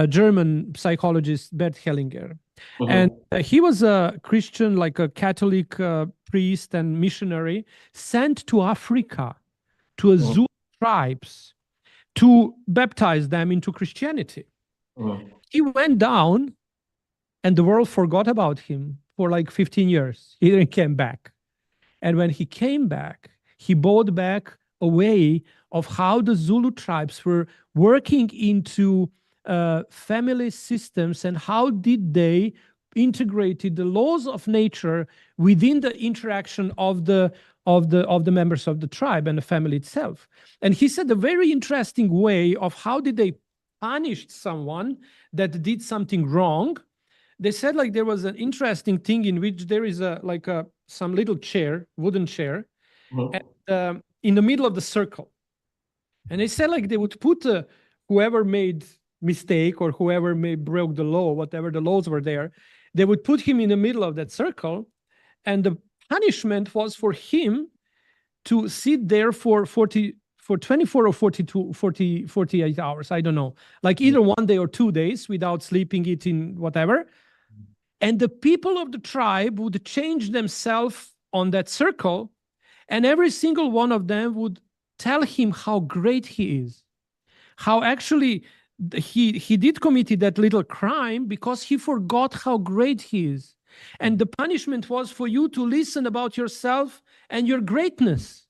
German psychologist Bert Hellinger. And he was a Christian, like a Catholic priest and missionary sent to Africa, to a Zulu tribes, to baptize them into Christianity. He went down and the world forgot about him for like 15 years. He didn't came back. And when he came back, he brought back a way of how the Zulu tribes were working into family systems and how did they integrated the laws of nature within the interaction of the members of the tribe and the family itself. And he said a very interesting way of how did they punish someone that did something wrong. They said like there was an interesting thing in which there is some little chair, wooden chair, and, in the middle of the circle. And they said like they would put whoever made mistake or whoever broke the law, whatever the laws were there, they would put him in the middle of that circle, and the punishment was for him to sit there for 24 or 48 hours. I don't know, like either 1 day or 2 days without sleeping, eating, whatever. And the people of the tribe would change themselves on that circle, and every single one of them would tell him how great he is, how actually he did commit that little crime because he forgot how great he is. And the punishment was for you to listen about yourself and your greatness.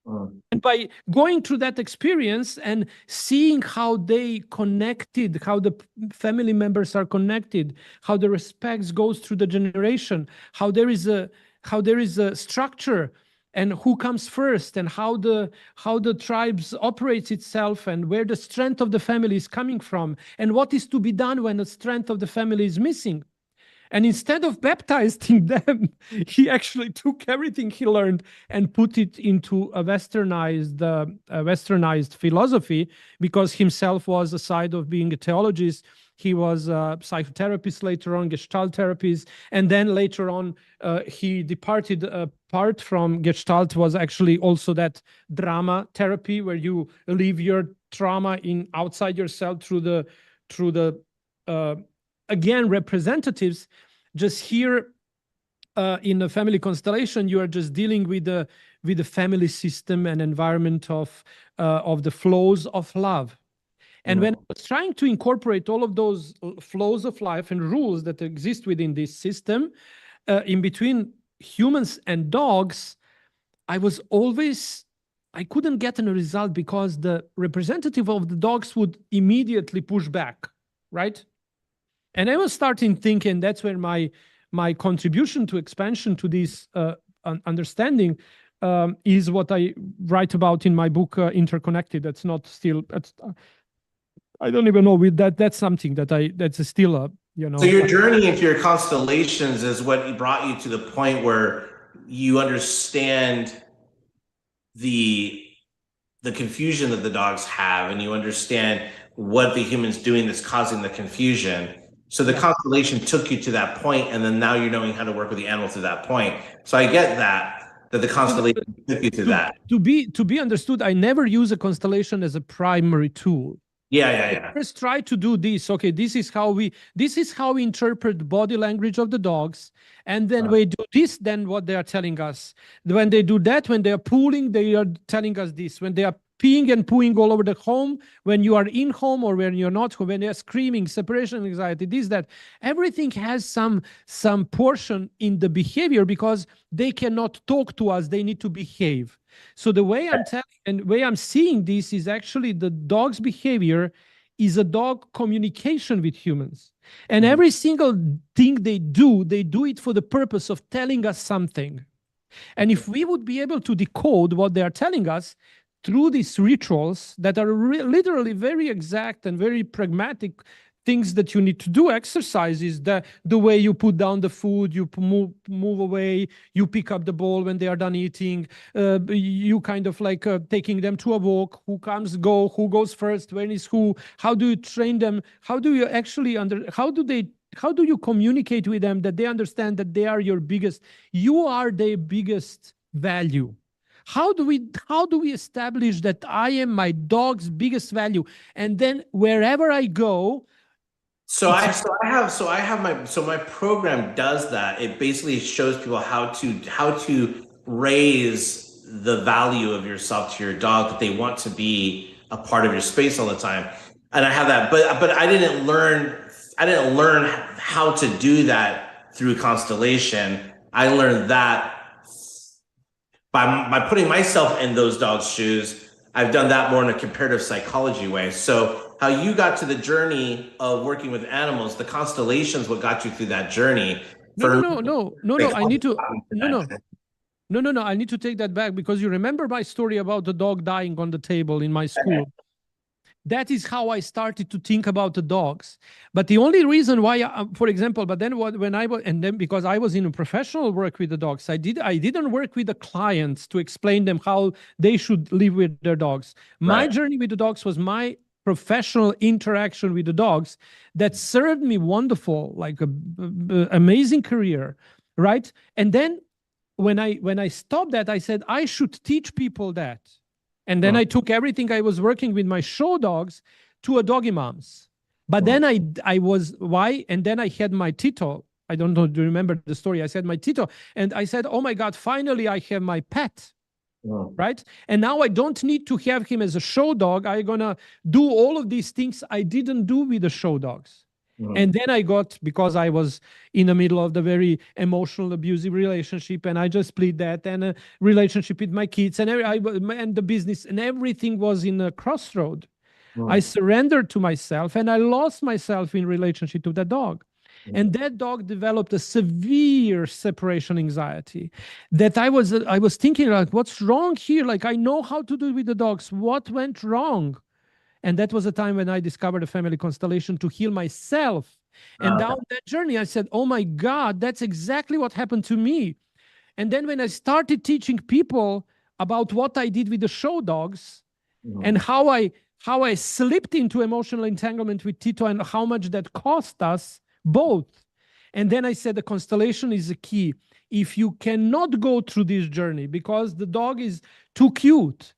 And by going through that experience and seeing how they connected, how the family members are connected, how the respect goes through the generation, how there is a structure, and who comes first, and how the tribes operates itself, and where the strength of the family is coming from, and what is to be done when the strength of the family is missing. And instead of baptizing them, he actually took everything he learned and put it into a westernized philosophy, because himself was aside of being a theologist, he was a psychotherapist later on, Gestalt therapist, and then later on he departed. Apart from Gestalt was actually also that drama therapy, where you leave your trauma in outside yourself through the again representatives. Just here in the family constellation, you are just dealing with the family system and environment of the flows of love. And when I was trying to incorporate all of those flows of life and rules that exist within this system, in between humans and dogs, I couldn't get a result because the representative of the dogs would immediately push back, right? And I was starting thinking that's where my contribution to expansion to this understanding is what I write about in my book, Interconnected. That's not still... I don't even know with that. That's something that's still a, you know. So your journey into your constellations is what brought you to the point where you understand the confusion that the dogs have, and you understand what the human's doing that's causing the confusion. So the constellation took you to that point, and then now you're knowing how to work with the animal to that point. So I get that the constellation took you to that. To be understood, I never use a constellation as a primary tool. Yeah. First try to do this. Okay, this is how we interpret body language of the dogs. And then we do this, then what they are telling us. When they do that, when they are pulling, they are telling us this. When they are peeing and pooing all over the home, when you are in home or when you're not home, when they are screaming, separation anxiety, this, that, everything has some portion in the behavior because they cannot talk to us, they need to behave. So the way I'm telling and the way I'm seeing this is actually the dog's behavior is a dog communication with humans. And every single thing they do it for the purpose of telling us something. And if we would be able to decode what they are telling us through these rituals that are literally very exact and very pragmatic things that you need to do, exercises, the way you put down the food, you move away, you pick up the bowl when they are done eating, you kind of like taking them to a walk, who goes first, when is who, how do you train them, how do you actually how do you communicate with them that they understand that they are you are their biggest value? How do we establish that I am my dog's biggest value? And then wherever I go, my program does that. It basically shows people how to raise the value of yourself to your dog, that they want to be a part of your space all the time. And I have that, but I didn't learn how to do that through Constellation. I learned that by putting myself in those dogs' shoes. I've done that more in a comparative psychology way. So how you got to the journey of working with animals, the constellations, what got you through that journey. No. I need to I need to take that back, because you remember my story about the dog dying on the table in my school. Okay. That is how I started to think about the dogs. But the only reason why, for example, but then because I was in a professional work with the dogs, I didn't work with the clients to explain them how they should live with their dogs. My journey with the dogs was my professional interaction with the dogs that served me wonderful, like a amazing career, right? And then when I stopped that, I said I should teach people that. And then I took everything I was working with my show dogs to a doggy moms. But then I was, why? And then I had my Tito. I don't know, do you remember the story? I said my Tito. And I said, oh my God, finally I have my pet. Right? And now I don't need to have him as a show dog. I'm going to do all of these things I didn't do with the show dogs. And then I got, because I was in the middle of the very emotional, abusive relationship, and I just split that, and a relationship with my kids, and the business, and everything was in a crossroad. I surrendered to myself, and I lost myself in relationship to that dog. And that dog developed a severe separation anxiety that I was thinking, like, what's wrong here? Like, I know how to do it with the dogs. What went wrong? And that was a time when I discovered a family constellation to heal myself. And down that journey, I said, oh my God, that's exactly what happened to me. And then when I started teaching people about what I did with the show dogs and how I slipped into emotional entanglement with Tito and how much that cost us both. And then I said, the constellation is the key. If you cannot go through this journey because the dog is too cute,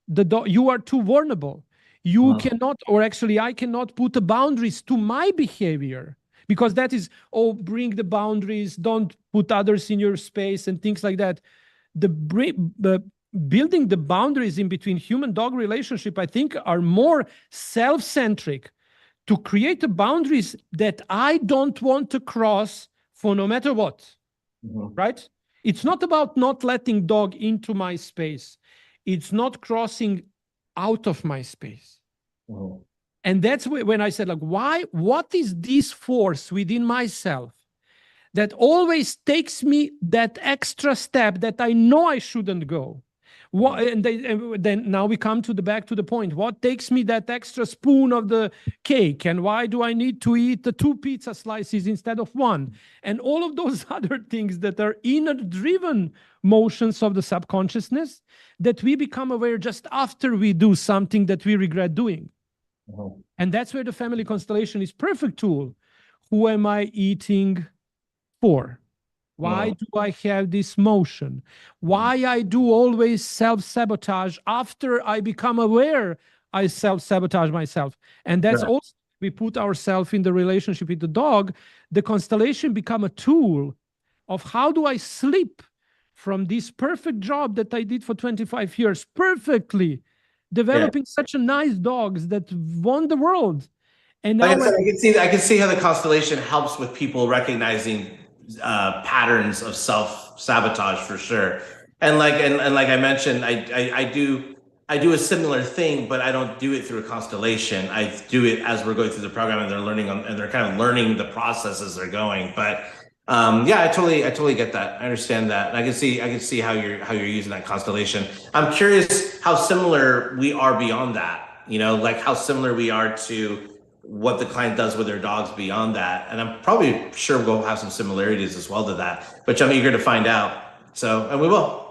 you are too vulnerable. You cannot, or actually I cannot put the boundaries to my behavior, because that is, bring the boundaries, don't put others in your space and things like that. The building the boundaries in between human-dog relationship, I think, are more self-centric, to create the boundaries that I don't want to cross for no matter what, right? It's not about not letting dog into my space. It's not crossing out of my space. And that's when I said, like, what is this force within myself that always takes me that extra step that I know I shouldn't go? And then now we come back to the point. What takes me that extra spoon of the cake? And why do I need to eat the 2 pizza slices instead of 1? And all of those other things that are inner-driven motions of the subconsciousness that we become aware just after we do something that we regret doing. And that's where the family constellation is perfect tool. Who am I eating for? Why do I have this motion? Why I do always self-sabotage after I become aware I self-sabotage myself. And that's also, we put ourselves in the relationship with the dog. The constellation become a tool of how do I slip from this perfect job that I did for 25 years, perfectly, developing such a nice dogs that won the world. And now I can see how the constellation helps with people recognizing patterns of self-sabotage for sure. And like I mentioned, I do a similar thing, but I don't do it through a constellation. I do it as we're going through the program, and they're learning and they're kind of learning the process as they're going. But yeah, I totally get that. I understand that. And I can see how you're using that constellation. I'm curious how similar we are beyond that. You know, like how similar we are to what the client does with their dogs beyond that. And I'm probably sure we'll have some similarities as well to that, which I'm eager to find out. So, and we will.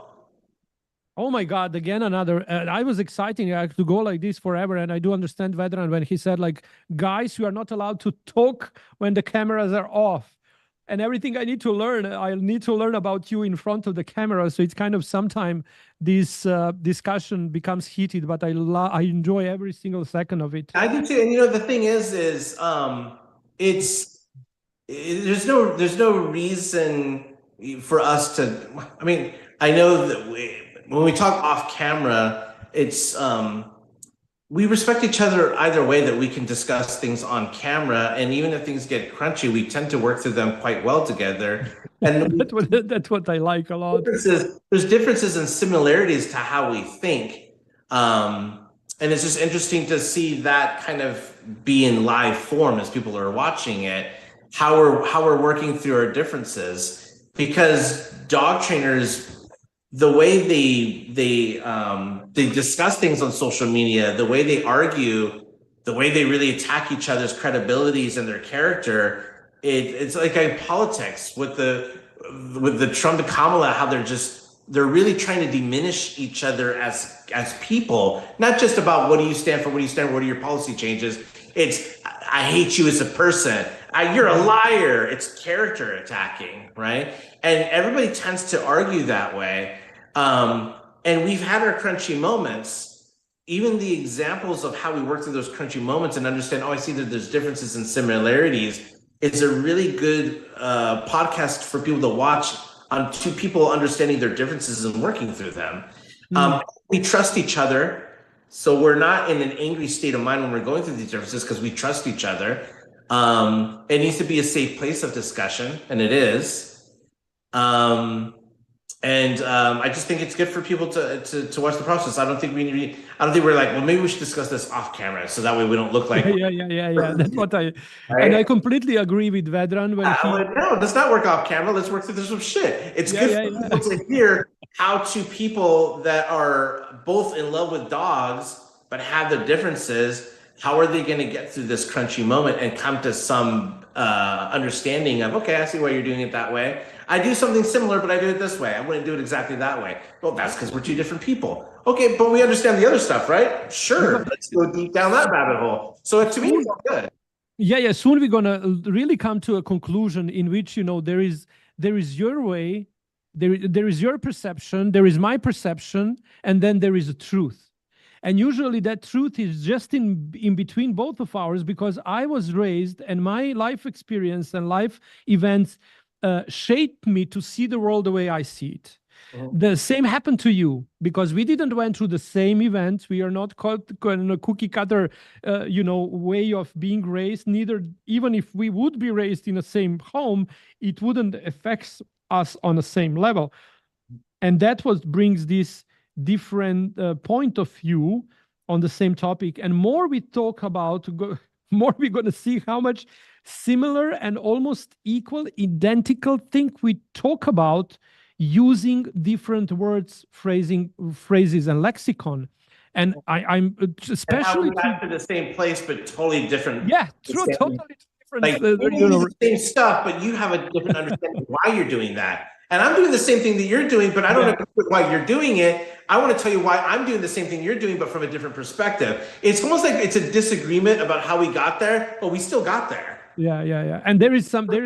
Oh my God, again, another, I was excited to go like this forever. And I do understand Vedran when he said, like, guys, you are not allowed to talk when the cameras are off. And everything I need to learn about you in front of the camera. So it's kind of sometime this discussion becomes heated, but I enjoy every single second of it. I do too. And you know, the thing is there's no reason for us to, I mean, I know that when we talk off camera, it's, we respect each other either way, that we can discuss things on camera. And even if things get crunchy, we tend to work through them quite well together. And that's what I like a lot. There's differences and similarities to how we think. And it's just interesting to see that kind of be in live form as people are watching it, how we're working through our differences. Because dog trainers, the way they discuss things on social media, the way they argue, the way they really attack each other's credibilities and their character, it's like in politics with the Trump and Kamala, how they're really trying to diminish each other as people, not just about what do you stand for, what are your policy changes. It's I hate you as a person. You're a liar. It's character attacking, right? And everybody tends to argue that way. And we've had our crunchy moments. Even the examples of how we work through those crunchy moments and understand, I see that there's differences and similarities, is a really good podcast for people to watch on two people understanding their differences and working through them. We trust each other. So we're not in an angry state of mind when we're going through these differences because we trust each other. It needs to be a safe place of discussion, and it is. I just think it's good for people to watch the process. I don't think we're like, well, maybe we should discuss this off camera so that way we don't look like yeah. That's what right? And I completely agree with Vedran no, let's not work off camera. Let's work through some shit. It's good for people to hear how two people that are both in love with dogs but have the differences, how are they going to get through this crunchy moment and come to some understanding of, okay, I see why you're doing it that way. I do something similar, but I do it this way. I wouldn't do it exactly that way. Well, that's because we're two different people. Okay, but we understand the other stuff, right? Sure, let's go deep down that rabbit hole. So to me, it's all good. Yeah. Soon we're gonna really come to a conclusion in which, you know, there is your way, there is your perception, there is my perception, and then there is a truth. And usually that truth is just in between both of ours, because I was raised and my life experience and life events shaped me to see the world the way I see it. The same happened to you, because we didn't went through the same events. We are not called in a cookie cutter, way of being raised. Neither, even if we would be raised in the same home, it wouldn't affect us on the same level. And that what brings this different point of view on the same topic. And more we talk about, more we're going to see how much similar and almost equal, identical thing we talk about using different words, phrases, and lexicon. And I'm especially back to the same place, but totally different. Yeah, totally different. Like the same stuff, but you have a different understanding of why you're doing that. And I'm doing the same thing that you're doing, but I don't know why you're doing it. I want to tell you why I'm doing the same thing you're doing, but from a different perspective. It's almost like it's a disagreement about how we got there, but we still got there. Yeah. And there is something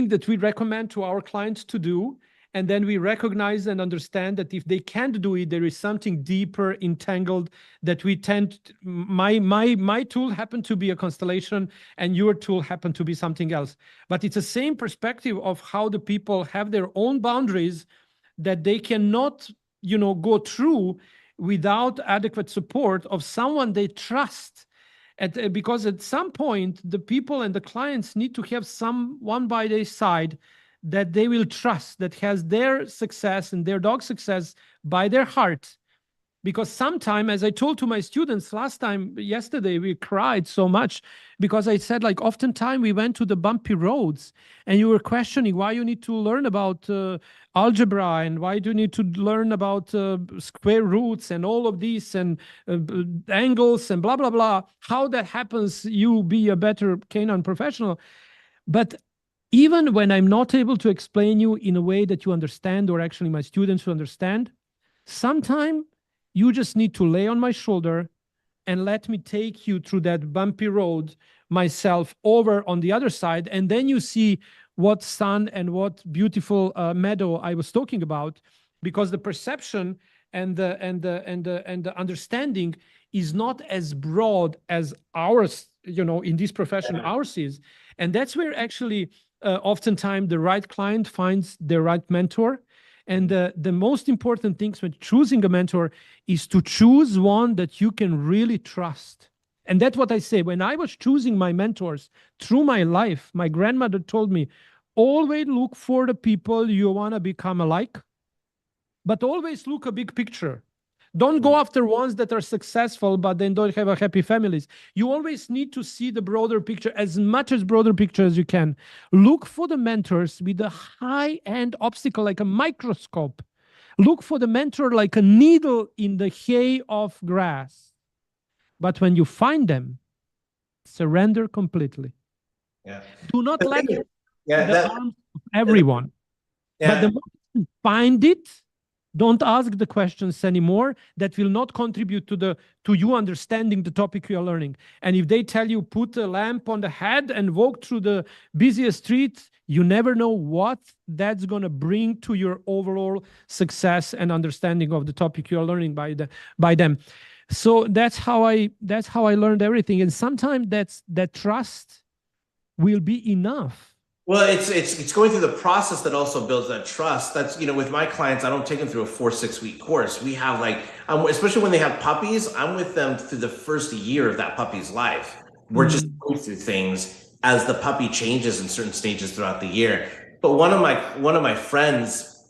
that we recommend to our clients to do. And then we recognize and understand that if they can't do it, there is something deeper entangled that we tend to, my tool happened to be a constellation and your tool happened to be something else. But it's the same perspective of how the people have their own boundaries that they cannot, go through without adequate support of someone they trust. Because at some point, the people and the clients need to have someone by their side that they will trust, that has their success and their dog success by their heart. Because sometimes, as I told to my students yesterday, we cried so much because I said, like, oftentimes we went to the bumpy roads and you were questioning why you need to learn about algebra and why do you need to learn about square roots and all of these and angles and blah, blah, blah. How that happens, you be a better canine professional. But even when I'm not able to explain you in a way that you understand, or actually my students will understand, sometimes you just need to lay on my shoulder and let me take you through that bumpy road myself over on the other side. And then you see what sun and what beautiful meadow I was talking about, because the perception and the understanding is not as broad as ours, in this profession, ours is. And that's where actually oftentimes the right client finds the right mentor. And the most important things when choosing a mentor is to choose one that you can really trust. And that's what I say. When I was choosing my mentors through my life, my grandmother told me, always look for the people you want to become alike, but always look a big picture. Don't go after ones that are successful, but then don't have a happy families. You always need to see the broader picture, as much as broader picture as you can. Look for the mentors with a high-end obstacle, like a microscope. Look for the mentor like a needle in the hay of grass. But when you find them, surrender completely. Yeah. Do not let the arms of everyone. Yeah. But the moment you find it, don't ask the questions anymore that will not contribute to you understanding the topic you are learning. And if they tell you put a lamp on the head and walk through the busiest street, you never know what that's going to bring to your overall success and understanding of the topic you are learning by them. So that's how I learned everything. And sometimes that trust will be enough. Well, it's going through the process that also builds that trust. That's, with my clients, I don't take them through a 4-6 week course. We have especially when they have puppies, I'm with them through the first year of that puppy's life. We're just going through things as the puppy changes in certain stages throughout the year. But one of my friends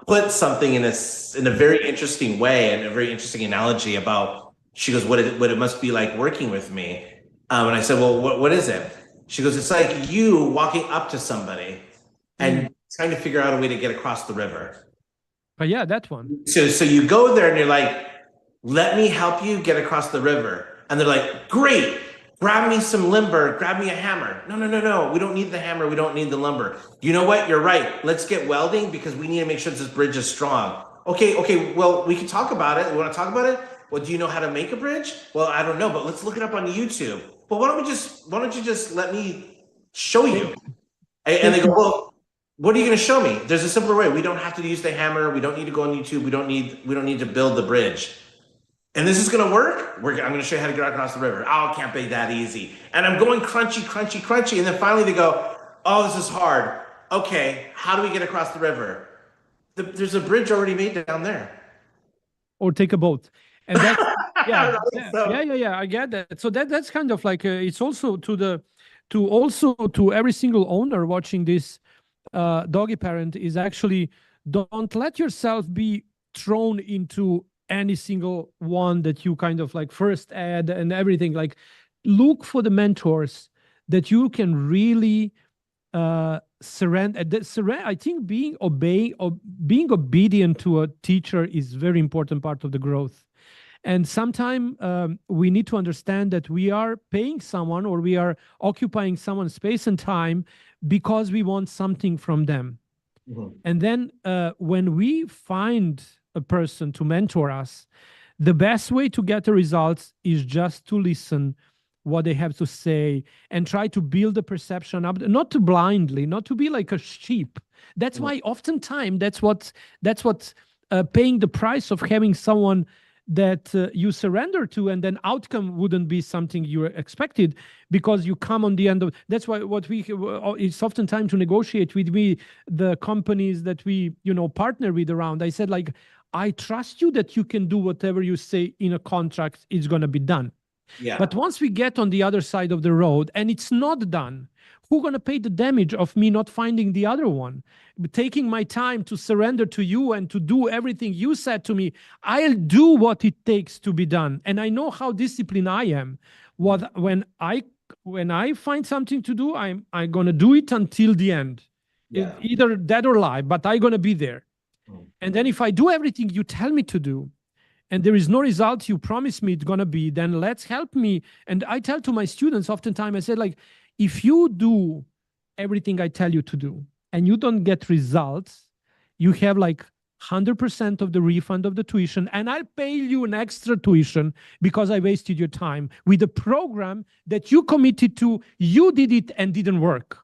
put something in a very interesting way and a very interesting analogy about, she goes, what it must be like working with me. And I said, well, what is it? She goes, it's like you walking up to somebody and trying to figure out a way to get across the river. But yeah, that one. So you go there and you're like, let me help you get across the river. And they're like, great, grab me some lumber, grab me a hammer. No. We don't need the hammer. We don't need the lumber. You know what? You're right. Let's get welding because we need to make sure this bridge is strong. Okay. Well, we can talk about it. You want to talk about it? Well, do you know how to make a bridge? Well, I don't know, but let's look it up on YouTube. But why don't you just let me show you? And they go, well, what are you going to show me? There's a simpler way. We don't have to use the hammer. We don't need to go on YouTube. We don't need to build the bridge. And this is going to work. I'm going to show you how to get across the river. Oh, it can't be that easy. And I'm going crunchy. And then finally they go, oh, this is hard. Okay, how do we get across the river? There's a bridge already made down there. Or take a boat. And that's, yeah, I get that. So that's kind of like it's also to every single owner watching this doggy parent is actually, don't let yourself be thrown into any single one that you kind of like first add and everything. Like, look for the mentors that you can really surrender. I think being obedient to a teacher is very important part of the growth. And sometimes we need to understand that we are paying someone or we are occupying someone's space and time because we want something from them. Mm-hmm. And then when we find a person to mentor us, the best way to get the results is just to listen what they have to say, and try to build a perception up, not to blindly, not to be like a sheep. That's why oftentimes that's what paying the price of having someone that you surrender to, and then outcome wouldn't be something you expected, because you come on the end of. That's why what we it's often time to negotiate with me, the companies that we partner with around. I said, like, I trust you that you can do whatever you say in a contract, it's going to be done. Yeah. But once we get on the other side of the road and it's not done, who's going to pay the damage of me not finding the other one? Taking my time to surrender to you and to do everything you said to me, I'll do what it takes to be done. And I know how disciplined I am. When I find something to do, I'm going to do it until the end. Yeah. Either dead or alive, but I'm going to be there. And then if I do everything you tell me to do, and there is no result you promise me it's going to be, then let's help me. And I tell to my students oftentimes, I say, like, if you do everything I tell you to do and you don't get results, you have like 100% of the refund of the tuition, and I'll pay you an extra tuition because I wasted your time with a program that you committed to, you did it and didn't work.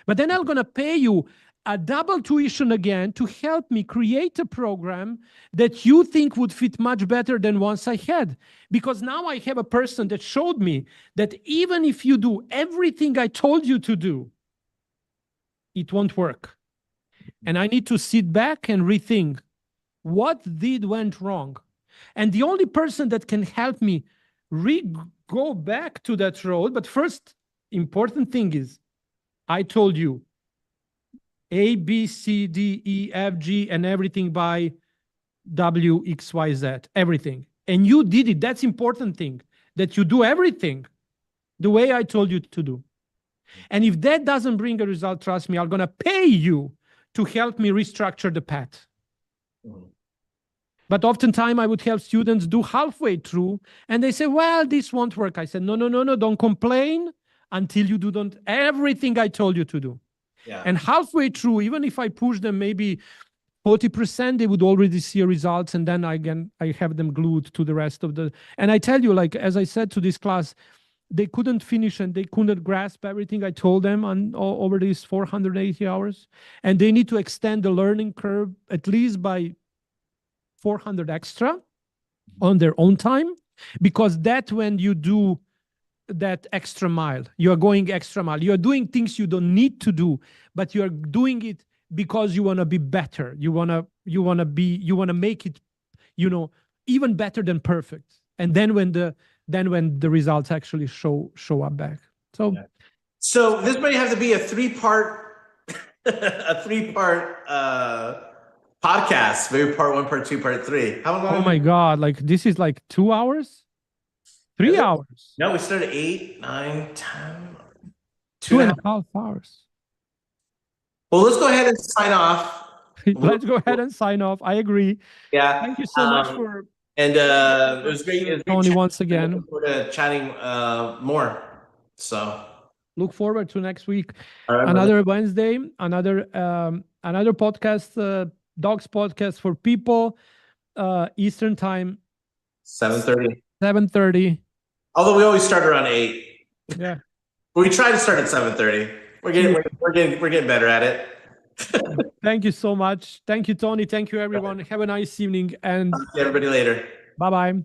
But then I'm going to pay you a double tuition again to help me create a program that you think would fit much better than once I had. Because now I have a person that showed me that even if you do everything I told you to do, it won't work. And I need to sit back and rethink what went wrong. And the only person that can help me go back to that road, but first important thing is, I told you, A, B, C, D, E, F, G, and everything by W, X, Y, Z, everything. And you did it. That's important thing, that you do everything the way I told you to do. And if that doesn't bring a result, trust me, I'm going to pay you to help me restructure the path. But oftentimes I would have students do halfway through and they say, well, this won't work. I said, no, don't complain until you do everything I told you to do. Yeah. And halfway through, even if I push them maybe 40%, they would already see results. And then I have them glued to the rest of the. And I tell you, like, as I said to this class, they couldn't finish and they couldn't grasp everything I told them over these 480 hours. And they need to extend the learning curve at least by 400 extra on their own time, because that when you do that extra mile, you are going extra mile, you are doing things you don't need to do, but you are doing it because you want to be better, you want to make it even better than perfect. And then when the results actually show up back. So this might have to be a three-part podcast, maybe part 1, part 2, part 3. Oh my God, like this is like 2 hours? 3 hours. No, we started 8, 9, 10. 2.5 hours. Well, let's go ahead and sign off. Let's go ahead and sign off. I agree. Yeah. Thank you so much for. And it was great. Tony, once again. Look forward to chatting more. So. Look forward to next week. Right, another Wednesday. Another podcast. Dogs podcast for people. Eastern time. 7:30. 7:30. Although we always start around 8. Yeah. We try to start at 7:30. We're getting better at it. Thank you so much. Thank you, Tony. Thank you, everyone. Have a nice evening. And see everybody later. Bye-bye.